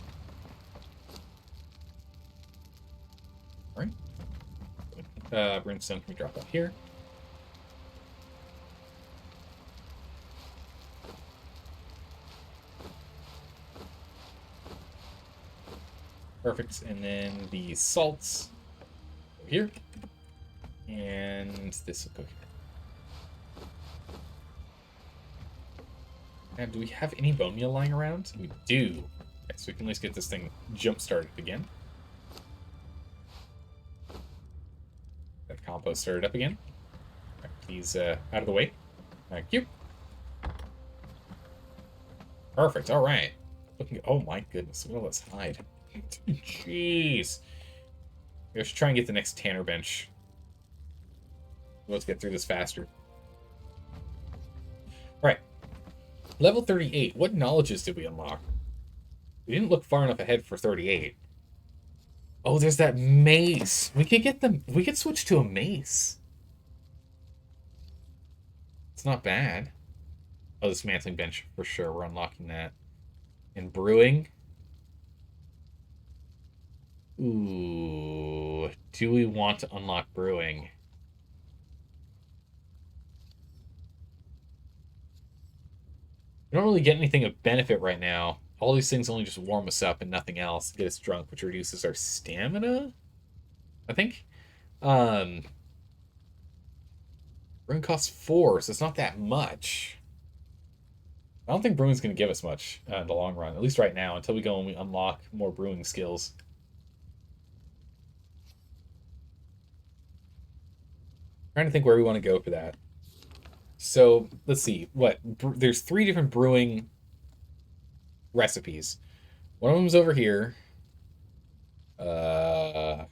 Alright. Brimstone can be dropped off here. Perfect. And then the salts go here. And this will go here. Now, do we have any bone meal lying around? We do. Okay, so we can at least get this thing jump-started again. That compost started up again. Right, please, out of the way. Thank you. Perfect, alright. Oh my goodness, look at all this hide. Jeez. We should try and get the next Tanner bench. Let's get through this faster. Right. Level 38. What knowledges did we unlock? We didn't look far enough ahead for 38. Oh, there's that mace. We could get them. We could switch to a mace. It's not bad. Oh, the dismantling bench for sure. We're unlocking that. And brewing. Ooh. Do we want to unlock brewing? We don't really get anything of benefit right now. All these things only just warm us up and nothing else. Get us drunk, which reduces our stamina, I think. Brewing costs 4, so it's not that much. I don't think brewing's going to give us much in the long run, at least right now, until we go and we unlock more brewing skills. Trying to think where we want to go for that. So, let's see. There's 3 different brewing recipes. One of them's over here. I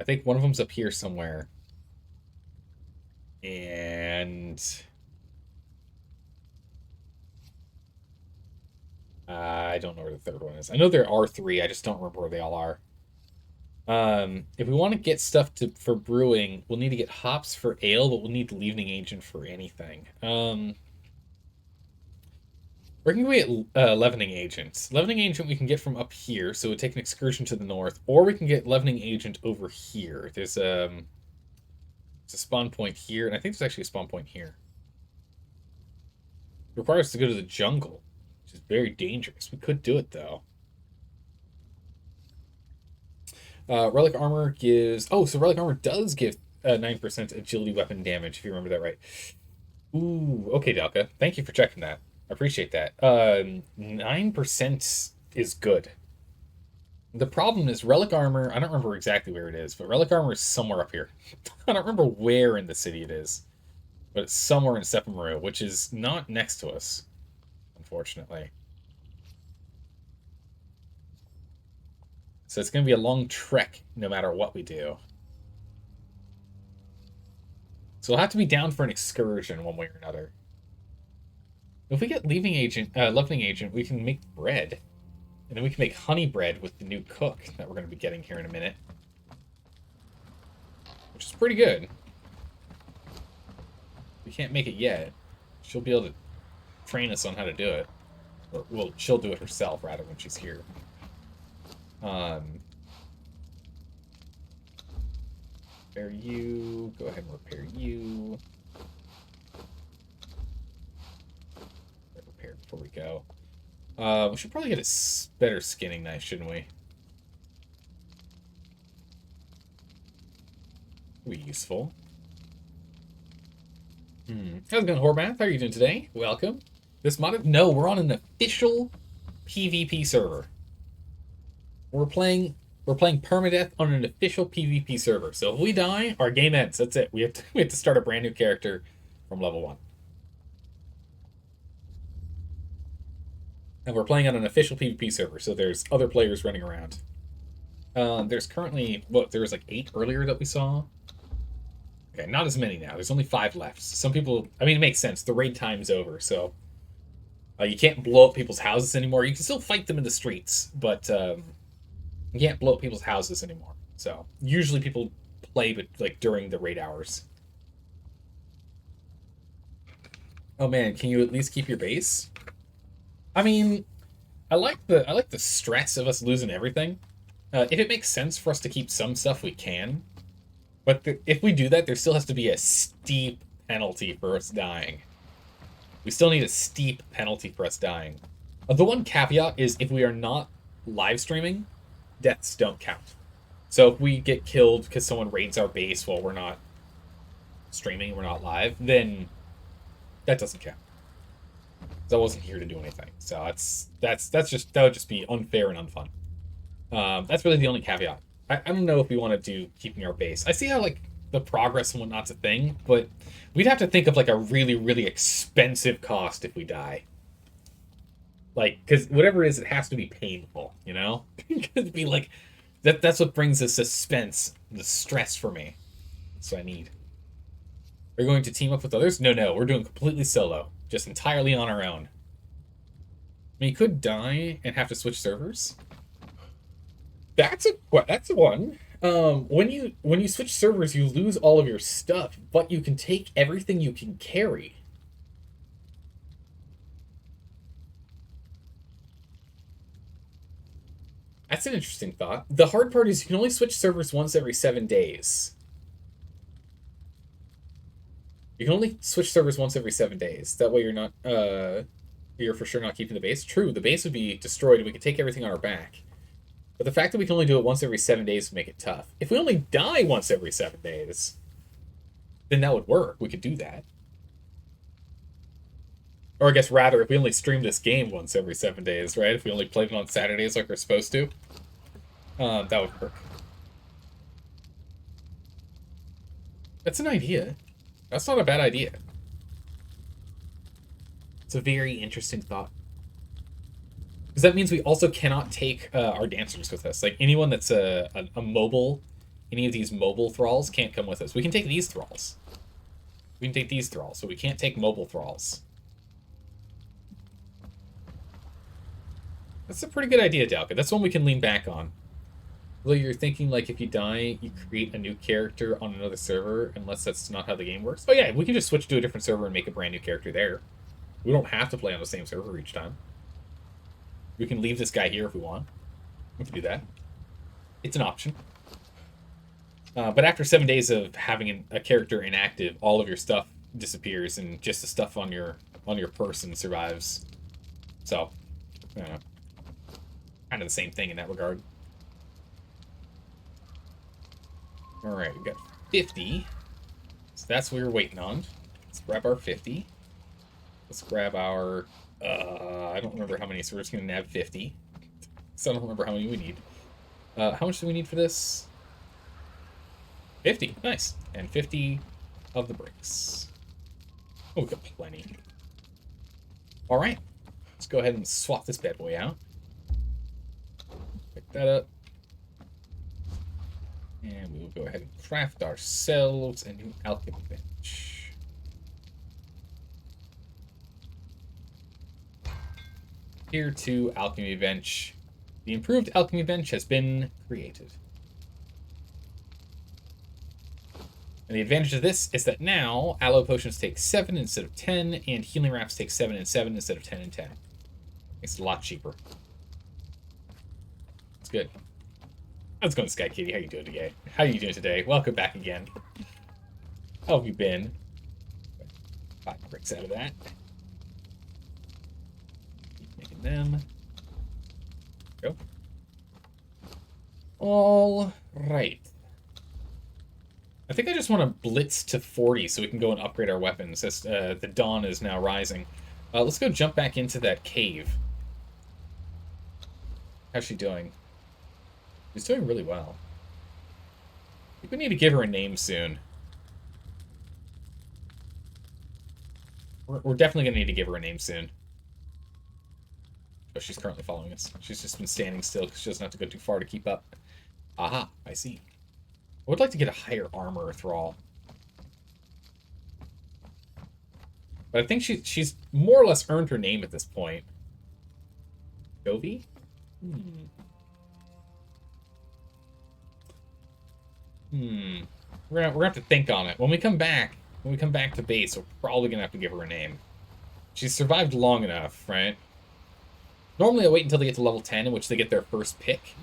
think one of them's up here somewhere. And I don't know where the third one is. I know there are 3. I just don't remember where they all are. If we want to get stuff for brewing, we'll need to get hops for ale, but we'll need the leavening agent for anything. Where can we get leavening agents? Leavening agent we can get from up here, so we'll take an excursion to the north, or we can get leavening agent over here. There's a spawn point here, and I think there's actually a spawn point here. It requires us to go to the jungle, which is very dangerous. We could do it, though. Relic armor gives... Oh, so relic armor does give 9% agility weapon damage, if you remember that right. Ooh, okay, Delka. Thank you for checking that. I appreciate that. 9% is good. The problem is relic armor. I don't remember exactly where it is, but relic armor is somewhere up here. I don't remember where in the city it is, but it's somewhere in Sephimaru, which is not next to us, unfortunately. So it's going to be a long trek no matter what we do. So we'll have to be down for an excursion one way or another. If we get leaving agent, we can make bread. And then we can make honey bread with the new cook that we're going to be getting here in a minute. Which is pretty good. We can't make it yet. She'll be able to train us on how to do it. Or, well, she'll do it herself, rather, when she's here. Repair you. Go ahead and repair you. Repair before we go. We should probably get a better skinning knife, shouldn't we? Be useful. How's it going, Horbath? How are you doing today? Welcome. This mod? No, we're on an official PvP server. We're playing permadeath on an official PvP server. So if we die, our game ends. That's it. We have to start a brand new character from level 1. And we're playing on an official PvP server, so there's other players running around. There's currently, there was like 8 earlier that we saw. Okay, not as many now. There's only 5 left. Some people, I mean, it makes sense. The raid time's over, so you can't blow up people's houses anymore. You can still fight them in the streets, but you can't blow up people's houses anymore. So usually people play, but like during the raid hours. Oh man, can you at least keep your base? I mean, I like the stress of us losing everything. If it makes sense for us to keep some stuff, we can. But if we do that, there still has to be a steep penalty for us dying. We still need a steep penalty for us dying. The one caveat is if we are not live streaming, deaths don't count. So if we get killed because someone raids our base while we're not streaming, we're not live, then that doesn't count. I wasn't here to do anything, so that would just be unfair and unfun. That's really the only caveat. I don't know if we want to do keeping our base. I see how like the progress and whatnot's a thing, but we'd have to think of like a really, really expensive cost if we die. Like, because whatever it is, it has to be painful, you know? It'd be like that's what brings the suspense, the stress for me. That's what I need. Are you going to team up with others? No, we're doing completely solo. Just entirely on our own. I mean, you could die and have to switch servers. That's one. When you switch servers, you lose all of your stuff, but you can take everything you can carry. That's an interesting thought. The hard part is you can only switch servers once every 7 days. You can only switch servers once every 7 days. That way you're not, you're for sure not keeping the base. True, the base would be destroyed and we could take everything on our back. But the fact that we can only do it once every 7 days would make it tough. If we only die once every 7 days, then that would work. We could do that. Or I guess rather, if we only stream this game once every 7 days, right? If we only played it on Saturdays like we're supposed to, that would work. That's an idea. That's not a bad idea. It's a very interesting thought. Because that means we also cannot take our dancers with us. Like, anyone that's a mobile, any of these mobile thralls can't come with us. We can take these thralls. We can take these thralls, so we can't take mobile thralls. That's a pretty good idea, Dalka. That's one we can lean back on. Although you're thinking, like, if you die, you create a new character on another server, unless that's not how the game works. Oh yeah, we can just switch to a different server and make a brand new character there. We don't have to play on the same server each time. We can leave this guy here if we want. We can do that. It's an option. But after 7 days of having a character inactive, all of your stuff disappears, and just the stuff on your person survives. So, kind of the same thing in that regard. Alright, we got 50. So that's what we're waiting on. Let's grab our 50. Let's grab our... I don't remember how many, so we're just going to nab 50. So I don't remember how many we need. How much do we need for this? 50. Nice. And 50 of the bricks. Oh, we got plenty. All right. Let's go ahead and swap this bad boy out. Pick that up. And we will go ahead and craft ourselves a new alchemy bench. Tier 2 alchemy bench. The improved alchemy bench has been created. And the advantage of this is that now aloe potions take 7 instead of 10, and healing wraps take 7 and 7 instead of 10 and 10. It's a lot cheaper. It's good. How's it going, Sky Kitty? How you doing today? How you doing today? Welcome back again. How have you been? 5 bricks out of that. Keep making them. Go. All right. I think I just want to blitz to 40 so we can go and upgrade our weapons as the dawn is now rising. Let's go jump back into that cave. How's she doing? She's doing really well. I think we need to give her a name soon. We're definitely going to need to give her a name soon. Oh, she's currently following us. She's just been standing still because she doesn't have to go too far to keep up. Aha, I see. I would like to get a higher armor Thrall. But I think she's more or less earned her name at this point. Jovi? We're gonna have to think on it. When we come back to base, we're probably gonna have to give her a name. She's survived long enough, right? Normally I wait until they get to level 10, in which they get their first pick.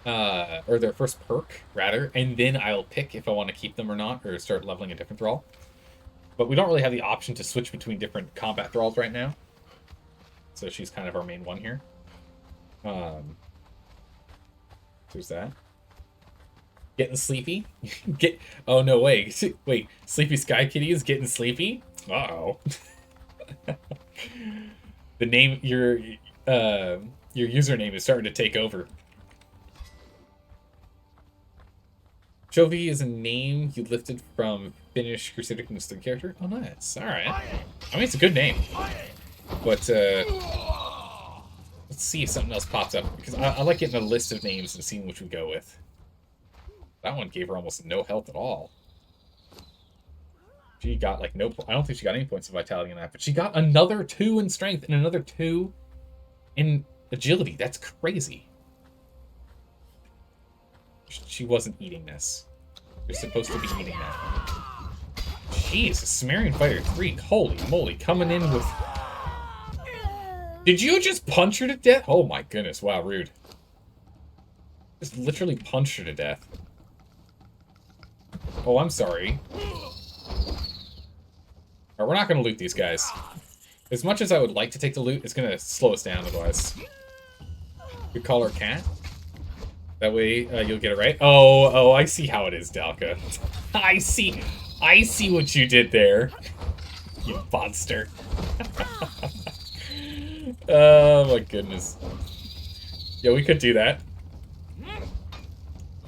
Or their first perk, rather, and then I'll pick if I want to keep them or not, or start leveling a different Thrall. But we don't really have the option to switch between different combat Thralls right now. So she's kind of our main one here. Who's that? Getting sleepy? Oh, no, wait. Wait, Sleepy Sky Kitty is getting sleepy? Uh-oh. The name, your username is starting to take over. Jovi is a name you lifted from Finnish Crusader Kings 3 character. Oh, nice. Alright. I mean, it's a good name. But, let's see if something else pops up. Because I like getting a list of names and seeing which we go with. That one gave her almost no health at all. She got, like, no... I don't think she got any points of vitality in that. But she got another 2 in strength and another 2 in agility. That's crazy. She wasn't eating this. You're supposed to be eating that. Jeez, Sumerian Fighter 3. Holy moly, coming in with... Did you just punch her to death? Oh my goodness, wow, rude. Just literally punched her to death. Oh, I'm sorry. Alright, we're not going to loot these guys. As much as I would like to take the loot, it's going to slow us down otherwise. We call her Cat. That way, you'll get it right. Oh, I see how it is, Dalka. I see what you did there. You monster. Oh, my goodness. Yeah, we could do that.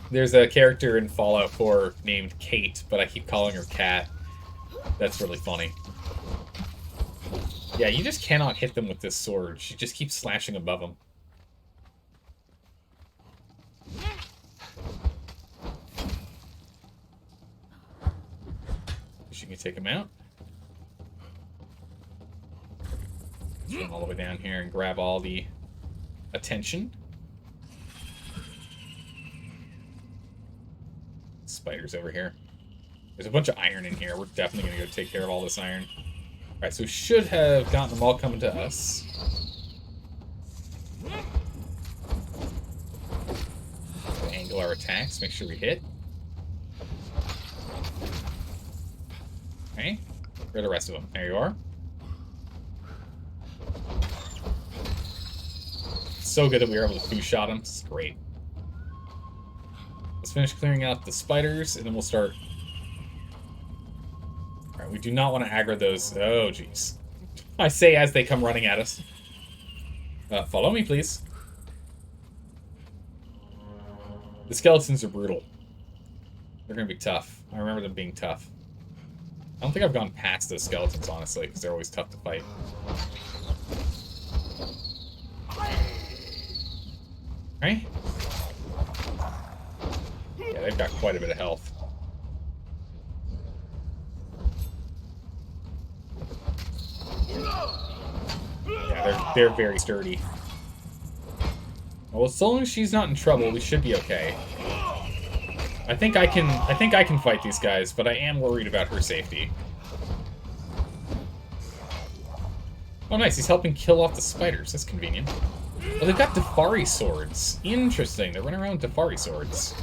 There's a character in Fallout 4 named Kate, but I keep calling her Cat. That's really funny. Yeah, you just cannot hit them with this sword. She just keeps slashing above them. She can take him out. Let's run all the way down here and grab all the attention. Spiders over here. There's a bunch of iron in here. We're definitely going to go take care of all this iron. Alright, so we should have gotten them all coming to us. So angle our attacks, make sure we hit. Okay, where are the rest of them? There you are. So good that we were able to two-shot them. This is great. Let's finish clearing out the spiders, and then we'll start... Alright, we do not want to aggro those... Oh, jeez. I say as they come running at us. Follow me, please. The skeletons are brutal. They're gonna be tough. I remember them being tough. I don't think I've gone past those skeletons, honestly, because they're always tough to fight. Right? Yeah, they've got quite a bit of health. Yeah, they're very sturdy. Well, as long as she's not in trouble, we should be okay. I think I can fight these guys, but I am worried about her safety. Oh, nice. He's helping kill off the spiders. That's convenient. Oh, they've got Dafari swords. Interesting. They're running around with Dafari swords.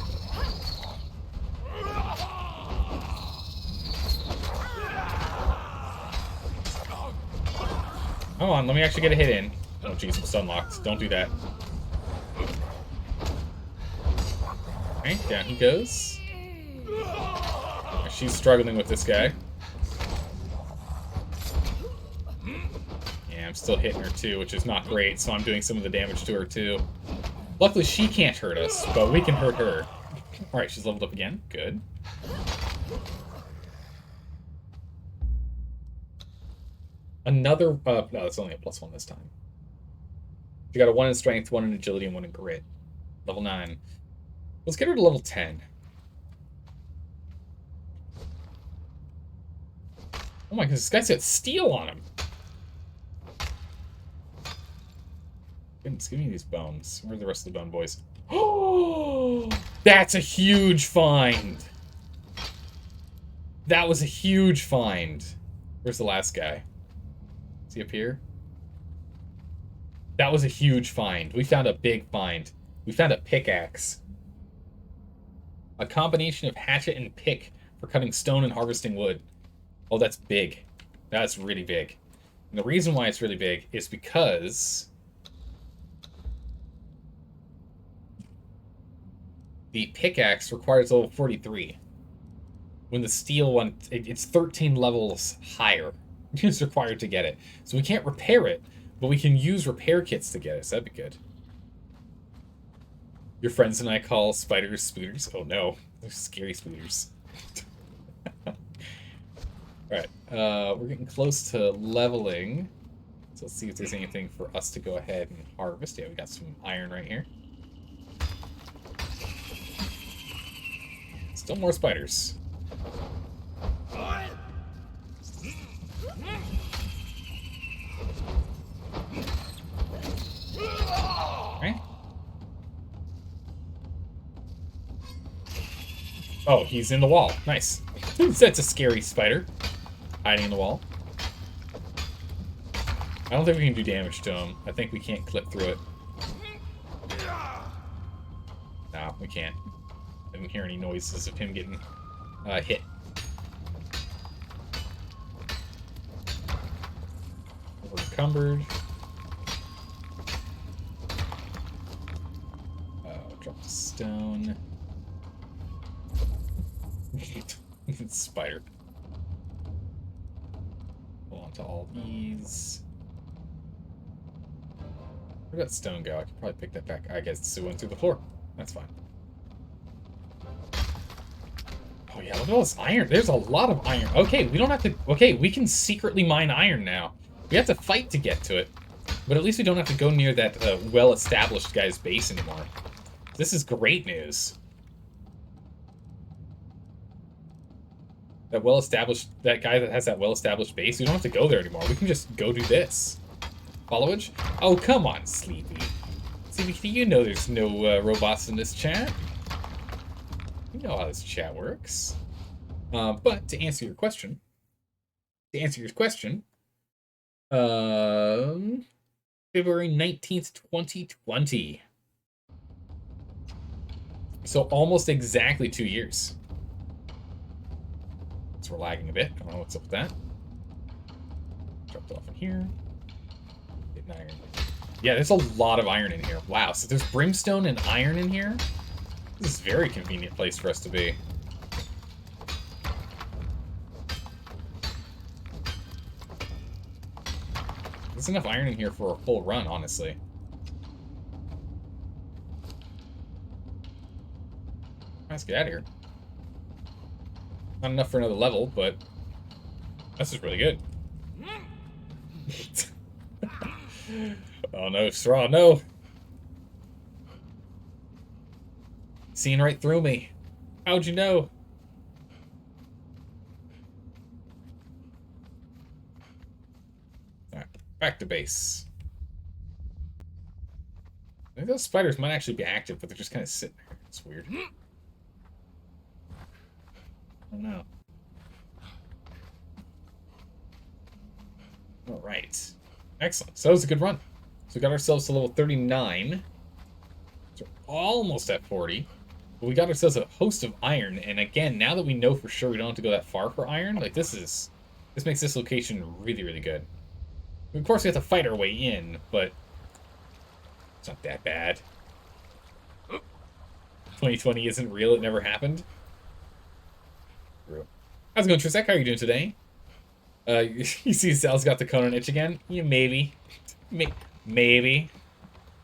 Come on, let me actually get a hit in. Oh, jeez, it's unlocked. Don't do that. Okay, down he goes. She's struggling with this guy. Yeah, I'm still hitting her too, which is not great, so I'm doing some of the damage to her too. Luckily, she can't hurt us, but we can hurt her. Alright, she's leveled up again. Good. Another... no, it's only a +1 this time. She got a 1 in strength, 1 in agility, and 1 in grit. Level 9. Let's get her to level 10. Oh my goodness, this guy's got steel on him. Goodness, give me these bones. Where are the rest of the bone boys? Oh, that's a huge find. That was a huge find. Where's the last guy? Is he up here? That was a huge find. We found a big find. We found a pickaxe. A combination of hatchet and pick for cutting stone and harvesting wood. Oh, that's big. That's really big. And the reason why it's really big is because the pickaxe requires level 43. When the steel one, it's 13 levels higher. It's required to get it. So we can't repair it, but we can use repair kits to get it, so that'd be good. Your friends and I call spiders spooters. Oh no, they're scary spooters. Alright, we're getting close to leveling. So let's see if there's anything for us to go ahead and harvest. Yeah, we got some iron right here. Still more spiders. Right? Oh, he's in the wall. Nice. That's a scary spider. Hiding in the wall. I don't think we can do damage to him. I think we can't clip through it. No, we can't. I didn't hear any noises of him getting hit. We're encumbered. Drop the stone. Spider. Hold on to all these. Where'd that stone go? I could probably pick that back. I guess it went through the floor. That's fine. Oh yeah, look at all this iron. There's a lot of iron. Okay, we don't have to... Okay, we can secretly mine iron now. We have to fight to get to it. But at least we don't have to go near that well-established guy's base anymore. This is great news. That well-established... That guy that has that well-established base, we don't have to go there anymore. We can just go do this. Followage? Oh, come on, Sleepy. Sleepy, you know there's no robots in this chat. You know how this chat works. But to answer your question... February 19th, 2020. So almost exactly 2 years. So we're lagging a bit. I don't know what's up with that. Dropped off in here. Getting iron. Yeah, there's a lot of iron in here. Wow, so there's brimstone and iron in here? This is a very convenient place for us to be. There's enough iron in here for a full run, honestly. Let's get out of here. Not enough for another level, but this is really good. Oh no, Thrall, no! Seeing right through me. How'd you know? Alright, back to base. I think those spiders might actually be active, but they're just kind of sitting there. It's weird. Oh no. Alright. Excellent. So that was a good run. So we got ourselves to level 39. So we're almost at 40. But we got ourselves a host of iron, and again, now that we know for sure we don't have to go that far for iron, like this makes this location really, really good. Of course we have to fight our way in, but it's not that bad. 2020 isn't real, it never happened. How's it going, Trisek? How are you doing today? You see Sal's got the Conan itch again? Yeah, maybe. Maybe.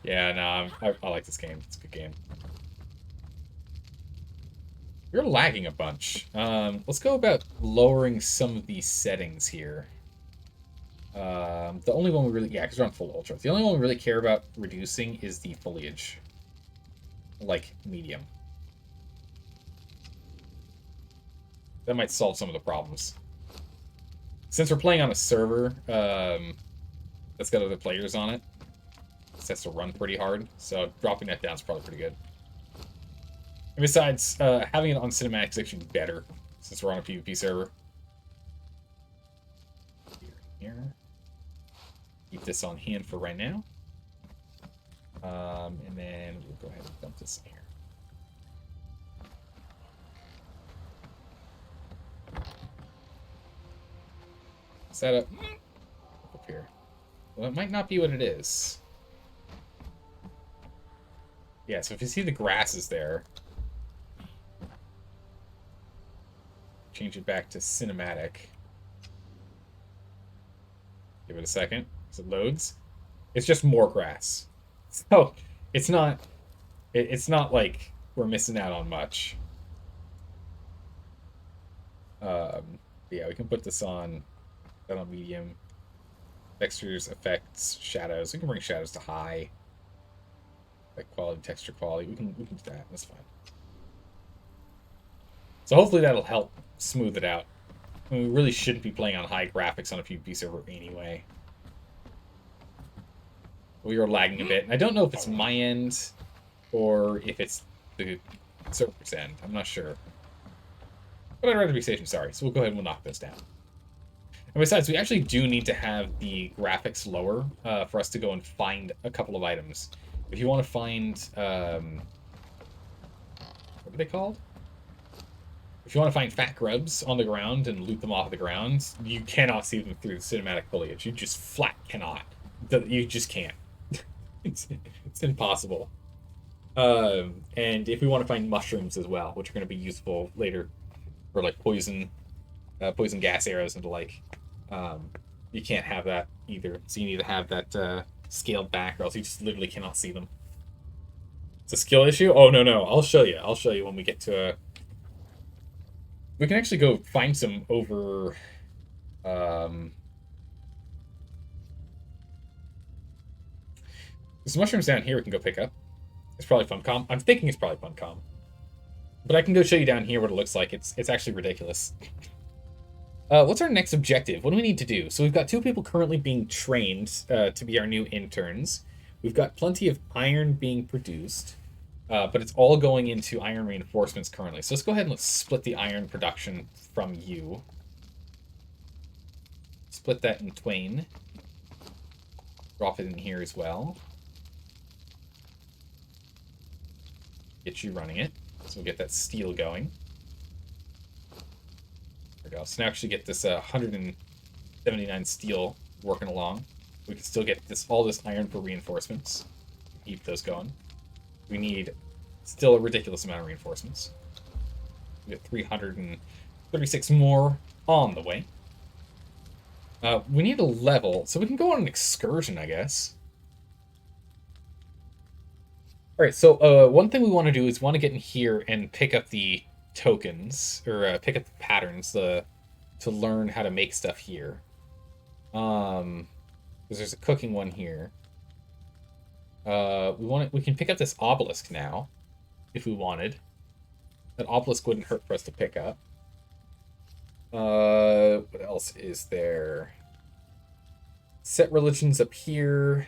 Yeah, no, I like this game. It's a good game. You're lagging a bunch. Let's go about lowering some of these settings here. The only one we really... Yeah, because we're on full ultra. The only one we really care about reducing is the foliage. Like, medium. That might solve some of the problems. Since we're playing on a server that's got other players on it, this has to run pretty hard, so dropping that down is probably pretty good. And besides, having it on cinematic is actually better, since we're on a PvP server. Here. Keep this on hand for right now. And then we'll go ahead and dump this in here. Set up here. Well, it might not be what it is. Yeah, so if you see the grasses there, change it back to cinematic. Give it a second as it loads. It's just more grass. So it's not like we're missing out on much. Yeah, we can put this on medium. Textures, effects, shadows. We can bring shadows to high. Like quality, texture quality. We can do that. That's fine. So hopefully that'll help smooth it out. I mean, we really shouldn't be playing on high graphics on a PvP server anyway. We are lagging a bit. And I don't know if it's my end or if it's the server's end. I'm not sure. But I'd rather be safe than sorry. So we'll go ahead and we'll knock those down. And besides, we actually do need to have the graphics lower for us to go and find a couple of items. If you want to find... what are they called? If you want to find fat grubs on the ground and loot them off the ground, you cannot see them through the cinematic foliage. You just flat cannot. You just can't. It's impossible. And if we want to find mushrooms as well, which are going to be useful later for like poison gas arrows and the like, you can't have that either. So you need to have that scaled back, or else you just literally cannot see them. It's a skill issue? Oh, no. I'll show you. I'll show you when we get to a... We can actually go find some over... There's some mushrooms down here we can go pick up. It's probably Funcom. I'm thinking it's probably Funcom. But I can go show you down here what it looks like. It's actually ridiculous. What's our next objective? What do we need to do? So we've got 2 people currently being trained to be our new interns. We've got plenty of iron being produced. But it's all going into iron reinforcements currently. So let's go ahead and let's split the iron production from you. Split that in twain. Drop it in here as well. Get you running it. So we'll get that steel going. There we go. So now actually get this 179 steel working along. We can still get all this iron for reinforcements. Keep those going. We need still a ridiculous amount of reinforcements. We get 336 more on the way. We need a level, so we can go on an excursion, I guess. All right, so one thing we want to do is want to get in here and pick up the tokens or pick up the patterns to learn how to make stuff here. Because there's a cooking one here. We can pick up this obelisk now if we wanted. That obelisk wouldn't hurt for us to pick up. What else is there? Set religions up here.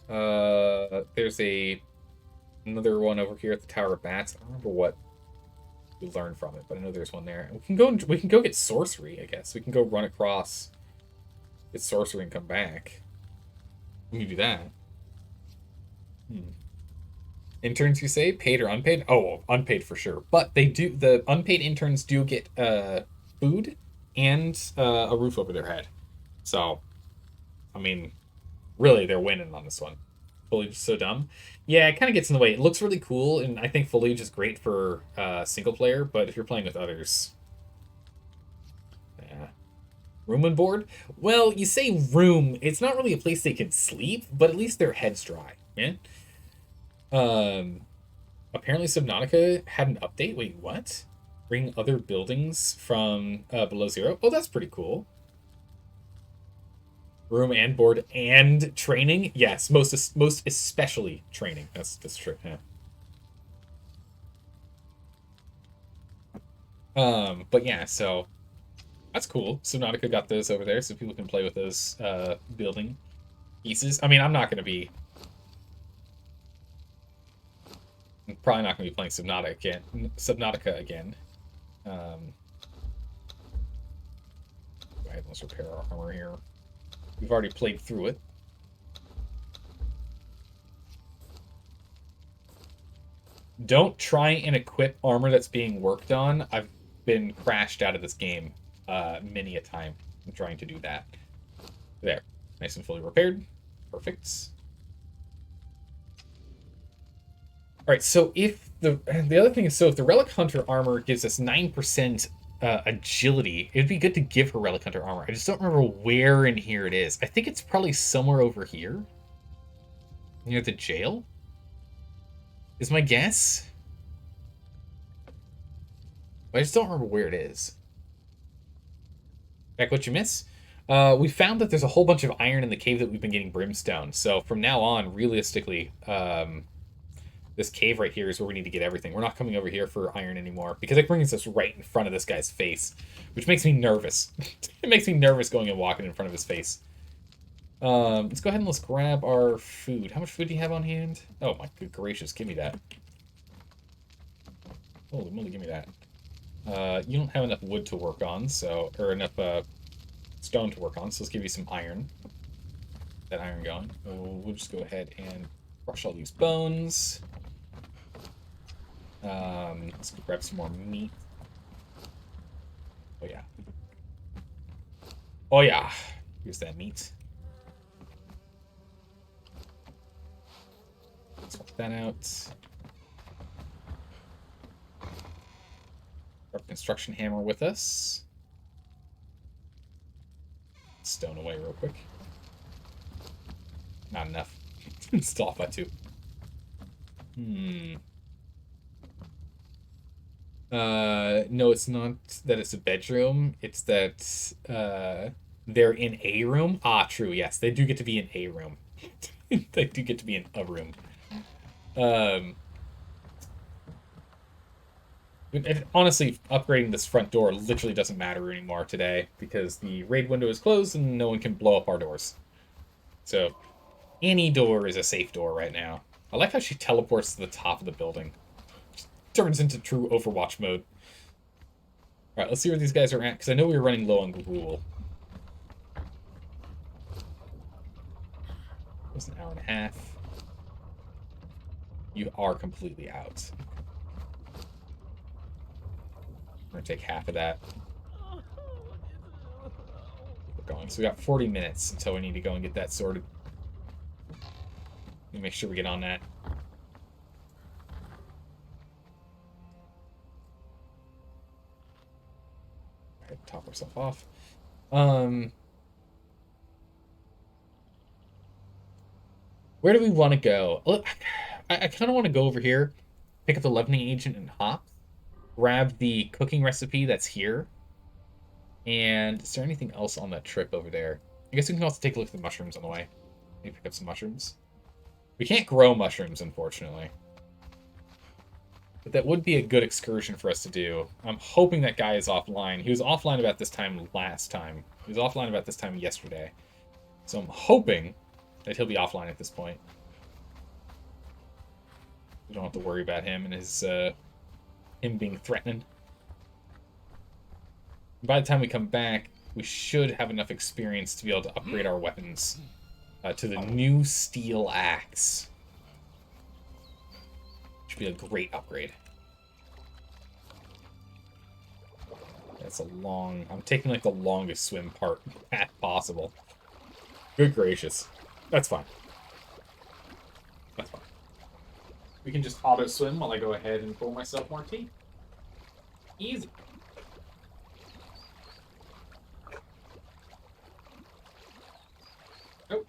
There's another one over here at the Tower of Bats. I don't remember what we learned from it, but I know there's one there. We can go get sorcery, I guess. We can go run across, get sorcery and come back. We can do that. Interns, you say, paid or unpaid? Oh, well, unpaid for sure. But the unpaid interns do get food and a roof over their head. So, I mean, really, they're winning on this one. Foliage is so dumb. Yeah, it kind of gets in the way. It looks really cool, and I think foliage is great for single player, but if you're playing with others, yeah. Room and board? Well, you say room. It's not really a place they can sleep, but at least their head's dry, man. Apparently Subnautica had an update. Wait, what? Bring other buildings from below zero? Oh, that's pretty cool. Room and board and training? Yes, most especially training. That's true. Yeah. But yeah, so that's cool. Subnautica got those over there, so people can play with those building pieces. I mean, I'm probably not gonna be playing Subnautica again. Go ahead, let's repair our armor here. We've already played through it. Don't try and equip armor that's being worked on. I've been crashed out of this game many a time trying to do that. There. Nice and fully repaired. Perfect. Alright, so if the other thing is, so if the Relic Hunter armor gives us 9% agility, it'd be good to give her Relic Hunter armor. I just don't remember where in here it is. I think it's probably somewhere over here. Near the jail? Is my guess? I just don't remember where it is. Back what you miss? We found that there's a whole bunch of iron in the cave that we've been getting brimstone. So from now on, realistically, this cave right here is where we need to get everything. We're not coming over here for iron anymore because it brings us right in front of this guy's face, which makes me nervous. It makes me nervous going and walking in front of his face. Let's go ahead and let's grab our food. How much food do you have on hand? Oh my good gracious, give me that. Holy moly, give me that. You don't have enough wood to work on, so, or enough stone to work on, so let's give you some iron. That iron going. We'll just go ahead and crush all these bones. Let's grab some more meat. Oh yeah. Oh yeah. Here's that meat. Swap that out. Our construction hammer with us. Stone away real quick. Not enough. Still off by 2. No, it's not that it's a bedroom. It's that they're in a room. Ah, true. Yes, they do get to be in a room. They do get to be in a room. Honestly, upgrading this front door literally doesn't matter anymore today because the raid window is closed and no one can blow up our doors. So, any door is a safe door right now. I like how she teleports to the top of the building. Just turns into true Overwatch mode. Alright, let's see where these guys are at, because I know we were running low on gruel. It was an hour and a half. You are completely out. We're gonna take half of that. We're going. So we got 40 minutes until we need to go and get that sorted. Let me make sure we get on that. Alright, top ourselves off. Where do we want to go? Look, I kind of want to go over here, pick up the leavening agent and hop, grab the cooking recipe that's here. And is there anything else on that trip over there? I guess we can also take a look at the mushrooms on the way. Maybe pick up some mushrooms. We can't grow mushrooms, unfortunately. But that would be a good excursion for us to do. I'm hoping that guy is offline. He was offline about this time last time. He was offline about this time yesterday. So I'm hoping that he'll be offline at this point. We don't have to worry about him and his him being threatened. By the time we come back, we should have enough experience to be able to upgrade our weapons to the new steel axe. Should be a great upgrade. That's a long... I'm taking like the longest swim path possible. Good gracious. That's fine. That's fine. We can just auto swim while I go ahead and pour myself more tea. Easy. Oh.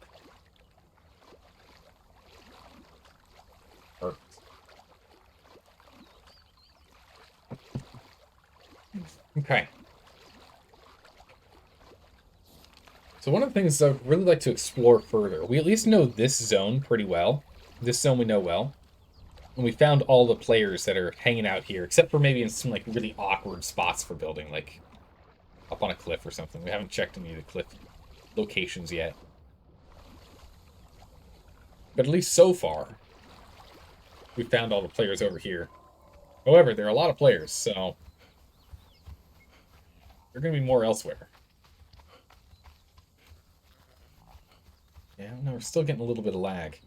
Perfect. Okay. So one of the things I'd really like to explore further, we at least know this zone pretty well. This zone we know well. And we found all the players that are hanging out here, except for maybe in some like really awkward spots for building, like up on a cliff or something. We haven't checked any of the cliff locations yet. But at least so far, we found all the players over here. However, there are a lot of players, so there are going to be more elsewhere. Yeah, no, we're still getting a little bit of lag.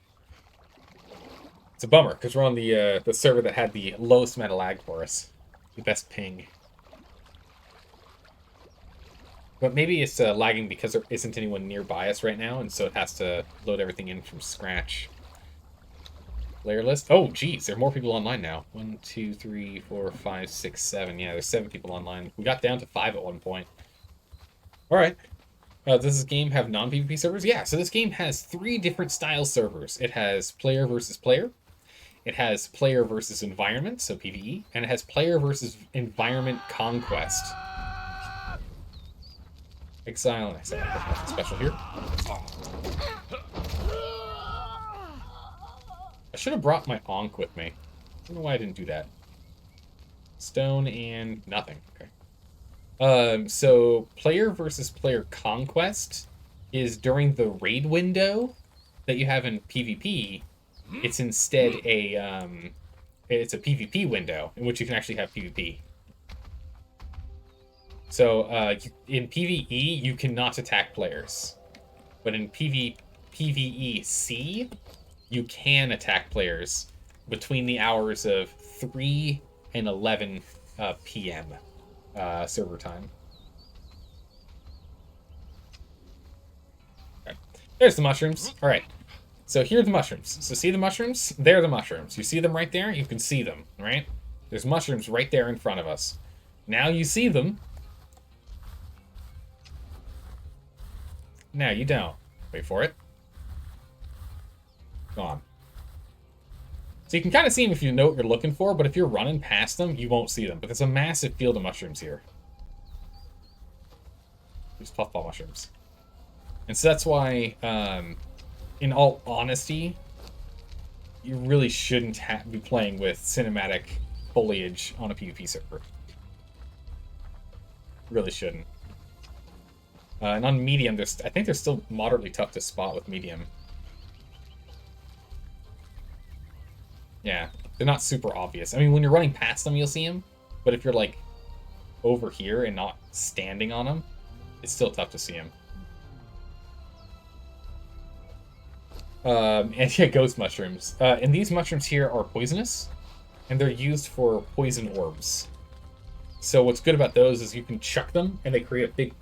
It's a bummer, because we're on the server that had the lowest amount of lag for us. The best ping. But maybe it's lagging because there isn't anyone nearby us right now, and so it has to load everything in from scratch. Player list? Oh, geez, there are more people online now. 1, 2, 3, 4, 5, 6, 7. Yeah, there's 7 people online. We got down to 5 at one point. Alright. Does this game have non-PvP servers? Yeah, so this game has 3 different style servers. It has player versus player. It has player versus environment, so PvE. And it has player versus environment conquest. Exile Lands. Nothing special here. I should have brought my Ankh with me. I don't know why I didn't do that. Stone and nothing. Okay. So player versus player conquest is during the raid window that you have in PvP. It's instead it's a PvP window in which you can actually have PvP. So in PvE you cannot attack players, but in PvEC you can attack players between the hours of 3 and 11 p.m. Server time. Okay. There's the mushrooms. All right. So here are the mushrooms. So see the mushrooms? They're the mushrooms. You see them right there? You can see them, right? There's mushrooms right there in front of us. Now you see them. Now you don't. Wait for it. Gone. So you can kind of see them if you know what you're looking for, but if you're running past them, you won't see them. But there's a massive field of mushrooms here. These puffball mushrooms. And so that's why, in all honesty, you really shouldn't be playing with cinematic foliage on a PvP server. Really shouldn't. And on medium, I think they're still moderately tough to spot with medium. Yeah, they're not super obvious. I mean, when you're running past them, you'll see them. But if you're, like, over here and not standing on them, it's still tough to see them. And yeah, ghost mushrooms. And these mushrooms here are poisonous, and they're used for poison orbs. So what's good about those is you can chuck them, and they create a big,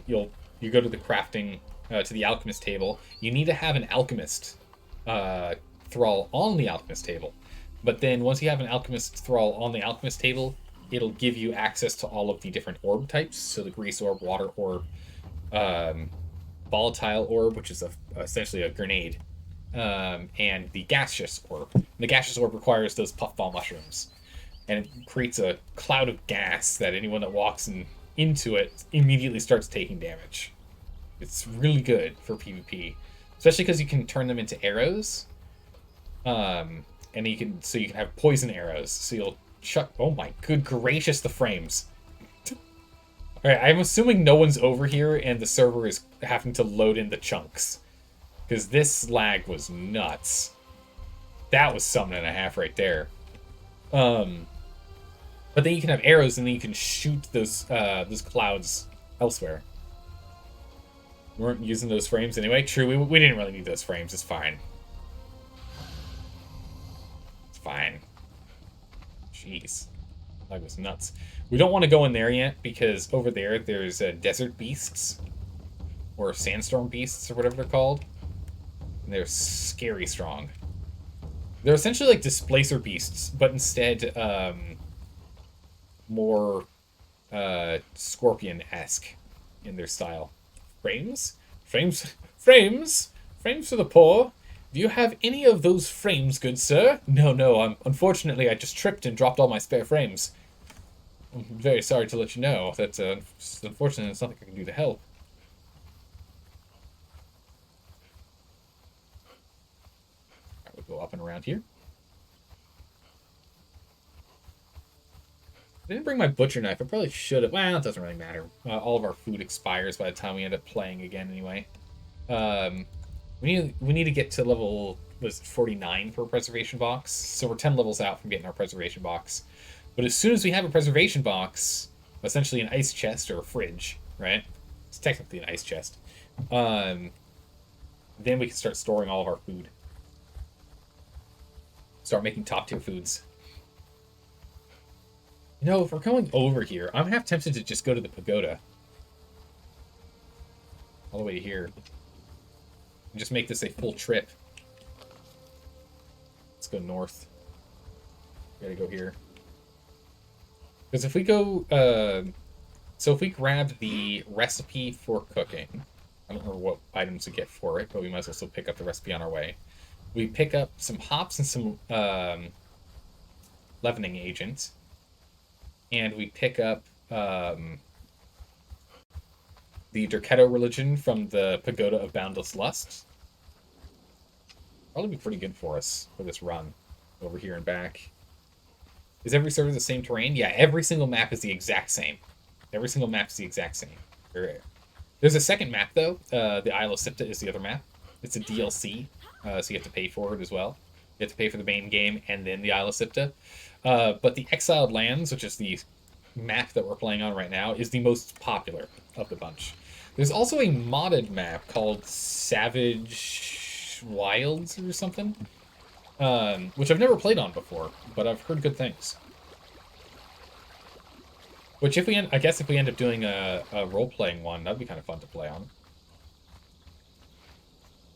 you go to the crafting, to the alchemist table. You need to have an alchemist thrall on the alchemist table. But then once you have an alchemist thrall on the alchemist table, it'll give you access to all of the different orb types. So the grease orb, water orb, volatile orb, which is essentially a grenade, and the gaseous orb. The gaseous orb requires those puffball mushrooms, and it creates a cloud of gas that anyone that walks into it immediately starts taking damage. It's really good for PvP, especially because you can turn them into arrows, and you can have poison arrows. So you'll chuck. Oh my good gracious, the frames! All right, I'm assuming no one's over here, and the server is having to load in the chunks. Because this lag was nuts. That was something and a half right there. But then you can have arrows, and then you can shoot those clouds elsewhere. We weren't using those frames anyway. True, we didn't really need those frames. It's fine. It's fine. Jeez. Lag was nuts. We don't want to go in there yet, because over there, there's desert beasts. Or sandstorm beasts, or whatever they're called. They're scary strong. They're essentially like displacer beasts, but instead more scorpion-esque in their style. Frames? Frames? Frames? Frames for the poor? Do you have any of those frames, good sir? No, unfortunately I just tripped and dropped all my spare frames. I'm very sorry to let you know that unfortunately there's nothing I can do to help. Go up and around here. I didn't bring my butcher knife. I probably should have. Well, it doesn't really matter. All of our food expires by the time we end up playing again anyway. We need to get to level, was it 49 for a preservation box? So we're 10 levels out from getting our preservation box. But as soon as we have a preservation box, essentially an ice chest or a fridge, right? It's technically an ice chest. Then we can start storing all of our food. Start making top tier foods. You know, if we're going over here, I'm half tempted to just go to the pagoda. All the way to here. And just make this a full trip. Let's go north. We gotta go here. Because if we go... so if we grab the recipe for cooking... I don't remember what items we get for it, but we might as well still pick up the recipe on our way. We pick up some hops and some leavening agent. And we pick up the Derketo religion from the Pagoda of Boundless Lust. Probably be pretty good for us for this run over here and back. Is every server the same terrain? Yeah, every single map is the exact same. Every single map is the exact same. There's a second map, though. The Isle of Sipta is the other map. It's a DLC. So you have to pay for it as well. You have to pay for the main game and then the Isle of Sipta. But the Exiled Lands, which is the map that we're playing on right now, is the most popular of the bunch. There's also a modded map called Savage Wilds or something, which I've never played on before, but I've heard good things. Which I guess if we end up doing a role-playing one, that'd be kind of fun to play on.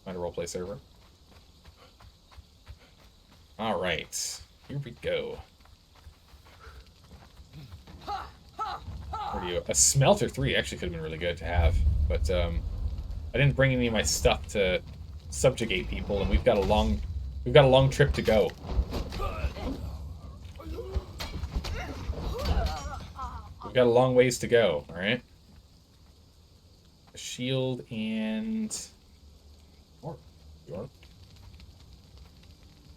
Find a roleplay server. All right, here we go. Where do you? A smelter 3 actually could have been really good to have, but I didn't bring any of my stuff to subjugate people, and we've got a long trip to go. We've got a long ways to go. All right. A shield and more.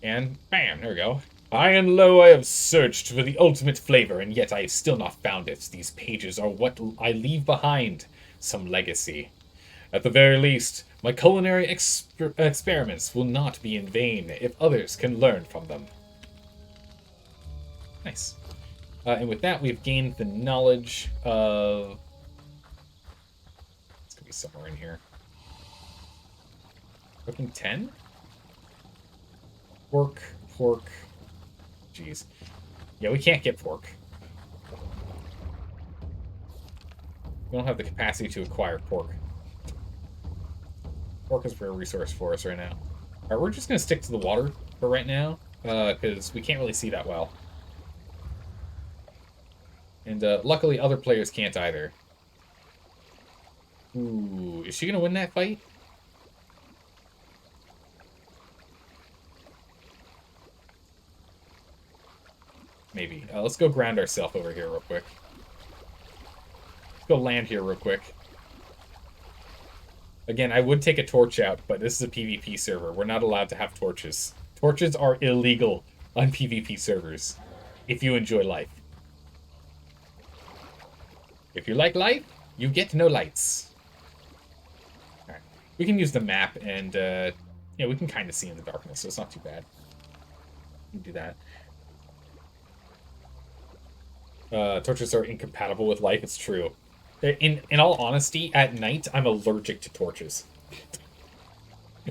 And bam, there we go. High and low I have searched for the ultimate flavor, and yet I have still not found it. These pages are what I leave behind, some legacy. At the very least, my culinary experiments will not be in vain if others can learn from them. Nice. And with that, we've gained the knowledge of... It's going to be somewhere in here. Cooking 10? Pork. Jeez. Yeah, we can't get pork. We don't have the capacity to acquire pork. Pork is a rare resource for us right now. Alright, we're just going to stick to the water for right now, because we can't really see that well. And luckily, other players can't either. Ooh, is she going to win that fight? Let's go ground ourselves over here real quick. Let's go land here real quick. Again, I would take a torch out, but this is a PvP server. We're not allowed to have torches. Torches are illegal on PvP servers if you enjoy life. If you like life, you get no lights. Alright. We can use the map and, yeah, we can kind of see in the darkness, so it's not too bad. We can do that. Torches are incompatible with life, it's true. In all honesty, at night, I'm allergic to torches.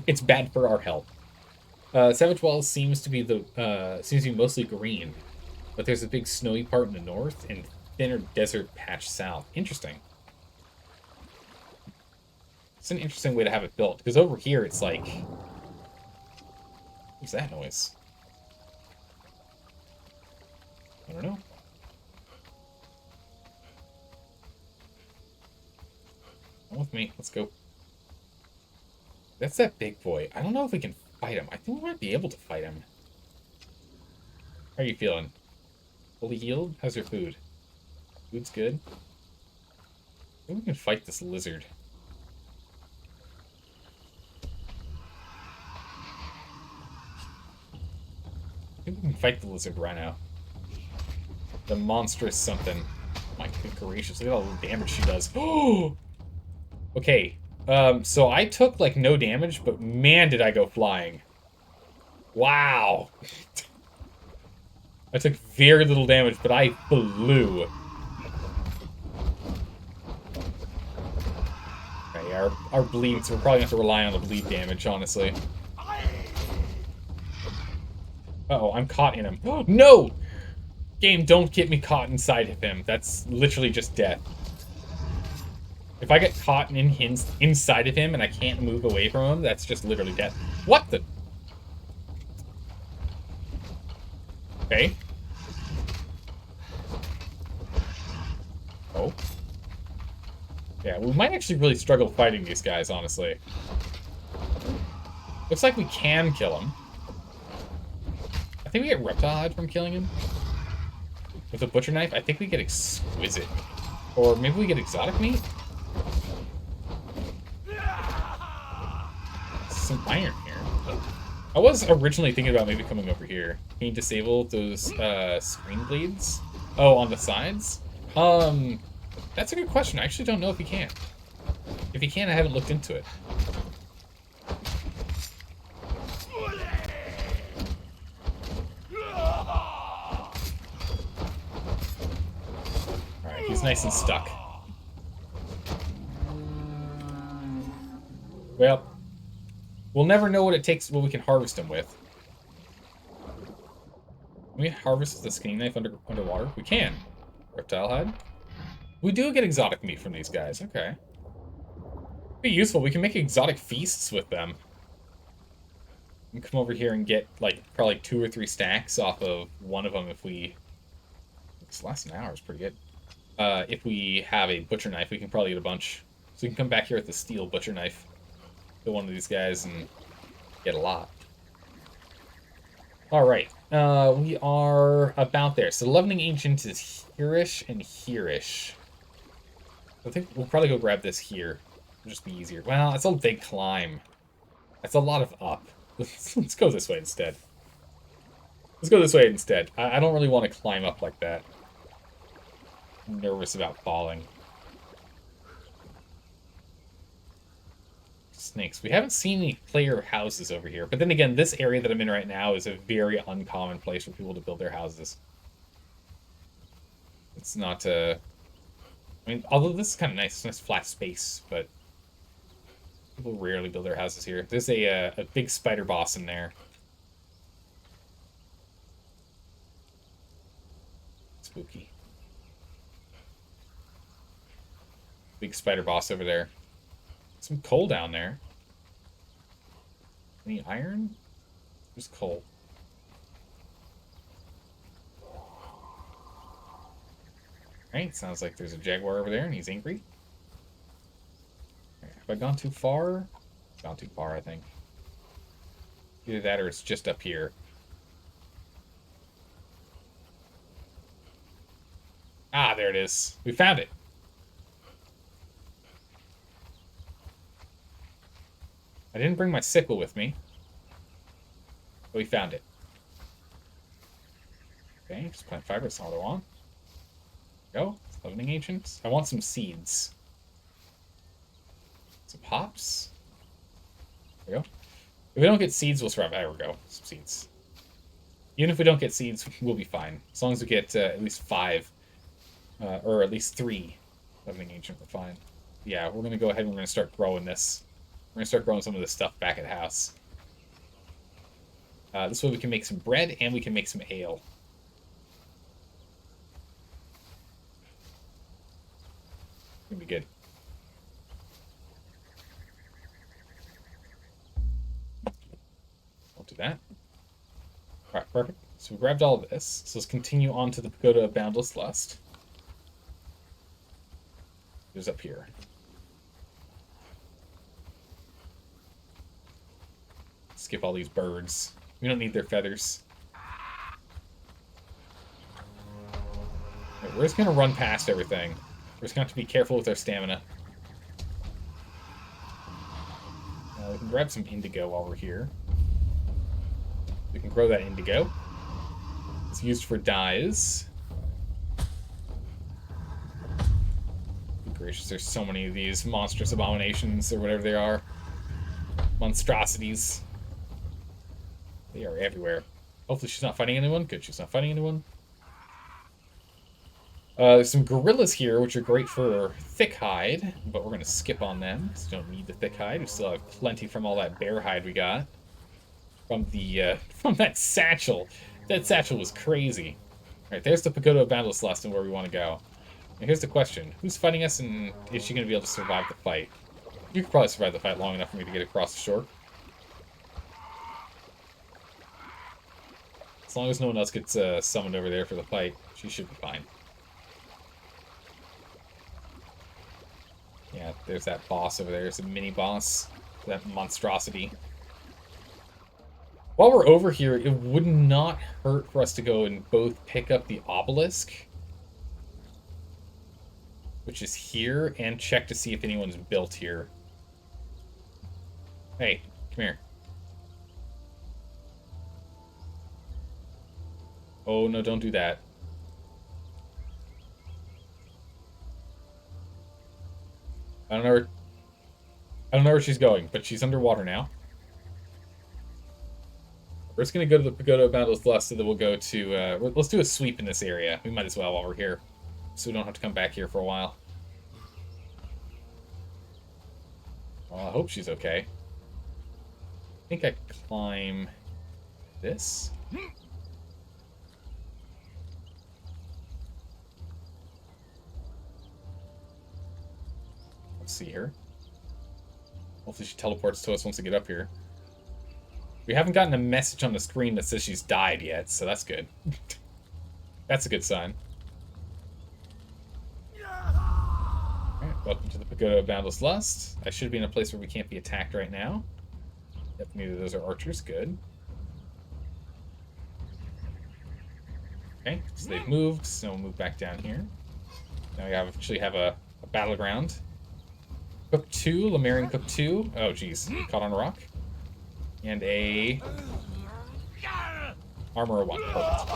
It's bad for our health. Savage Walls seems to be mostly green, but there's a big snowy part in the north and thinner desert patch south. Interesting. It's an interesting way to have it built, because over here it's like... What's that noise? I don't know. Come with me. Let's go. That's that big boy. I don't know if we can fight him. I think we might be able to fight him. How are you feeling? Fully healed? How's your food? Food's good. I think we can fight this lizard. I think we can fight the lizard right now. The monstrous something. My good gracious, look at all the damage she does. Oh! Okay, so I took, like, no damage, but man, did I go flying. Wow. I took very little damage, but I flew. Okay, our bleeds, we're probably going to have to rely on the bleed damage, honestly. Uh-oh, I'm caught in him. Oh, no! Game, don't get me caught inside of him. That's literally just death. If I get caught inside of him and I can't move away from him, that's just literally death. What the? Okay. Oh. Yeah, we might actually really struggle fighting these guys, honestly. Looks like we can kill him. I think we get reptile hide from killing him. With a butcher knife, I think we get exquisite. Or maybe we get exotic meat? Some iron here. I was originally thinking about maybe coming over here. Can you disable those screen bleeds? Oh, on the sides? That's a good question. I actually don't know if you can. If you can, I haven't looked into it. Alright, he's nice and stuck. Well, we'll never know what it takes, what we can harvest him with. Can we harvest with a skinning knife underwater? We can. Reptile hide. We do get exotic meat from these guys. Okay. Be useful. We can make exotic feasts with them. We can come over here and get, like, probably 2 or 3 stacks off of one of them if we... This last an hour is pretty good. If we have a butcher knife, we can probably get a bunch. So we can come back here with the steel butcher knife. Kill one of these guys and get a lot. Alright. We are about there. So Leavening Ancient is here-ish and here-ish. I think we'll probably go grab this here. It'll just be easier. Well, it's a big climb. That's a lot of up. Let's go this way instead. Let's go this way instead. I don't really want to climb up like that. I'm nervous about falling. Snakes. We haven't seen any player houses over here. But then again, this area that I'm in right now is a very uncommon place for people to build their houses. It's not I mean, although this is kind of nice. It's a nice flat space, but people rarely build their houses here. There's a big spider boss in there. Spooky. Big spider boss over there. Some coal down there. Any iron? Just coal. Alright, sounds like there's a jaguar over there and he's angry. Right, have I gone too far? Gone too far, I think. Either that or it's just up here. Ah, there it is. We found it. I didn't bring my sickle with me. But we found it. Okay, just plant fiber. That's all I want. Go. Leavening agent. I want some seeds. Some hops. There we go. If we don't get seeds, we'll survive. There we go. Some seeds. Even if we don't get seeds, we'll be fine. As long as we get at least 5, or at least 3 leavening agent, we're fine. Yeah, we're going to go ahead and we're going to start growing this. We're going to start growing some of this stuff back at the house. This way we can make some bread and we can make some ale. It's going to be good. I'll do that. Alright, perfect. So we grabbed all of this. So let's continue on to the Pagoda of Boundless Lust. There's up here. Skip all these birds. We don't need their feathers. Right, we're just going to run past everything. We're just going to have to be careful with our stamina. We can grab some indigo while we're here. We can grow that indigo. It's used for dyes. Good gracious, there's so many of these monstrous abominations, or whatever they are. Monstrosities. They are everywhere. Hopefully she's not fighting anyone. Good, she's not fighting anyone. There's some gorillas here, which are great for thick hide, but we're going to skip on them, because we don't need the thick hide. We still have plenty from all that bear hide we got. From the, from that satchel. That satchel was crazy. Alright, there's the Pagoda of Boundless Lust and where we want to go. And here's the question. Who's fighting us, and is she going to be able to survive the fight? You could probably survive the fight long enough for me to get across the shore. As long as no one else gets summoned over there for the fight, she should be fine. Yeah, there's that boss over there. There's a mini-boss. That monstrosity. While we're over here, it would not hurt for us to go and both pick up the obelisk, which is here, and check to see if anyone's built here. Hey, come here. Oh, no, don't do that. I don't know where she's going, but she's underwater now. We're just going to go to the Pagoda of Boundless Lust, so that we'll go to... let's do a sweep in this area. We might as well while we're here, so we don't have to come back here for a while. Well, I hope she's okay. I think I climb this. Let's see her. Hopefully she teleports to us once we get up here. We haven't gotten a message on the screen that says she's died yet, so that's good. That's a good sign. Alright, welcome to the Pagoda of Boundless Lust. I should be in a place where we can't be attacked right now. Yep, neither of those are archers. Good. Okay, so they've moved, so we'll move back down here. Now we actually have a battleground. Cook 2, Lemurian Cook 2. Oh, geez. Caught on a rock. And a... Armor 1. Perfect.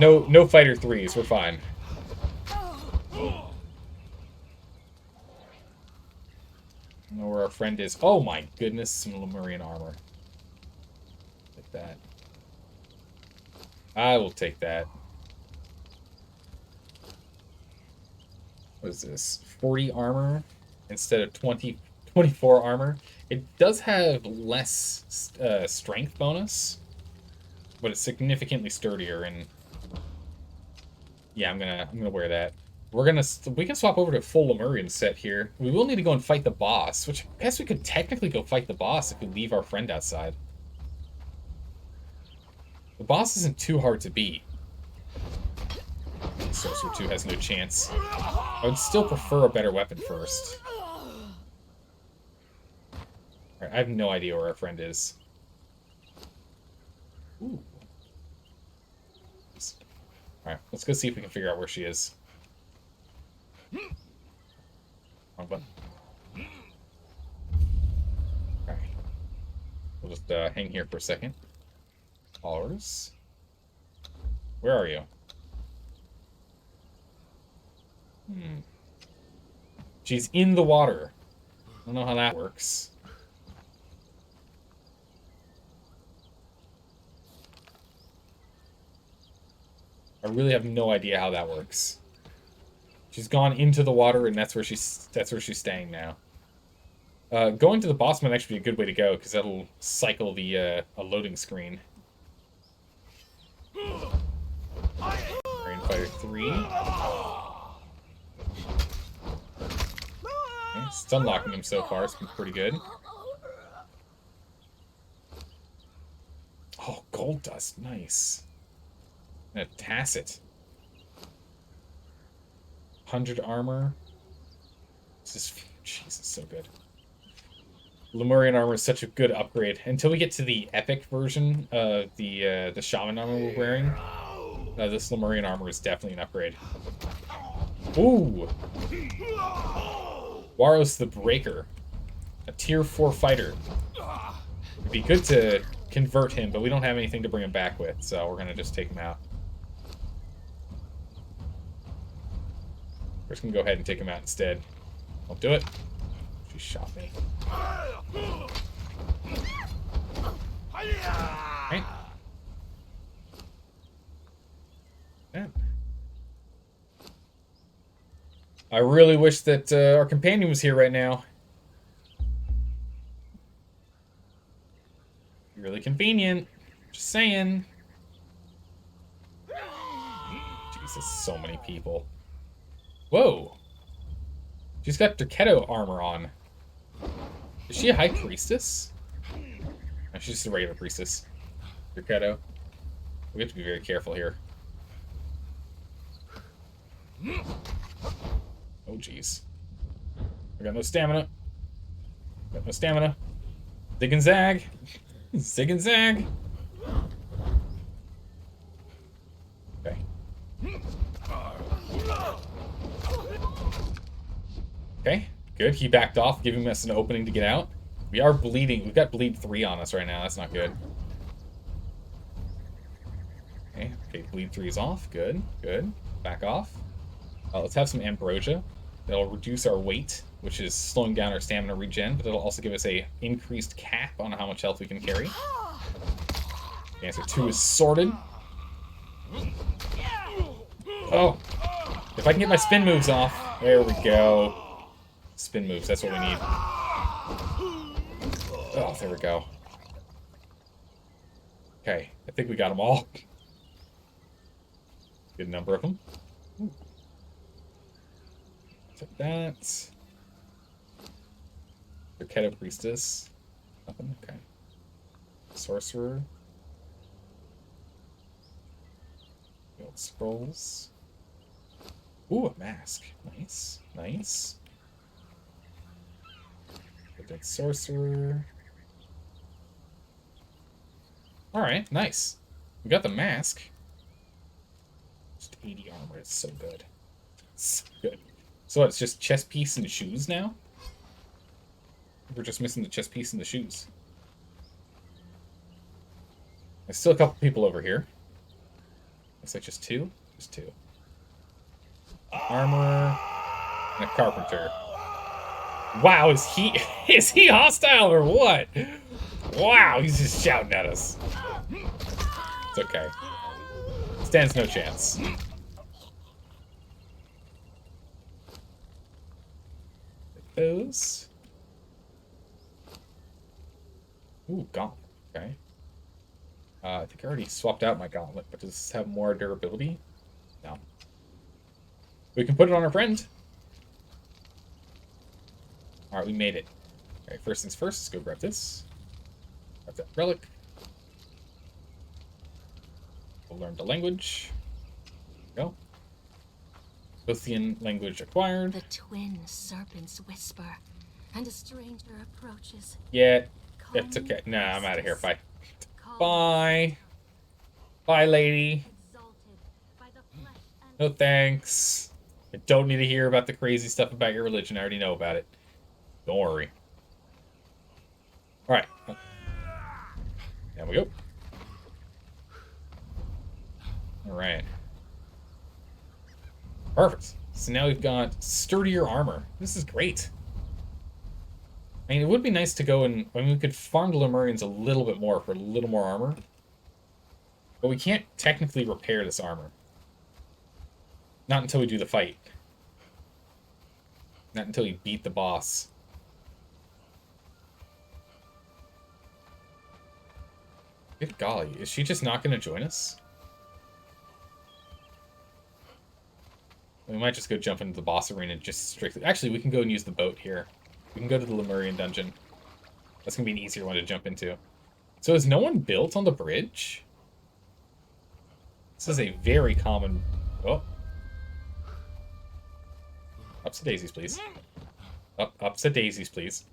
No fighter 3s. We're fine. I know where our friend is. Oh my goodness, some Lemurian armor. Take that. I will take that. What is this? 40 armor instead of 24 armor. It does have less strength bonus, but it's significantly sturdier. And yeah, I'm gonna wear that. We can swap over to a full Lemurian set here. We will need to go and fight the boss, which I guess we could technically go fight the boss if we leave our friend outside. The boss isn't too hard to beat. Sorcery 2 has no chance. I would still prefer a better weapon first. Alright, I have no idea where our friend is. Ooh. Alright, let's go see if we can figure out where she is. Wrong button. Okay. We'll just hang here for a second. Followers. Where are you? She's in the water. I don't know how that works. I really have no idea how that works. She's gone into the water, and that's where she's staying now. Going to the boss might actually be a good way to go, because that'll cycle the a loading screen. Rain Fighter 3. Okay, stun locking him so far. It's been pretty good. Oh, gold dust. Nice. And a tacit. 100 armor. This is... Jesus, so good. Lemurian armor is such a good upgrade. Until we get to the epic version of the shaman armor we're wearing, this Lemurian armor is definitely an upgrade. Ooh! Waros the Breaker. A tier 4 fighter. It'd be good to convert him, but we don't have anything to bring him back with, so we're gonna just take him out. We're just gonna go ahead and take him out instead. I'll do it. She shot me. Okay. Yeah. I really wish that our companion was here right now. Really convenient. Just saying. Jesus, so many people. Whoa. She's got Derketo armor on. Is she a high priestess? No, she's just a regular priestess. Derketo. We have to be very careful here. Oh, jeez. I got no stamina. Got no stamina. Zig and zag. Zig and zag. Okay. Okay, good. He backed off, giving us an opening to get out. We are bleeding. We've got bleed 3 on us right now. That's not good. Okay, bleed 3 is off. Good, good. Back off. Let's have some ambrosia. That'll reduce our weight, which is slowing down our stamina regen, but it'll also give us a increased cap on how much health we can carry. Okay, answer 2 is sorted. Oh! If I can get my spin moves off. There we go. Spin moves, that's what we need. Oh, there we go. Okay, I think we got them all. Good number of them. Take that. Derketo Priestess. Nothing, okay. Sorcerer. Gold Scrolls. Ooh, a mask. Nice, nice. Dead Sorcerer. Alright, nice. We got the mask. Just 80 armor, it's so good. So good. So it's just chest piece and shoes now? We're just missing the chest piece and the shoes. There's still a couple people over here. Looks like just 2? Just 2. Armor. And a carpenter. Wow, is he hostile or what? Wow, he's just shouting at us. It's okay. Stands no chance. Like those. Ooh, gauntlet. Okay. I think I already swapped out my gauntlet, but does this have more durability? No. We can put it on our friend. Alright, we made it. Okay, first things first, let's go grab this. Grab that relic. We'll learn the language. There we go. Scythian language acquired. The twin serpents whisper, and a stranger approaches. Yeah, that's okay. Nah, I'm out of here. Bye. Bye. Bye, lady. No thanks. I don't need to hear about the crazy stuff about your religion. I already know about it. Don't worry. Alright. There we go. Alright. Perfect. So now we've got sturdier armor. This is great. I mean, it would be nice to go and... I mean, we could farm the Lemurians a little bit more for a little more armor. But we can't technically repair this armor. Not until we do the fight. Not until we beat the boss. Good golly, is she just not going to join us? We might just go jump into the boss arena just strictly... Actually, we can go and use the boat here. We can go to the Lemurian dungeon. That's going to be an easier one to jump into. So is no one built on the bridge? This is a very common... Oh. Ups to daisies, please. Ups to daisies, please.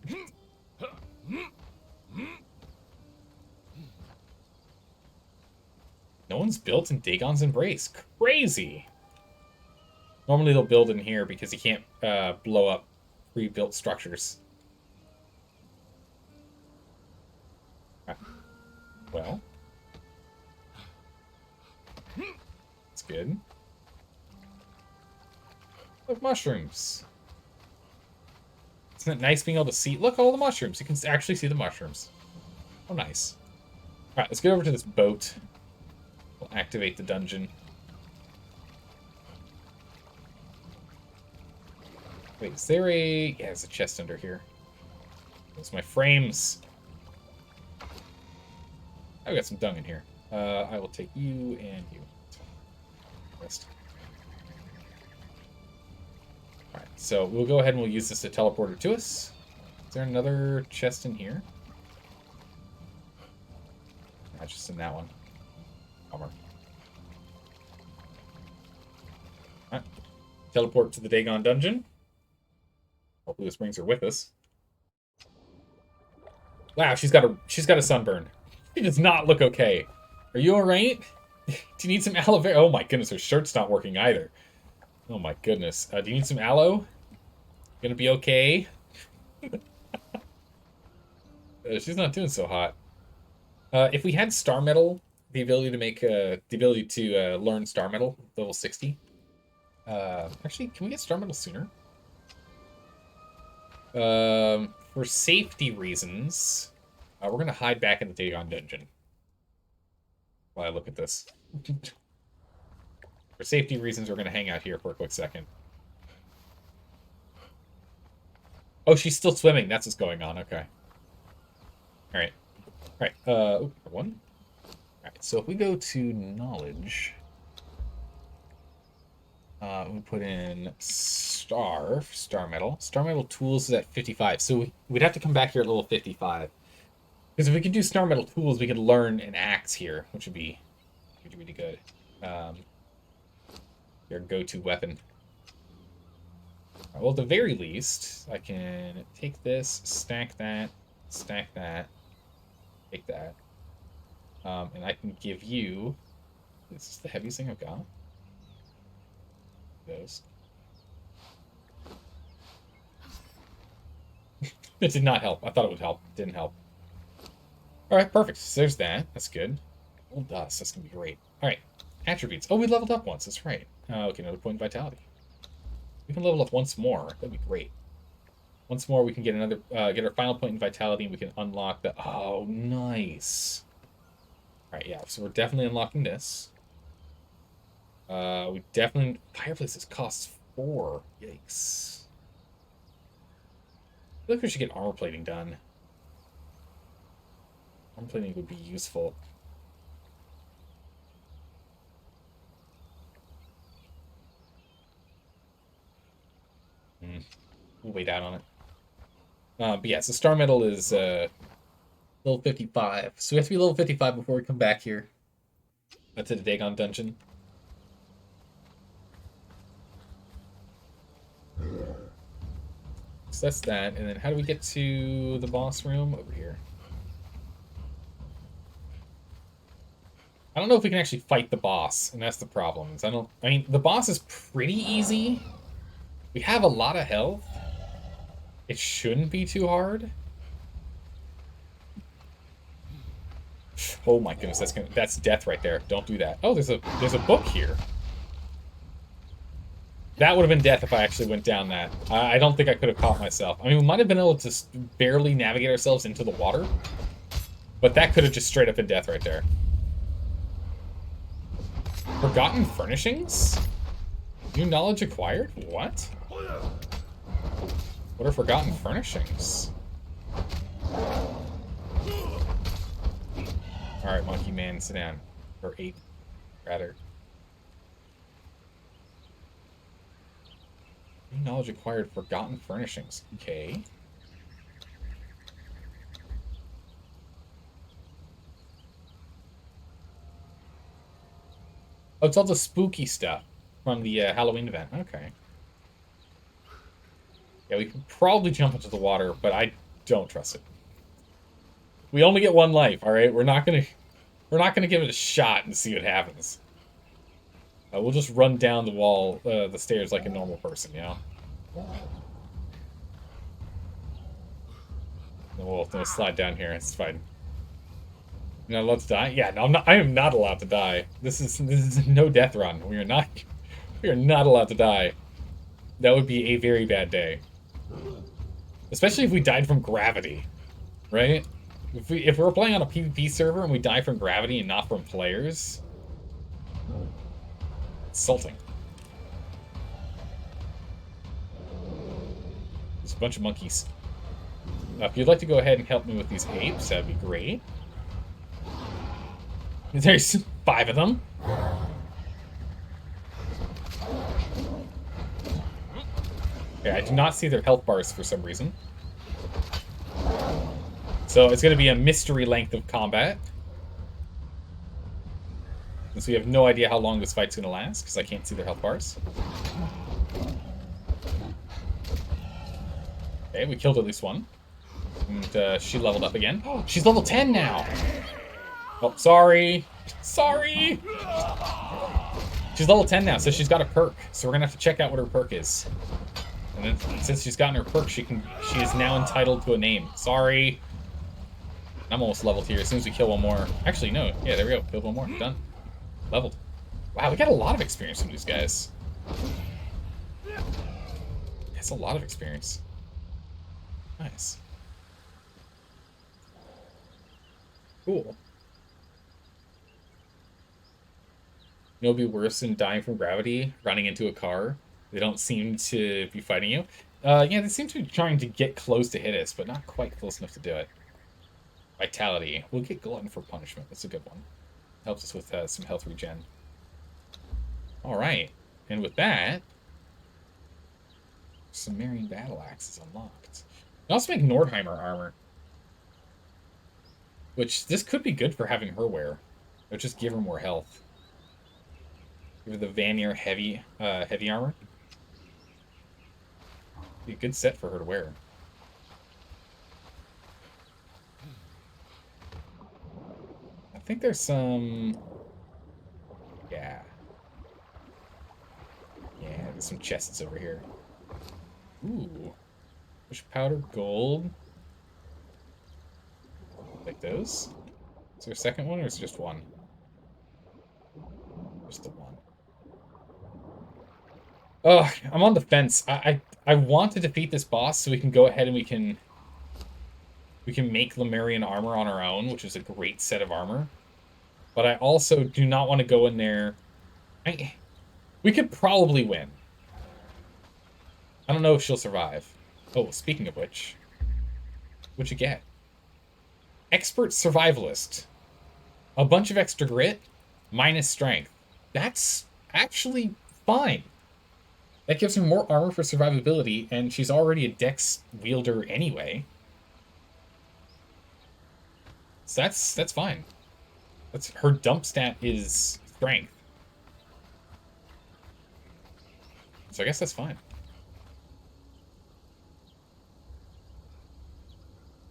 No one's built in Dagon's Embrace. Crazy! Normally they'll build in here because you can't blow up pre-built structures. Well. That's good. Look, mushrooms. Isn't it nice being able to see? Look, all the mushrooms. You can actually see the mushrooms. Oh, nice. Alright, let's get over to this boat. We'll activate the dungeon. Wait, is there a... Yeah, there's a chest under here. Those my frames. I've got some dung in here. I will take you and you. Rest. Alright, so we'll go ahead and we'll use this to teleport her to us. Is there another chest in here? Not just in that one. Bummer. Alright. Teleport to the Dagon dungeon. Hopefully this brings her with us. Wow, she's got a sunburn. She does not look okay. Are you alright? Do you need some aloe vera? Oh my goodness, her shirt's not working either. Oh my goodness. Do you need some aloe? Gonna be okay? She's not doing so hot. If we had star metal, the ability to make learn star metal level 60. Actually, can we get star metal sooner? For safety reasons, we're gonna hide back in the Dagon dungeon while I look at this. For safety reasons, we're gonna hang out here for a quick second. Oh, she's still swimming. That's what's going on. Okay. All right. All right. One. All right. So if we go to knowledge, we put in star metal. Star metal tools is at 55. So we'd have to come back here at level 55. Because if we could do star metal tools, we could learn an axe here, which would be really good. Your go-to weapon. Well, at the very least, I can take this, stack that, take that. And I can give you... This is the heaviest thing I've got. Those. It did not help. I thought it would help. It didn't help. Alright, perfect. So there's that. That's good. Gold dust. That's going to be great. Alright. Attributes. Oh, we leveled up once. That's right. Okay, another point of vitality. We can level up once more. That'd be great. Once more, we can get another, get our final point in vitality, and we can unlock the... Oh, nice. Alright, yeah. So we're definitely unlocking this. We definitely... Fireplaces costs 4. Yikes. I feel like we should get armor plating done. Armor plating would be useful. We'll wait out on it. But yeah, so star metal is level 55. So we have to be level 55 before we come back here. To the Dagon dungeon. So that's that. And then how do we get to the boss room? Over here. I don't know if we can actually fight the boss, and that's the problem. I mean, the boss is pretty easy. We have a lot of health. It shouldn't be too hard. Oh my goodness, that's death right there. Don't do that. Oh, there's a book here. That would have been death if I actually went down that. I don't think I could have caught myself. I mean, we might have been able to barely navigate ourselves into the water, but that could have just straight up been death right there. Forgotten furnishings? New knowledge acquired? What? What are forgotten furnishings? Alright, monkey man, sit down. Or ape, rather. New knowledge acquired, forgotten furnishings. Okay. Oh, it's all the spooky stuff from the Halloween event. Okay. Yeah, we could probably jump into the water, but I don't trust it. We only get one life, all right? We're not gonna give it a shot and see what happens. We'll just run down the wall, the stairs like a normal person, you know? And we'll slide down here. It's fine. You're not allowed to die? Yeah, no, I am not allowed to die. This is no death run. We are not allowed to die. That would be a very bad day. Especially if we died from gravity, right? If we're playing on a PvP server and we die from gravity and not from players, insulting. There's a bunch of monkeys. If you'd like to go ahead and help me with these apes, that'd be great. There's 5 of them. Okay, I do not see their health bars for some reason. So it's going to be a mystery length of combat. And so we have no idea how long this fight's going to last, because I can't see their health bars. Okay, we killed at least one. And she leveled up again. Oh, she's level 10 now! Oh, sorry. Sorry! She's level 10 now, so she's got a perk. So we're going to have to check out what her perk is. And then, since she's gotten her perk, she is now entitled to a name. Sorry. I'm almost leveled here. As soon as we kill one more. Actually, no. Yeah, there we go. Killed one more. Done. Leveled. Wow, we got a lot of experience from these guys. That's a lot of experience. Nice. Cool. You know, it'd be worse than dying from gravity, running into a car. They don't seem to be fighting you. Yeah, they seem to be trying to get close to hit us, but not quite close enough to do it. Vitality. We'll get Glutton for Punishment. That's a good one. Helps us with some health regen. Alright. And with that, Sumerian Battle Axe is unlocked. We also make Nordheimer armor. Which, this could be good for having her wear. Or just give her more health. Give her the Vanir heavy armor. Be a good set for her to wear. I think there's some... Yeah. Yeah, there's some chests over here. Ooh. Push powder, gold. Like those? Is there a second one, or is it just one? Just the one. Ugh, I'm on the fence. I want to defeat this boss so we can go ahead and we can make Lemurian armor on our own, which is a great set of armor. But I also do not want to go in there. We could probably win. I don't know if she'll survive. Oh, speaking of which, what'd you get? Expert Survivalist. A bunch of extra grit, minus strength. That's actually fine. That gives her more armor for survivability, and she's already a dex wielder anyway. So that's fine. Her dump stat is strength. So I guess that's fine.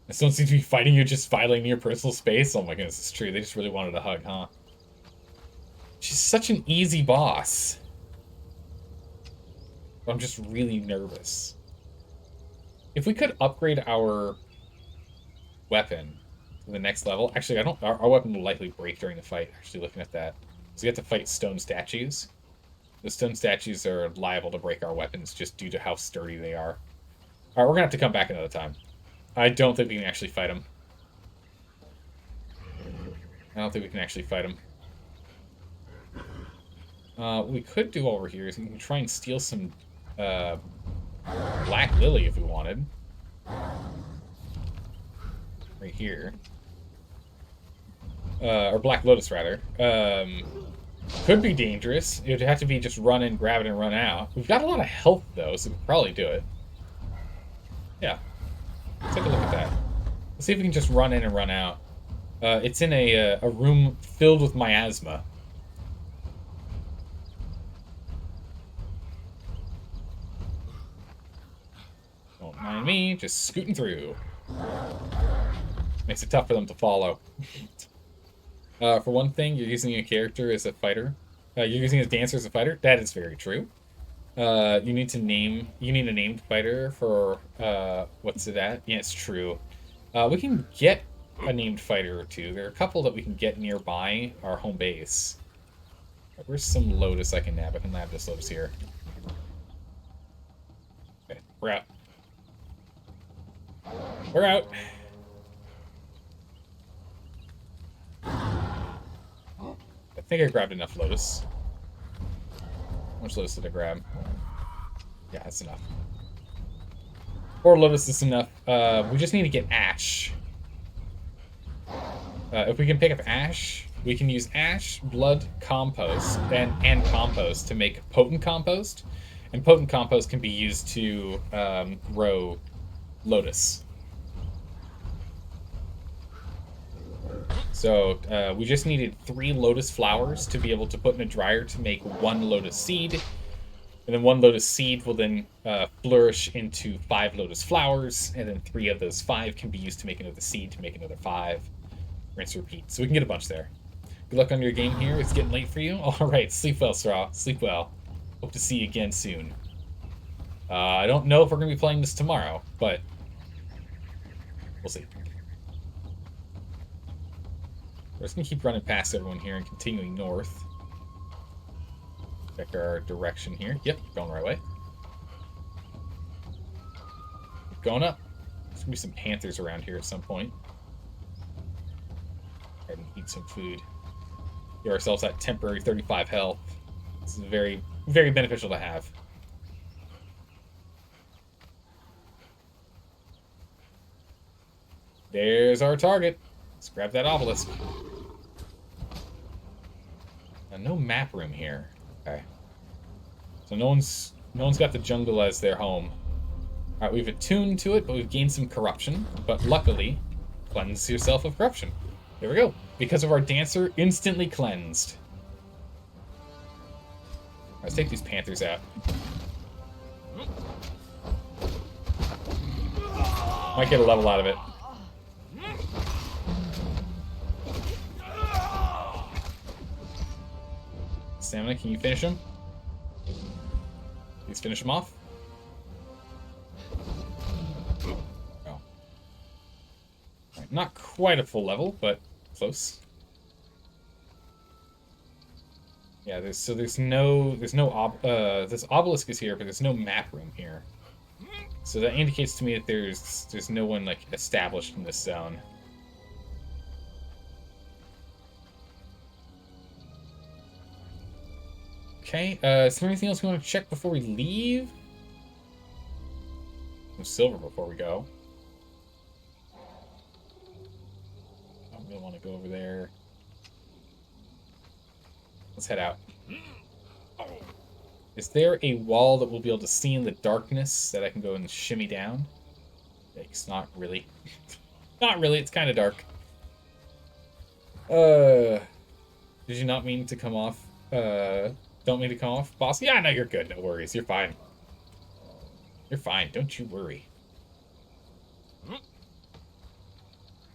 This one seems to be fighting you, just violating your personal space. Oh my goodness, it's true. They just really wanted a hug, huh? She's such an easy boss. I'm just really nervous. If we could upgrade our weapon to the next level. Actually, I don't. Our weapon will likely break during the fight. Actually, looking at that. So we have to fight stone statues. The stone statues are liable to break our weapons just due to how sturdy they are. Alright, we're gonna have to come back another time. I don't think we can actually fight them. I don't think we can actually fight them. What we could do over here is we can try and steal some Black Lily if we wanted. Right here. Or Black Lotus, rather. Could be dangerous. It would have to be just run in, grab it, and run out. We've got a lot of health, though, so we could probably do it. Yeah. Let's take a look at that. Let's see if we can just run in and run out. It's in a room filled with miasma. Don't mind me, just scooting through. Makes it tough for them to follow. For one thing, you're using a character as a fighter. You're using a dancer as a fighter. That is very true. You need a named fighter for what's it at? Yeah, it's true. We can get a named fighter or two. There are a couple that we can get nearby our home base. Where's some Lotus I can nab? I can nab this Lotus here. Okay, we're out. We're out. I think I grabbed enough Lotus. How much Lotus did I grab? Yeah, that's enough. 4 Lotus is enough. We just need to get Ash. If we can pick up Ash, we can use Ash, Blood, Compost, and Compost to make Potent Compost. And Potent Compost can be used to grow Lotus. So we just needed 3 Lotus flowers to be able to put in a dryer to make 1 Lotus seed. And then 1 Lotus seed will then flourish into 5 Lotus flowers. And then 3 of those 5 can be used to make another seed to make another 5. Rinse, repeat. So we can get a bunch there. Good luck on your game here. It's getting late for you. Alright, sleep well, Thrall. Sleep well. Hope to see you again soon. I don't know if we're going to be playing this tomorrow, but we'll see. We're just going to keep running past everyone here and continuing north. Check our direction here. Yep, going the right way. Keep going up. There's going to be some panthers around here at some point. Go ahead and eat some food. Give ourselves that temporary 35 health. This is very, very beneficial to have. There's our target. Let's grab that obelisk. Now, no map room here. Okay. So no one's got the jungle as their home. Alright, we've attuned to it, but we've gained some corruption. But luckily, cleanse yourself of corruption. There we go. Because of our dancer, instantly cleansed. Alright, let's take these panthers out. Might get a level out of it. Stamina, can you finish him? Please finish him off. Oh. Right, not quite a full level, but close. Yeah, this obelisk is here, but there's no map room here. So that indicates to me that there's no one like established in this zone. Okay, is there anything else we want to check before we leave? Some silver before we go. I don't really want to go over there. Let's head out. Is there a wall that we'll be able to see in the darkness that I can go and shimmy down? Yikes, not really. Not really, it's kind of dark. Did you not mean to come off? Don't mean to come off, boss? Yeah, no, you're good. No worries. You're fine. You're fine. Don't you worry.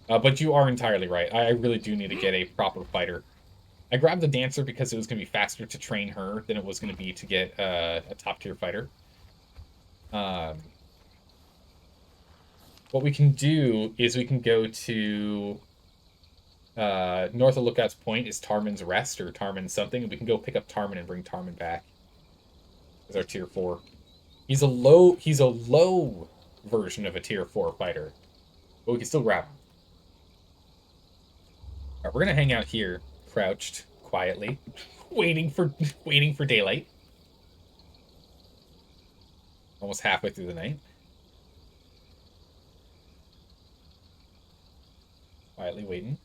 But you are entirely right. I really do need to get a proper fighter. I grabbed the dancer because it was going to be faster to train her than it was going to be to get a top tier fighter. What we can do is we can go to north of Lookout's Point is Tarmin's Rest or Tarmin something, and we can go pick up Tarmin and bring Tarmin back as our tier 4. He's a low version of a tier 4 fighter, but we can still grab him. All right, we're gonna hang out here, crouched quietly, waiting for daylight. Almost halfway through the night. Quietly waiting.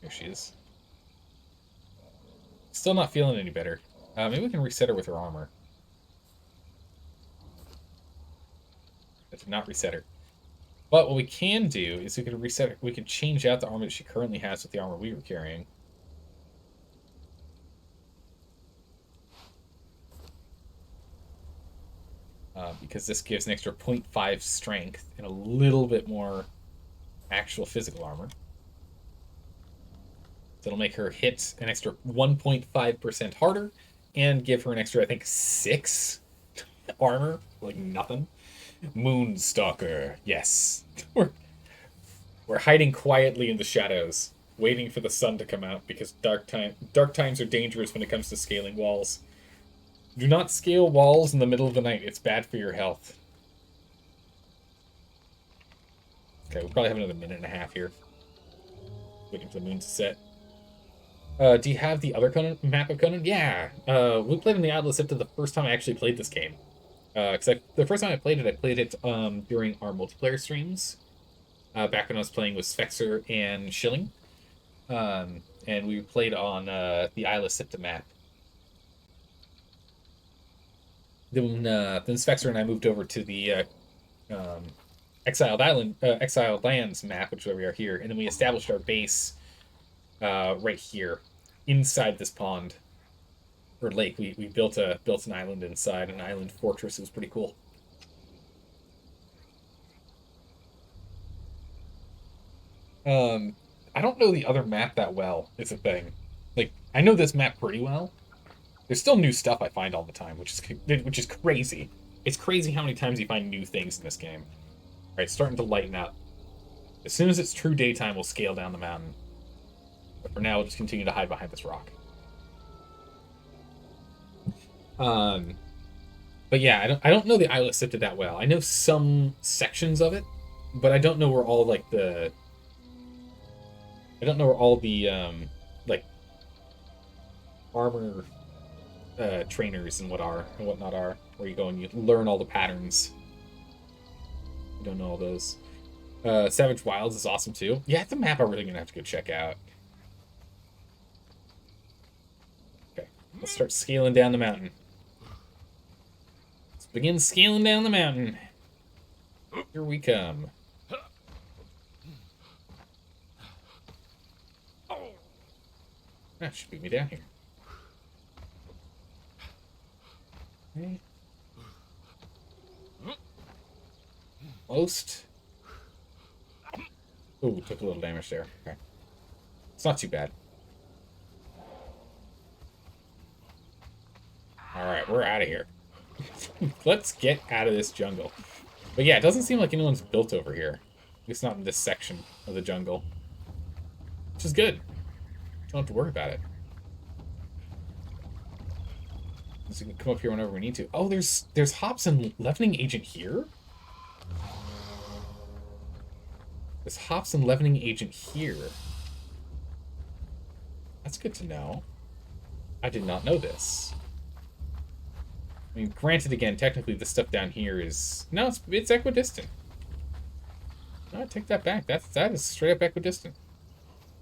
Here she is. Still not feeling any better. Maybe we can reset her with her armor. That did not reset her. But what we can do is we could reset her. We could change out the armor that she currently has with the armor we were carrying. Because this gives an extra 0.5 strength and a little bit more actual physical armor. So it'll make her hit an extra 1.5% harder and give her an extra, I think, 6 armor. Like nothing. Moonstalker. Yes. We're hiding quietly in the shadows, waiting for the sun to come out because dark times are dangerous when it comes to scaling walls. Do not scale walls in the middle of the night. It's bad for your health. Okay, we'll probably have another minute and a half here. Waiting for the moon to set. Do you have the other Conan, map of Conan? Yeah. We played in the Atlas Sifta the first time I actually played this game. Because the first time I played it during our multiplayer streams. Back when I was playing with Svexer and Schilling. And we played on the Isla Sifta map. Then Svexer and I moved over to the Exiled Lands map, which is where we are here, and then we established our base right here, inside this pond or lake. We built an island inside, an island fortress. It was pretty cool. I don't know the other map that well. It's a thing. Like I know this map pretty well. There's still new stuff I find all the time, which is crazy. It's crazy how many times you find new things in this game. All right, it's starting to lighten up. As soon as it's true daytime, we'll scale down the mountain. But for now, we'll just continue to hide behind this rock. But yeah, I don't know the Isla Sifta that well. I know some sections of it, but I don't know where all like the like armor trainers and whatnot are, where you go and you learn all the patterns. I don't know all those. Savage Wilds is awesome too. Yeah, it's a map I'm really gonna have to go check out. Okay, let's start scaling down the mountain. Let's begin scaling down the mountain. Here we come. That should beat me down here. Okay. Most. Ooh, took a little damage there. Okay. It's not too bad. Alright, we're out of here. Let's get out of this jungle. But yeah, it doesn't seem like anyone's built over here. At least not in this section of the jungle. Which is good. Don't have to worry about it. So we can come up here whenever we need to. Oh, there's hops and leavening agent here? There's hops and leavening agent here. That's good to know. I did not know this. I mean, granted, again, technically the stuff down here is... No, it's equidistant. No, I take that back. That is straight up equidistant.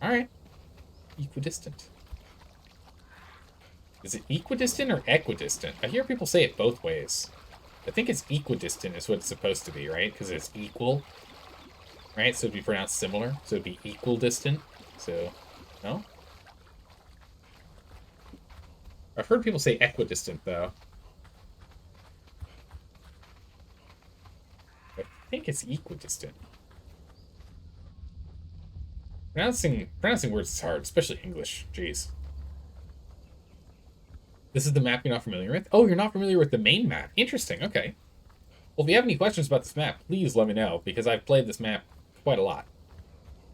Alright. Equidistant. Is it equidistant or equidistant? I hear people say it both ways. I think it's equidistant is what it's supposed to be, right? Because it's equal. Right? So it'd be pronounced similar. So it'd be equal distant. So, no? I've heard people say equidistant, though. I think it's equidistant. Pronouncing words is hard, especially English. Jeez. This is the map you're not familiar with? Oh, you're not familiar with the main map. Interesting, okay. Well, if you have any questions about this map, please let me know, because I've played this map quite a lot.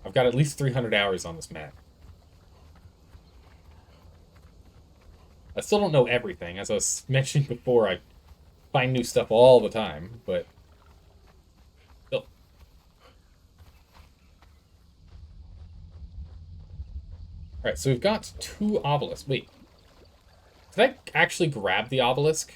I've got at least 300 hours on this map. I still don't know everything. As I was mentioning before, I find new stuff all the time, but still. Alright, so we've got 2 obelisks. Wait. Did I actually grab the obelisk?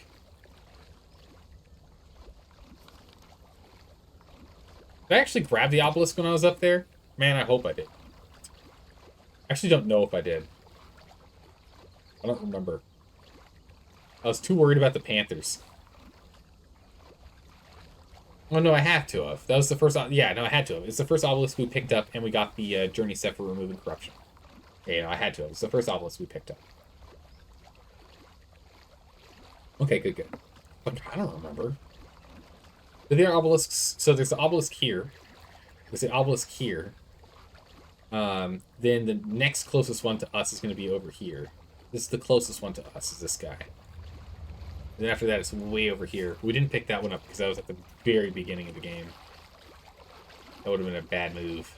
Did I actually grab the obelisk when I was up there? Man, I hope I did. I actually don't know if I did. I don't remember. I was too worried about the Panthers. Oh, no, I had to have. That was the first... Yeah, no, I had to have. It's the first obelisk we picked up, and we got the journey set for removing corruption. Yeah, no, I had to have. It's the first obelisk we picked up. Okay, good, good. But I don't remember. There are obelisks... So there's the obelisk here. There's the obelisk here. Then the next closest one to us is going to be over here. This is the closest one to us, is this guy. And then after that, it's way over here. We didn't pick that one up because that was at the very beginning of the game. That would have been a bad move.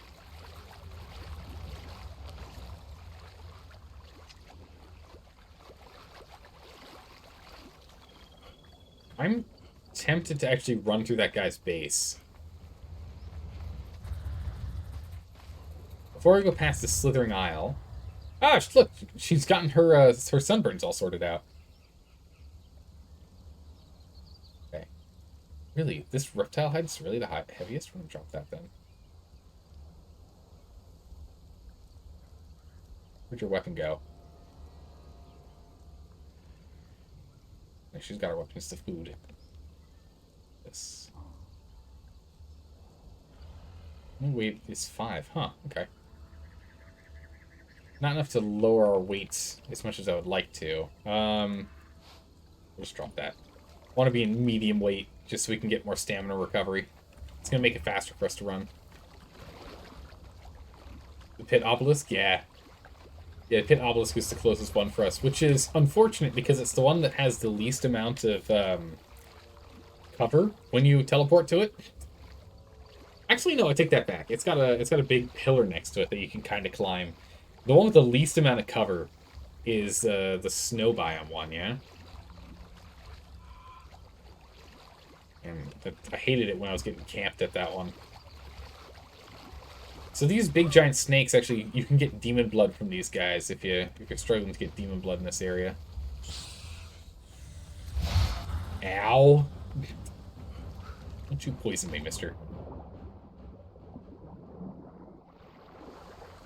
I'm tempted to actually run through that guy's base. Before we go past the Slithering Isle... Ah, look! She's gotten her her sunburns all sorted out. Okay. Really? This reptile head's really the heaviest? We're gonna drop that then. Where'd your weapon go? She's got her weapon. It's the food. This. Weight is 5. Huh, okay. Not enough to lower our weights as much as I would like to. We'll just drop that. I want to be in medium weight just so we can get more stamina recovery. It's going to make it faster for us to run. The Pit Obelisk? Yeah. Yeah, Pit Obelisk is the closest one for us, which is unfortunate because it's the one that has the least amount of cover when you teleport to it. Actually, no, I take that back. It's got a big pillar next to it that you can kind of climb. The one with the least amount of cover is the snow biome one, yeah? And I hated it when I was getting camped at that one. So these big giant snakes, actually, you can get demon blood from these guys if you're struggling to get demon blood in this area. Ow! Don't you poison me, mister.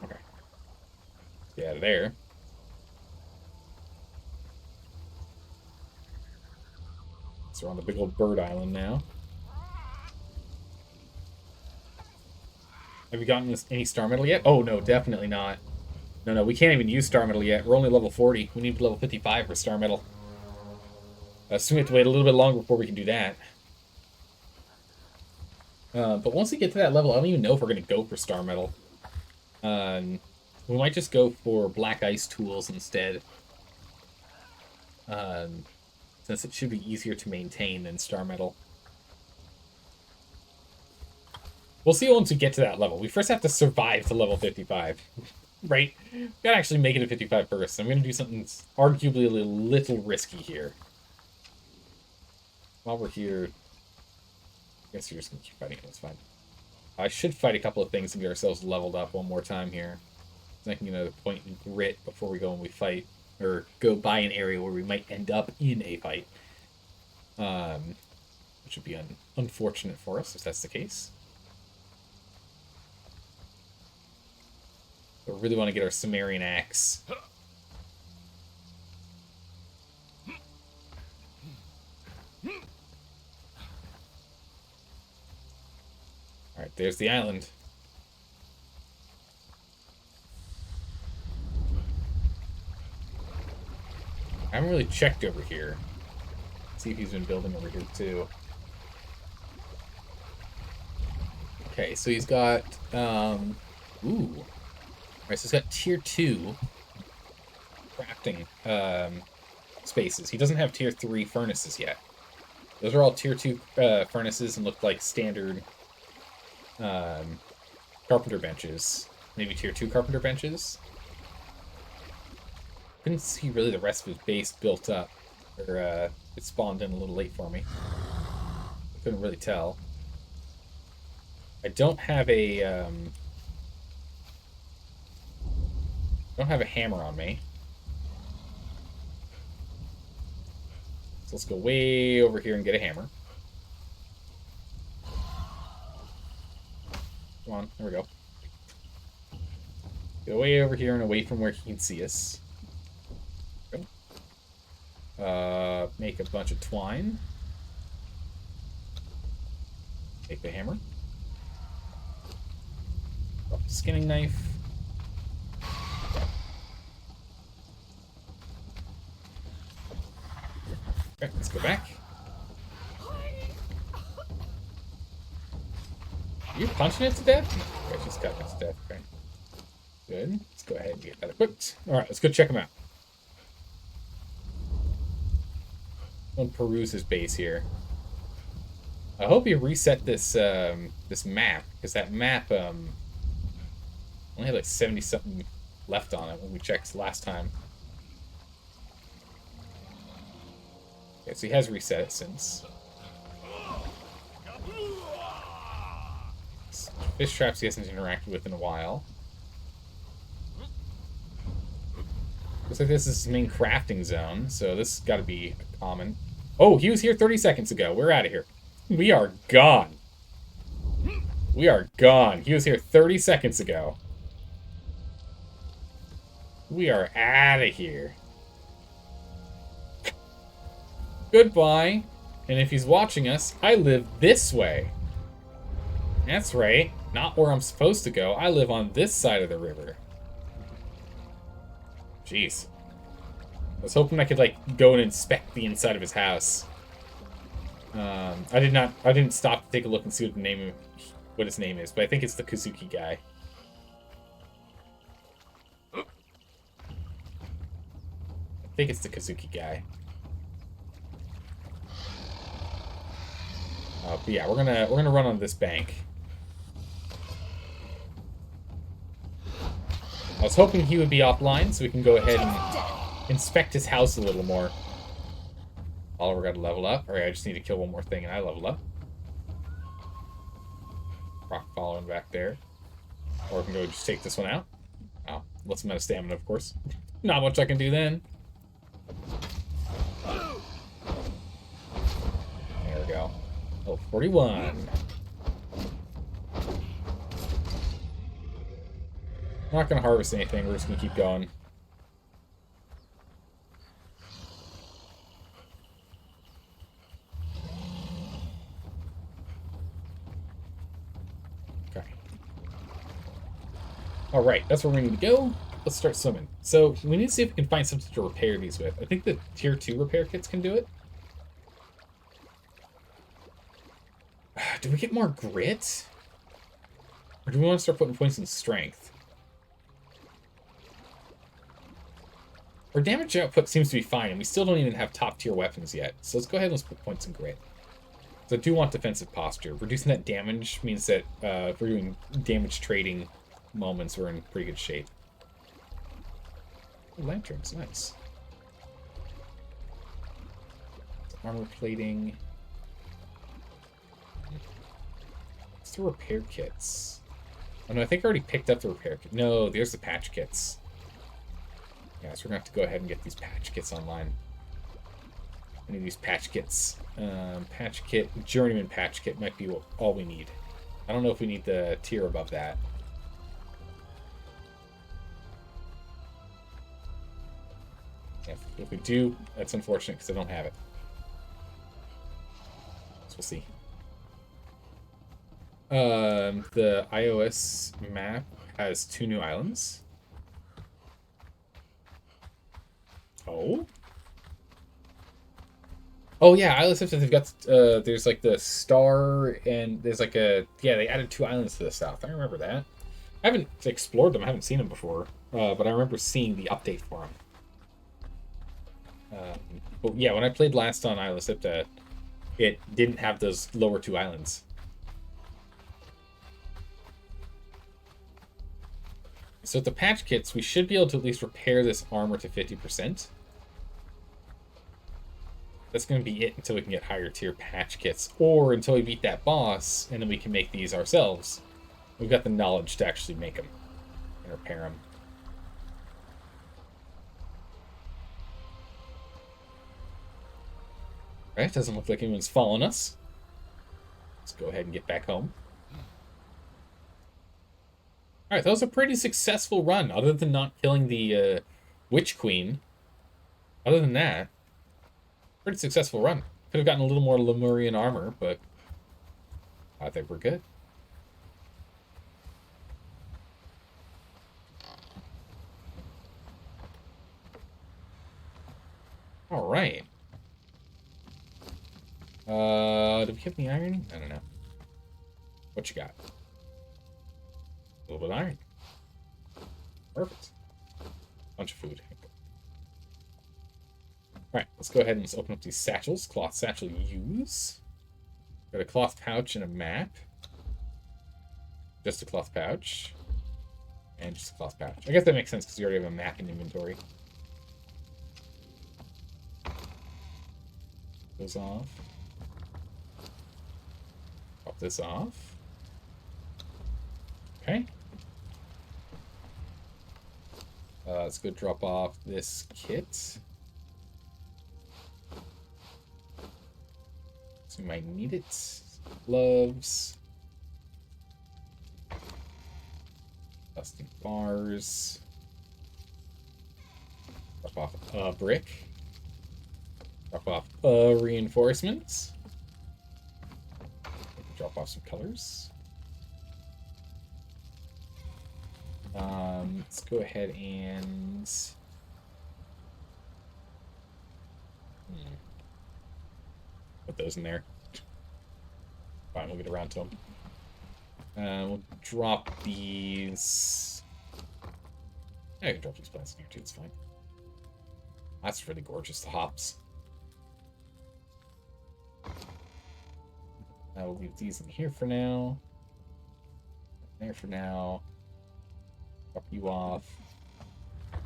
Okay. Get out of there. So we're on the big old bird island now. Have you gotten any star metal yet? Oh, no, definitely not. No, we can't even use star metal yet. We're only level 40. We need level 55 for star metal. So we have to wait a little bit longer before we can do that. But once we get to that level, I don't even know if we're going to go for star metal. We might just go for black ice tools instead. Since it should be easier to maintain than star metal. We'll see once we get to that level. We first have to survive to level 55. Right? We gotta actually make it to 55 first. I'm gonna do something that's arguably a little risky here. While we're here... I guess you're just gonna keep fighting it, that's fine. I should fight a couple of things and get ourselves leveled up one more time here. So I can get another point in grit before we go and we fight. Or go by an area where we might end up in a fight. Which would be unfortunate for us if that's the case. But we really want to get our Sumerian axe. Alright, there's the island. I haven't really checked over here. See if he's been building over here too. Okay, so he's got ooh. Right, so it's got tier 2 crafting spaces. He doesn't have tier 3 furnaces yet. Those are all tier 2 furnaces and look like standard carpenter benches. Maybe tier 2 carpenter benches. Couldn't see really the rest of his base built up. Or it spawned in a little late for me. I couldn't really tell. I don't have a hammer on me. So let's go way over here and get a hammer. Come on, there we go. Go way over here and away from where he can see us. Make a bunch of twine. Take the hammer. Drop the skinning knife. Okay, let's go back. Are you punching it to death? Okay, she's cutting it to death. Okay. Good. Let's go ahead and get that equipped. Alright, let's go check him out. Don't peruse his base here. I hope you reset this this map, because that map only had like 70 something left on it when we checked last time. Okay, so he has reset it since. Fish traps he hasn't interacted with in a while. Looks like this is his main crafting zone, so this has got to be common. Oh, he was here 30 seconds ago. We're out of here. We are gone. We are gone. He was here 30 seconds ago. We are out of here. Goodbye. And if he's watching us, I live this way. That's right. Not where I'm supposed to go. I live on this side of the river. Jeez. I was hoping I could, like, go and inspect the inside of his house. I didn't stop to take a look and see what his name is, but I think it's the Kazuki guy. I think it's the Kazuki guy. But yeah, we're gonna run on this bank. I was hoping he would be offline so we can go ahead and inspect his house a little more. Oliver got to level up. Alright, I just need to kill one more thing and I level up. Rock following back there. Or we can go just take this one out. Oh, lets him out of stamina, of course. Not much I can do then. There we go. Oh, 41. Not going to harvest anything. We're just going to keep going. Okay. Alright, that's where we need to go. Let's start swimming. So, we need to see if we can find something to repair these with. I think the tier 2 repair kits can do it. Do we get more grit? Or do we want to start putting points in strength? Our damage output seems to be fine, and we still don't even have top-tier weapons yet. So let's go ahead and let's put points in grit. So I do want defensive posture. Reducing that damage means that if we're doing damage trading moments, we're in pretty good shape. Oh, lanterns, nice. Armor plating. What's the repair kits? Oh no, I think I already picked up the repair kit. No, there's the patch kits. Yeah, so we're gonna have to go ahead and get these patch kits online. I need these patch kits. Patch kit, journeyman patch kit might be all we need. I don't know if we need the tier above that. If we do, that's unfortunate because I don't have it. So we'll see. The iOS map has 2 new islands. Oh? Oh yeah, iOS 15, they've got, there's like the star and there's like a, yeah, they added 2 islands to the south. I remember that. I haven't explored them. I haven't seen them before, but I remember seeing the update for them. But yeah, when I played last on Isla Sipta, it didn't have those lower two islands. So with the patch kits, we should be able to at least repair this armor to 50%. That's going to be it until we can get higher tier patch kits, or until we beat that boss, and then we can make these ourselves. We've got the knowledge to actually make them and repair them. Right, doesn't look like anyone's following us. Let's go ahead and get back home. Alright, that was a pretty successful run, other than not killing the Witch Queen. Other than that, pretty successful run. Could have gotten a little more Lemurian armor, but I think we're good. Alright. Do we have any iron? I don't know. What you got? A little bit of iron. Perfect. Bunch of food. Alright, let's go ahead and just open up these satchels. Cloth satchel use. Got a cloth pouch and a map. Just a cloth pouch. And just a cloth pouch. I guess that makes sense because you already have a map in inventory. Goes off. Pop this off. Okay. Let's go drop off this kit. So we might need it. Gloves. Dusting bars. Drop off a brick. Drop off reinforcements. Drop off some colors. Let's go ahead and put those in there. Fine, we'll get around to them. We'll drop these. I can drop these plants in here too, it's fine. That's really gorgeous, the hops. I will leave these in here for now. There for now. Drop you off.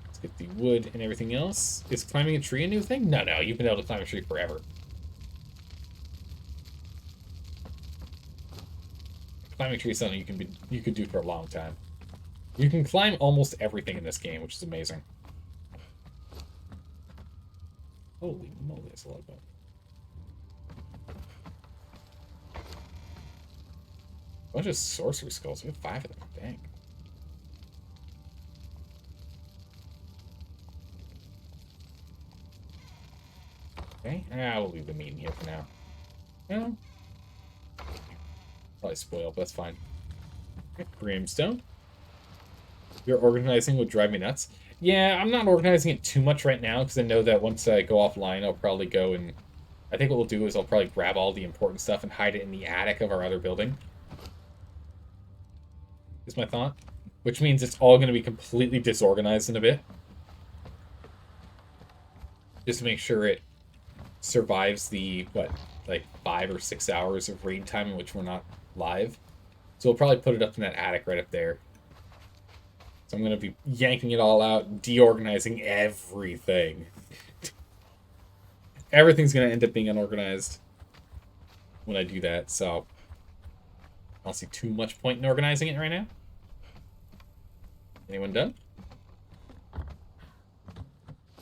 Let's get the wood and everything else. Is climbing a tree a new thing? No, no, you've been able to climb a tree forever. Climbing a tree is something you could do for a long time. You can climb almost everything in this game, which is amazing. Holy moly, that's a lot of fun. Bunch of sorcery skulls. We have 5 of them. Dang. Okay. We'll leave the meat in here for now. Well, probably spoiled, but that's fine. Okay, brimstone. Your organizing would drive me nuts. Yeah, I'm not organizing it too much right now because I know that once I go offline, I'll probably go and... I think what we'll do is I'll probably grab all the important stuff and hide it in the attic of our other building. Is my thought. Which means it's all going to be completely disorganized in a bit. Just to make sure it survives the, what, like 5 or 6 hours of raid time in which we're not live. So we'll probably put it up in that attic right up there. So I'm going to be yanking it all out, deorganizing everything. Everything's going to end up being unorganized when I do that, so I don't see too much point in organizing it right now. Anyone done?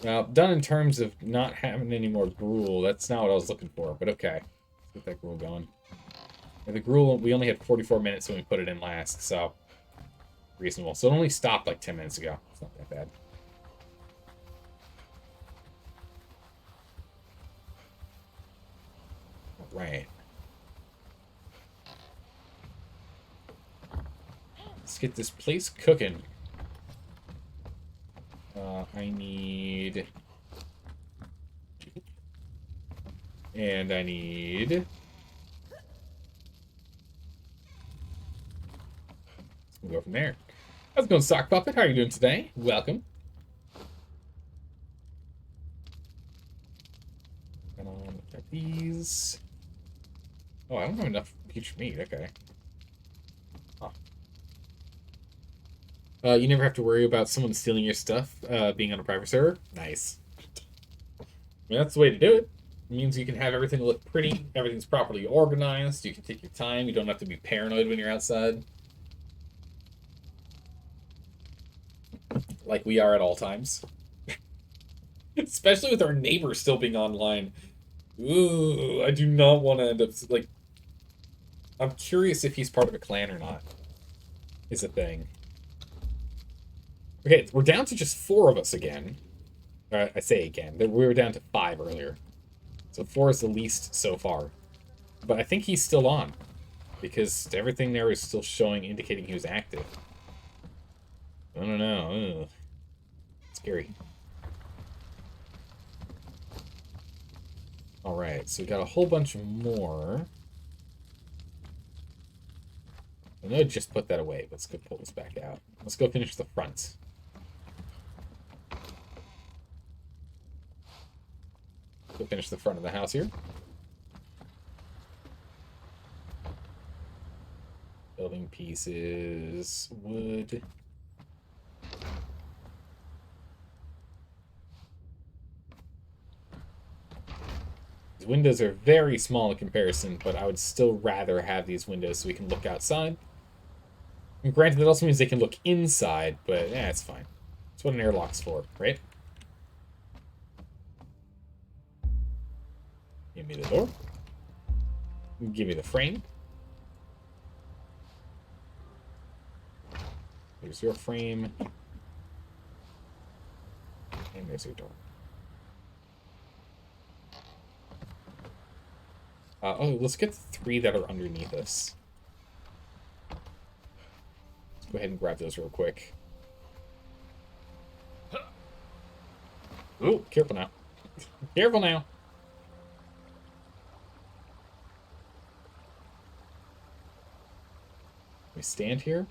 Well, done in terms of not having any more gruel. That's not what I was looking for, but okay. Let's get that gruel going. And the gruel, we only had 44 minutes when we put it in last, so reasonable. So it only stopped like 10 minutes ago. It's not that bad. All right. Let's get this place cooking. I need... And I need... We'll go from there. How's it going, Sock Puppet? How are you doing today? Welcome. Got these. Oh, I don't have enough peach meat. Okay. Huh. You never have to worry about someone stealing your stuff being on a private server. Nice. I mean, that's the way to do it. It means you can have everything look pretty. Everything's properly organized. You can take your time. You don't have to be paranoid when you're outside. Like we are at all times. Especially with our neighbor still being online. Ooh, I do not want to end up, like... I'm curious if he's part of a clan or not. Is a thing. Okay, we're down to just 4 of us again. I say again. We were down to 5 earlier. So 4 is the least so far. But I think he's still on. Because everything there is still showing, indicating he was active. I don't know. Ugh. Scary. Alright, so we got a whole bunch more. I'm gonna just put that away. Let's go pull this back out. Let's go finish the front. Go finish the front of the house here. Building pieces, wood. These windows are very small in comparison, but I would still rather have these windows so we can look outside. And granted, that also means they can look inside, but yeah, it's fine. That's what an airlock's for, right? Give me the door. Give me the frame. There's your frame. And there's your door. Oh, let's get the 3 that are underneath us. Let's go ahead and grab those real quick. Ooh, careful now. Careful now. We stand here.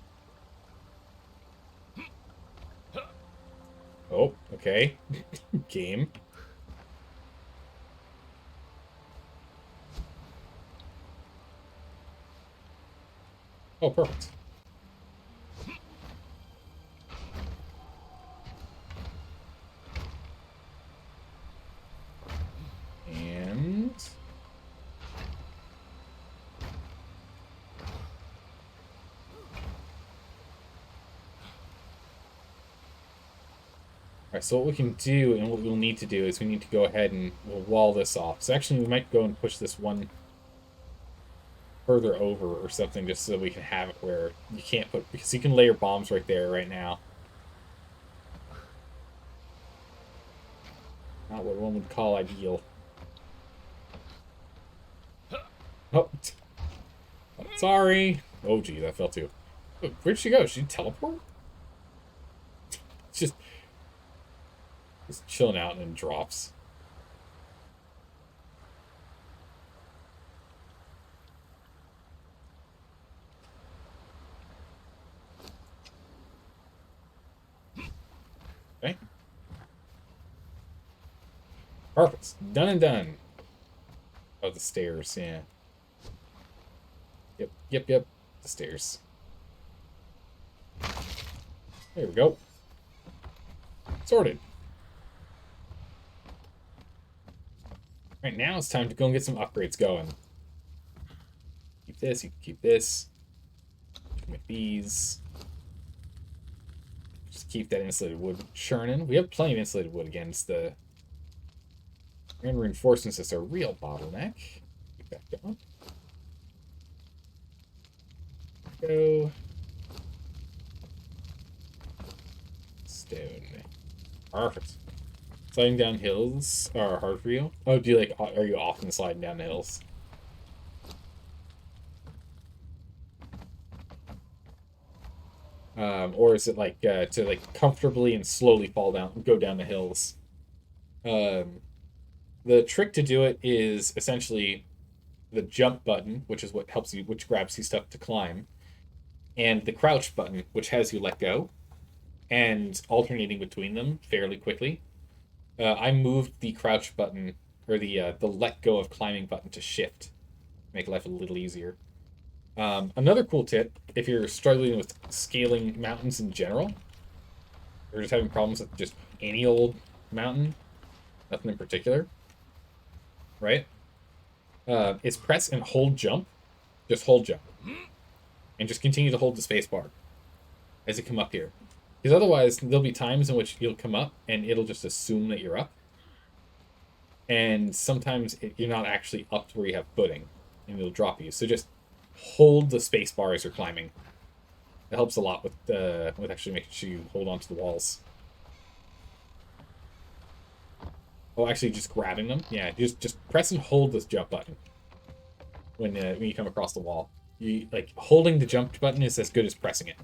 Oh, okay. Game. Oh, perfect. And... Alright, so what we can do, and what we'll need to do, is we need to go ahead and we'll wall this off. So actually, we might go and push this one further over or something, just so we can have it where you can't put... Because you can layer bombs right there, right now. Not what one would call ideal. Oh. Sorry. Oh, gee, that fell too. Where'd she go? She teleport? Just chilling out and then drops. Okay. Perfect. Done and done. Oh, the stairs, yeah. Yep. The stairs. There we go. Sorted. Right now it's time to go and get some upgrades going. Keep this, you can keep this. With these. Just keep that insulated wood churning. We have plenty of insulated wood against the iron reinforcements. Is a real bottleneck. Keep that going. Go. Stone. Perfect. Sliding down hills are hard for you. Oh, do you like? Are you often sliding down the hills? Or is it like to like comfortably and slowly go down the hills? The trick to do it is essentially the jump button, which is what helps you, which grabs you stuff to climb, and the crouch button, which has you let go. and alternating between them fairly quickly. I moved the crouch button, or the let go of climbing button, to shift, make life a little easier. Another cool tip, if you're struggling with scaling mountains in general, or just having problems with just any old mountain, nothing in particular, right? Is press and hold jump. Just hold jump. And just continue to hold the space bar as you come up here. Because otherwise, there'll be times in which you'll come up and it'll just assume that you're up. And sometimes you're not actually up to where you have footing, and it'll drop you. So just hold the space bar as you're climbing. It helps a lot with actually making sure you hold onto the walls. Oh, actually, just grabbing them. Yeah, just press and hold this jump button when you come across the wall. You like holding the jump button is as good as pressing it.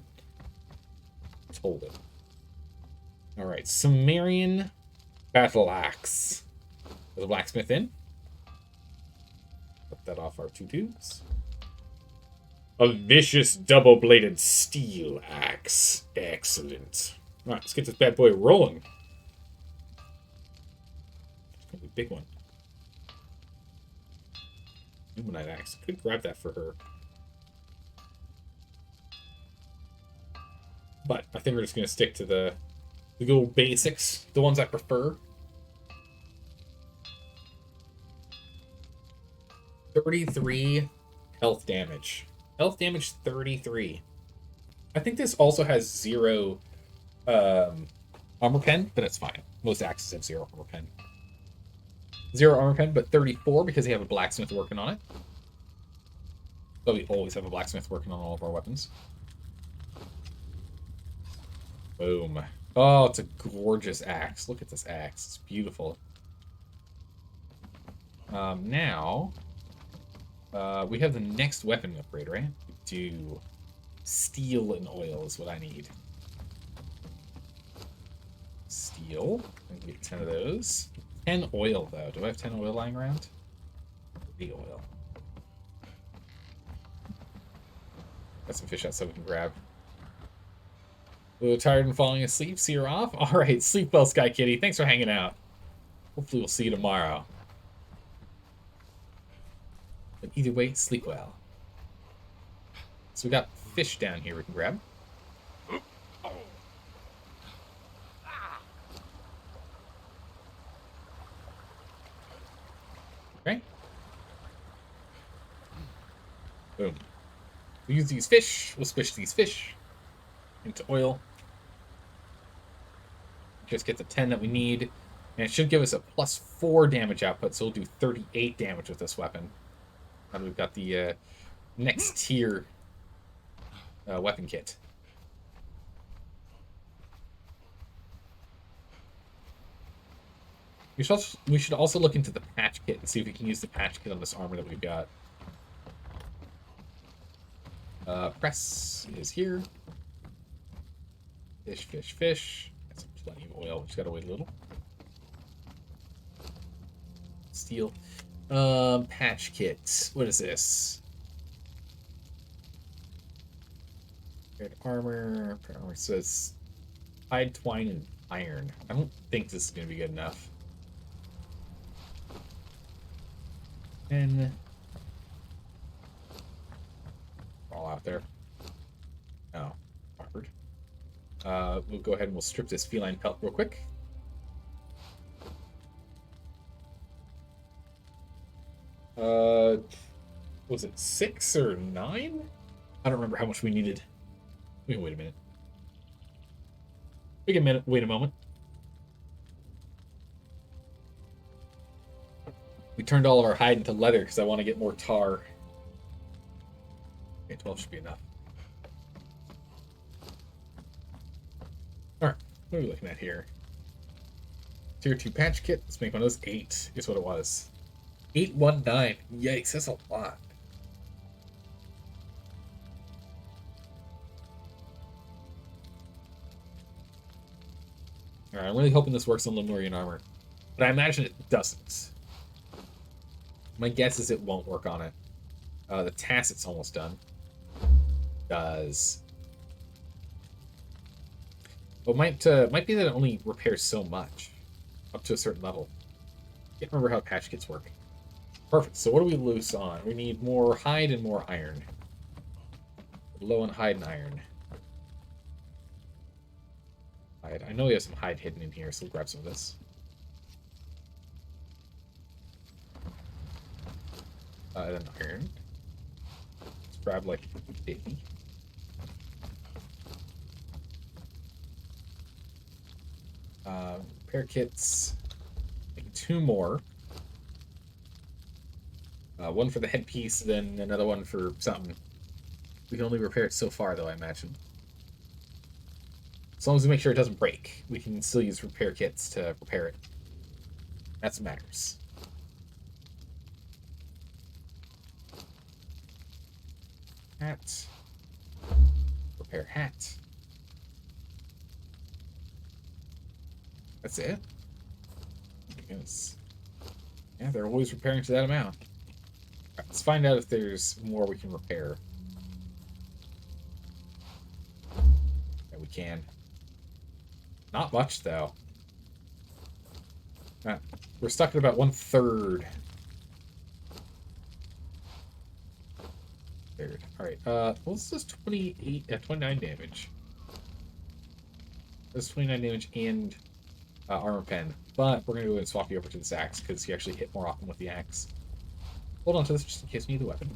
Just hold it. All right, Sumerian battle axe. There's a blacksmith in. Put that off our 2 tubes. A vicious double-bladed steel axe. Excellent. All right, let's get this bad boy rolling. It's gonna be a big one. Illuminate axe. Could grab that for her. But I think we're just gonna stick to the good basics, the ones I prefer. 33 health damage. Health damage 33. I think this also has 0 armor pen, but it's fine. Most axes have 0 armor pen. 0 armor pen, but 34 because they have a blacksmith working on it. So we always have a blacksmith working on all of our weapons. Boom. Oh, it's a gorgeous axe. Look at this axe. It's beautiful. Now, we have the next weapon upgrade, right? We do steel and oil is what I need. Steel. I can get 10 of those. 10 oil, though. Do I have 10 oil lying around? The oil. Got some fish outside we can grab. A little tired and falling asleep, so you're off? Alright, sleep well, Sky Kitty. Thanks for hanging out. Hopefully we'll see you tomorrow. But either way, sleep well. So we got fish down here we can grab. Okay. Boom. We'll use these fish. We'll squish these fish into oil. Just get the 10 that we need. And it should give us a +4 damage output, so we'll do 38 damage with this weapon. And we've got the next tier weapon kit. We should also look into the patch kit and see if we can use the patch kit on this armor that we've got. Press is here. Fish, fish, fish. That's plenty of oil. We just gotta wait a little. Steel. Patch kit. What is this? Red armor. Red armor says hide, twine, and iron. I don't think this is gonna be good enough. And all out there. Oh, awkward. We'll go ahead and we'll strip this feline pelt real quick. Was it 6 or 9? I don't remember how much we needed. We can wait a minute. We can wait a moment. We turned all of our hide into leather because I want to get more tar. Okay, 12 should be enough. Alright, what are we looking at here? Tier 2 patch kit. Let's make one of those. 8 is what it was. 819. Yikes, that's a lot. Alright, I'm really hoping this works on Lemurian armor. But I imagine it doesn't. My guess is it won't work on it. The tacit's almost done. Does. Oh, might be that it only repairs so much, up to a certain level. Can't remember how patch kits work. Perfect. So what do we lose on? We need more hide and more iron. Low on hide and iron. Hide. I know we have some hide hidden in here, so we'll grab some of this. Then iron. Let's grab like 50. Repair kits. Make 2 more. One for the headpiece, then another one for something. We can only repair it so far, though, I imagine. As long as we make sure it doesn't break, we can still use repair kits to repair it. That's what matters. Hat. Repair hat. That's it? Yes. Yeah, they're always repairing to that amount. Right, let's find out if there's more we can repair. Yeah, we can. Not much, though. We're stuck at about 1/3. Third. Alright, well, this is 29 damage. That's 29 damage and armor pen. But we're going to go ahead and swap you over to this axe, because you actually hit more often with the axe. Hold on to this just in case we need the weapon.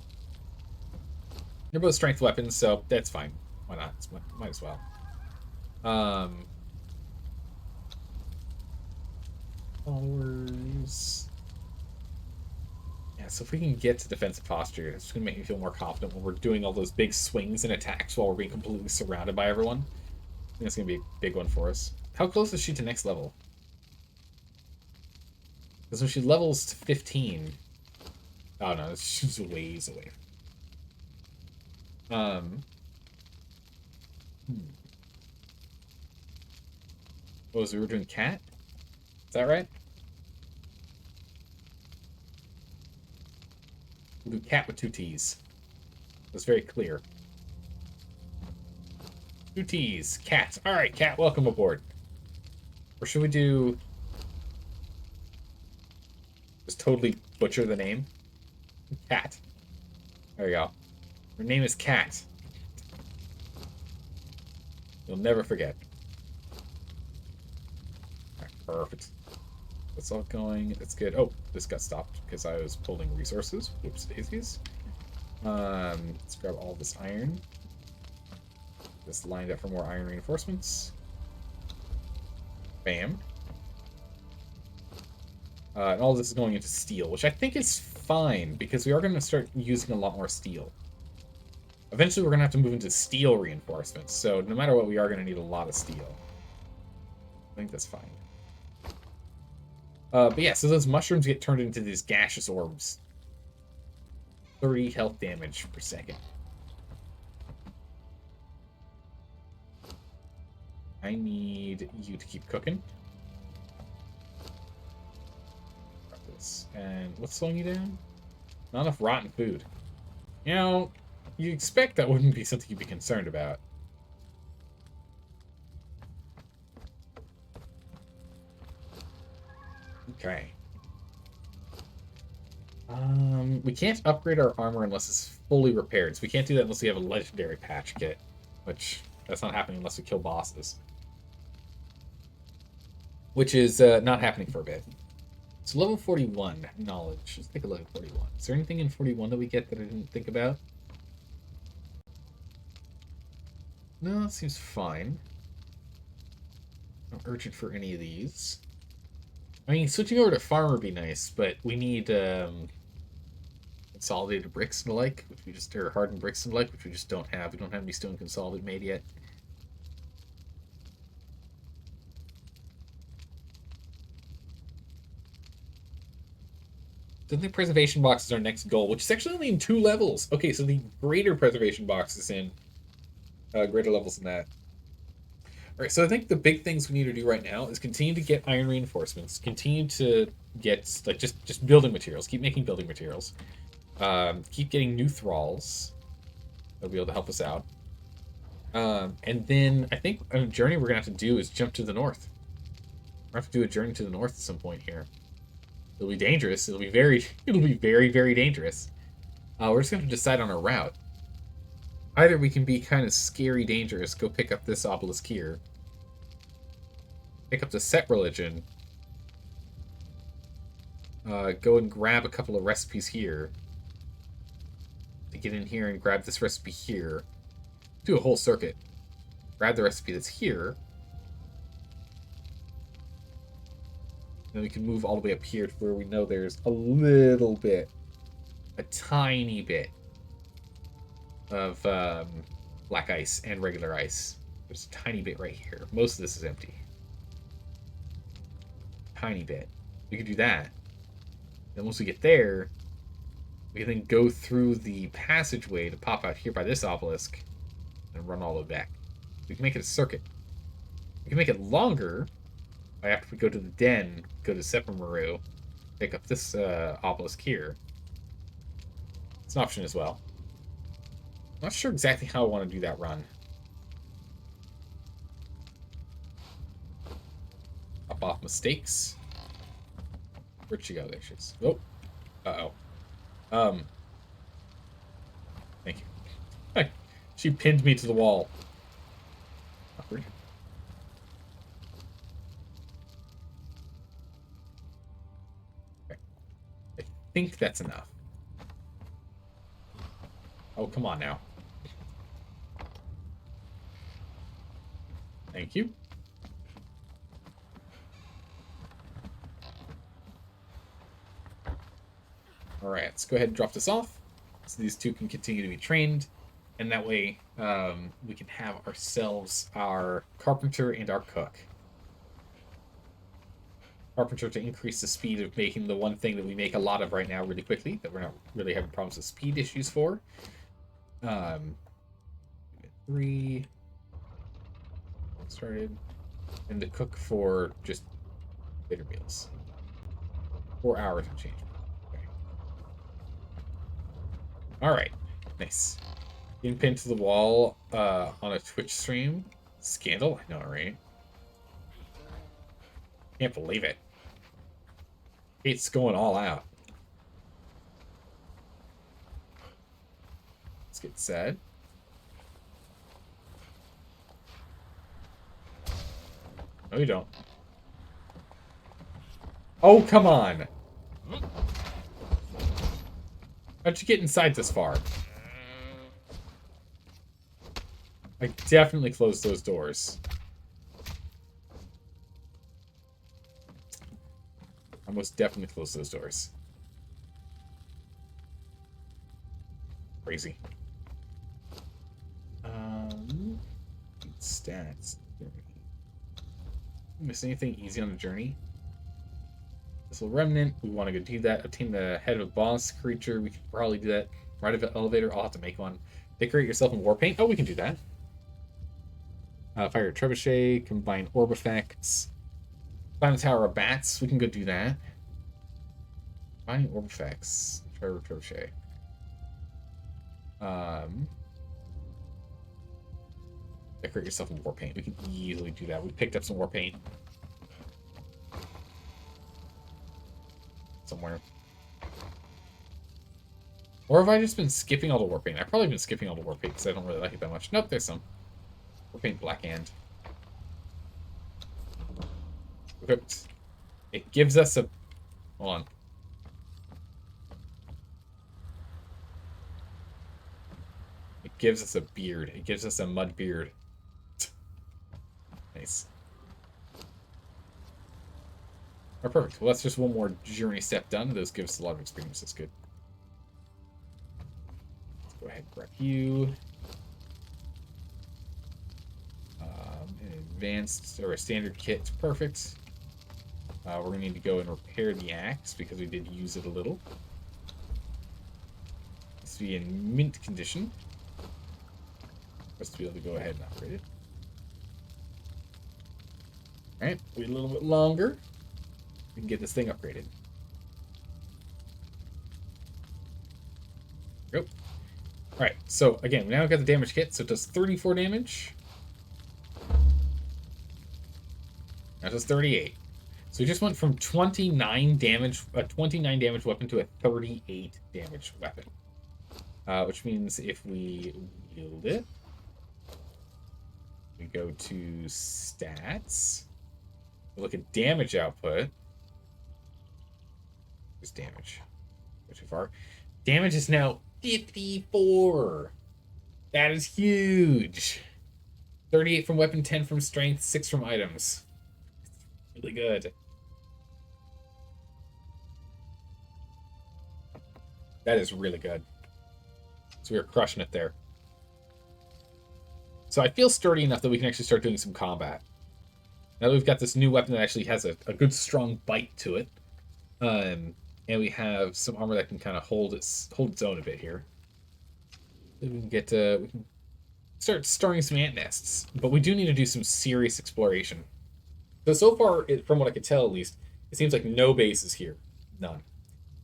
They're both strength weapons, so that's fine. Why not? Might as well. Followers. Yeah, so if we can get to defensive posture, it's just going to make me feel more confident when we're doing all those big swings and attacks while we're being completely surrounded by everyone. I think it's going to be a big one for us. How close is she to next level? Because when she levels to 15... Oh no, she's a ways away. Oh, so we were doing cat? Is that right? We'll do cat with 2 T's. That's very clear. 2 T's. Cat. Alright, cat, welcome aboard. Or should we do... Just totally butcher the name? Cat. There you go. Her name is Cat. You'll never forget. Alright, perfect. That's all going. That's good. Oh, this got stopped because I was pulling resources. Whoops daisies. Let's grab all this iron. Just lined up for more iron reinforcements. Bam. And all this is going into steel, which I think is fine, because we are going to start using a lot more steel. Eventually, we're going to have to move into steel reinforcements, so no matter what, we are going to need a lot of steel. I think that's fine. But yeah, so those mushrooms get turned into these gaseous orbs. 30 health damage per second. I need you to keep cooking. And what's slowing you down? Not enough rotten food. You know, you expect that wouldn't be something you'd be concerned about. Okay. We can't upgrade our armor unless it's fully repaired. So we can't do that unless we have a legendary patch kit, which that's not happening unless we kill bosses. Which is not happening for a bit. So level 41, knowledge. Let's take a look at 41. Is there anything in 41 that we get that I didn't think about? No, that seems fine. Not urgent for any of these. I mean, switching over to farm would be nice, but we need consolidated bricks and the like, which we just, or hardened bricks and the like, which we just don't have. We don't have any stone consolidated made yet. I think preservation box is our next goal, which is actually only in 2 levels. Okay, so the greater preservation box is in greater levels than that. Alright, so I think the big things we need to do right now is continue to get iron reinforcements, continue to get, like, just building materials, keep making building materials, keep getting new thralls that'll be able to help us out. And then I think a journey we're gonna have to do is jump to the north. We're gonna have to do a journey to the north at some point here. It'll be dangerous. It'll be very, it'll be very, very dangerous. We're just gonna have to decide on a route. Either we can be kind of scary dangerous, go pick up this obelisk here, pick up the set religion, go and grab a couple of recipes here, to get in here and grab this recipe here, do a whole circuit, grab the recipe that's here, then we can move all the way up here to where we know there's a little bit, a tiny bit of black ice and regular ice. There's a tiny bit right here. Most of this is empty. Tiny bit. We can do that. Then once we get there, we can then go through the passageway to pop out here by this obelisk and run all the way back. We can make it a circuit. We can make it longer by after we go to the den, go to Sepamaru, pick up this obelisk here. It's an option as well. Not sure exactly how I want to do that run. Up off mistakes. Where'd she go? There she is. Oh. Uh-oh. Thank you. She pinned me to the wall. Awkward. Okay. I think that's enough. Oh, come on now. Thank you. Alright, let's go ahead and drop this off. So these two can continue to be trained. And that way, we can have ourselves our carpenter and our cook. Carpenter to increase the speed of making the one thing that we make a lot of right now really quickly, that we're not really having problems with speed issues for. 3 started, and the cook for just later meals. 4 hours and change. Okay. All right, nice. Getting pinned to the wall on a Twitch stream. Scandal, I know, right? Can't believe it. It's going all out. Let's get sad. No, you don't. Oh, come on. How'd you get inside this far? I definitely closed those doors. I most definitely closed those doors. Crazy. Stats. Miss anything easy on the journey? This little remnant. We want to go do that. Obtain the head of a boss creature. We could probably do that. Ride an elevator. I'll have to make one. Decorate yourself in war paint. Oh, we can do that. Fire a trebuchet. Combine orb effects. Climb the tower of bats. We can go do that. Combining orb effects. Fire a trebuchet. Decorate yourself in war paint. We can easily do that. We picked up some war paint. Somewhere. Or have I just been skipping all the war paint? I've probably been skipping all the war paint because I don't really like it that much. Nope, there's some. War paint black hand. Equipped. It gives us a... Hold on. It gives us a beard. It gives us a mud beard. Nice. Oh, perfect. Well, that's just one more journey step done. Those give us a lot of experience. That's good. Let's go ahead and grab you. An advanced or a standard kit. Perfect. We're going to need to go and repair the axe because we did use it a little. Needs to be in mint condition for us to be able to go ahead and upgrade it. Alright, wait a little bit longer. We can get this thing upgraded. Yep. Alright, so again, we now got the damage kit, so it does 34 damage. That does 38. So we just went from 29 damage, a 29 damage weapon to a 38 damage weapon. Which means if we wield it, we go to stats, we look at damage output. Where's damage? Go too far. Damage is now 54. That is huge. 38 from weapon, 10 from strength, 6 from items. Really good. That is really good. So we're crushing it there. So I feel sturdy enough that we can actually start doing some combat. Now that we've got this new weapon that actually has a good strong bite to it. And we have some armor that can kind of hold its own a bit here. Then we can get we can start starting some ant nests. But we do need to do some serious exploration. So far, from what I could tell at least, it seems like no bases here. None.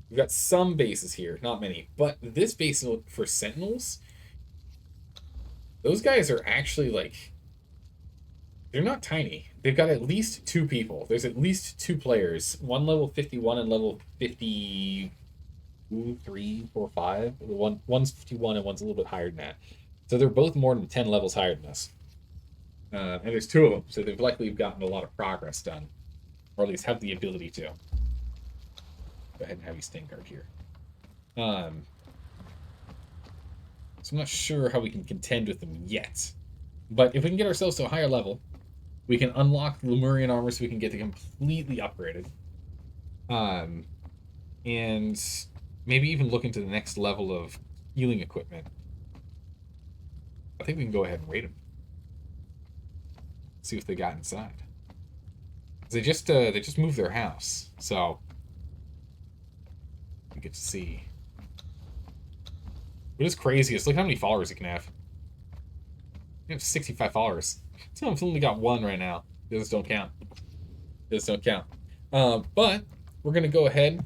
We've got some bases here, not many. But this base for sentinels, those guys are actually like, they're not tiny. They've got at least 2 people. There's at least 2 players. One level 51 and level 52, 3, 4, 5. One's 51 and one's a little bit higher than that. So they're both more than 10 levels higher than us. And there's 2 of them, so they've likely gotten a lot of progress done. Or at least have the ability to. Go ahead and have you stand guard here. So I'm not sure how we can contend with them yet. But if we can get ourselves to a higher level, we can unlock the Lemurian armor so we can get it completely upgraded. And maybe even look into the next level of healing equipment. I think we can go ahead and raid them. See what they got inside. They just moved their house, so we get to see. What is crazy is look how many followers you can have. You have 65 followers. Some of them only got 1 right now. Those don't count. Those don't count. But we're gonna go ahead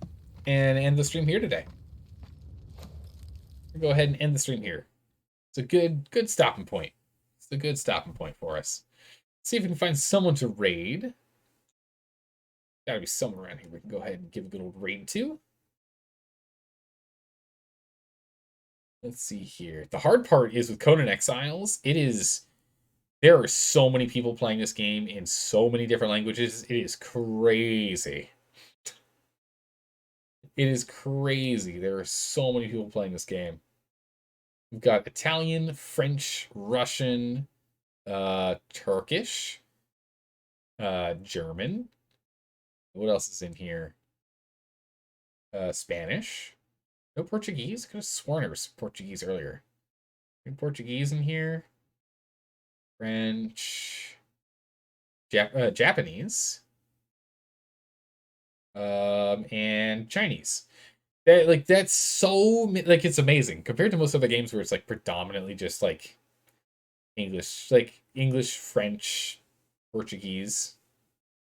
and end the stream here today. We'll go ahead and end the stream here. It's a good stopping point. It's a good stopping point for us. See if we can find someone to raid. Gotta be someone around here we can go ahead and give a good old raid to. Let's see here. The hard part is with Conan Exiles, there are so many people playing this game in so many different languages. It is crazy. It is crazy. There are so many people playing this game. We've got Italian, French, Russian, Turkish, German. What else is in here? Spanish. No Portuguese? I could have sworn there was Portuguese earlier. Any Portuguese in here? French. Japanese. And Chinese. That's so... Like, it's amazing. Compared to most other games where it's, like, predominantly just, like, English. Like, English, French, Portuguese.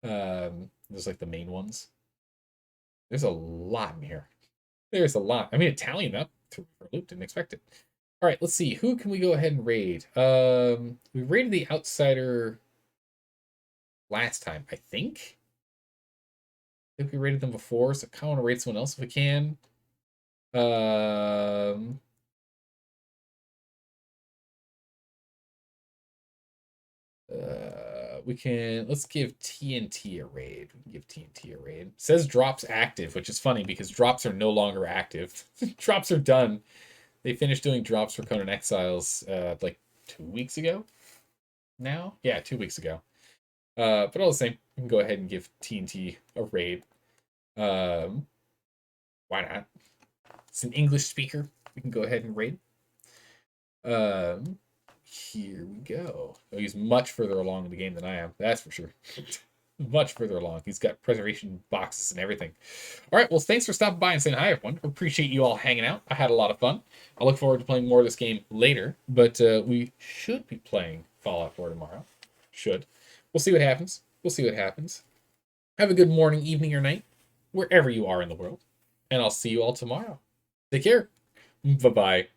Those, like, the main ones. There's a lot in here. There's a lot. I mean, Italian up for a loop. Didn't expect it. All right, let's see. Who can we go ahead and raid? We raided the Outsider last time, I think. I think we raided them before, so I kind of want to raid someone else if we can. Let's give TNT a raid. We can give TNT a raid. It says drops active, which is funny because drops are no longer active. Drops are done. They finished doing drops for Conan Exiles like 2 weeks ago. Now? Yeah, 2 weeks ago. But all the same, we can go ahead and give TNT a raid. Why not? It's an English speaker. We can go ahead and raid. Here we go. Oh, he's much further along in the game than I am. That's for sure. Much further along. He's got preservation boxes and everything. All right. Well, thanks for stopping by and saying hi, everyone. Appreciate you all hanging out. I had a lot of fun. I look forward to playing more of this game later, but we should be playing Fallout 4 tomorrow. Should. We'll see what happens. We'll see what happens. Have a good morning, evening, or night, wherever you are in the world. And I'll see you all tomorrow. Take care. Bye-bye.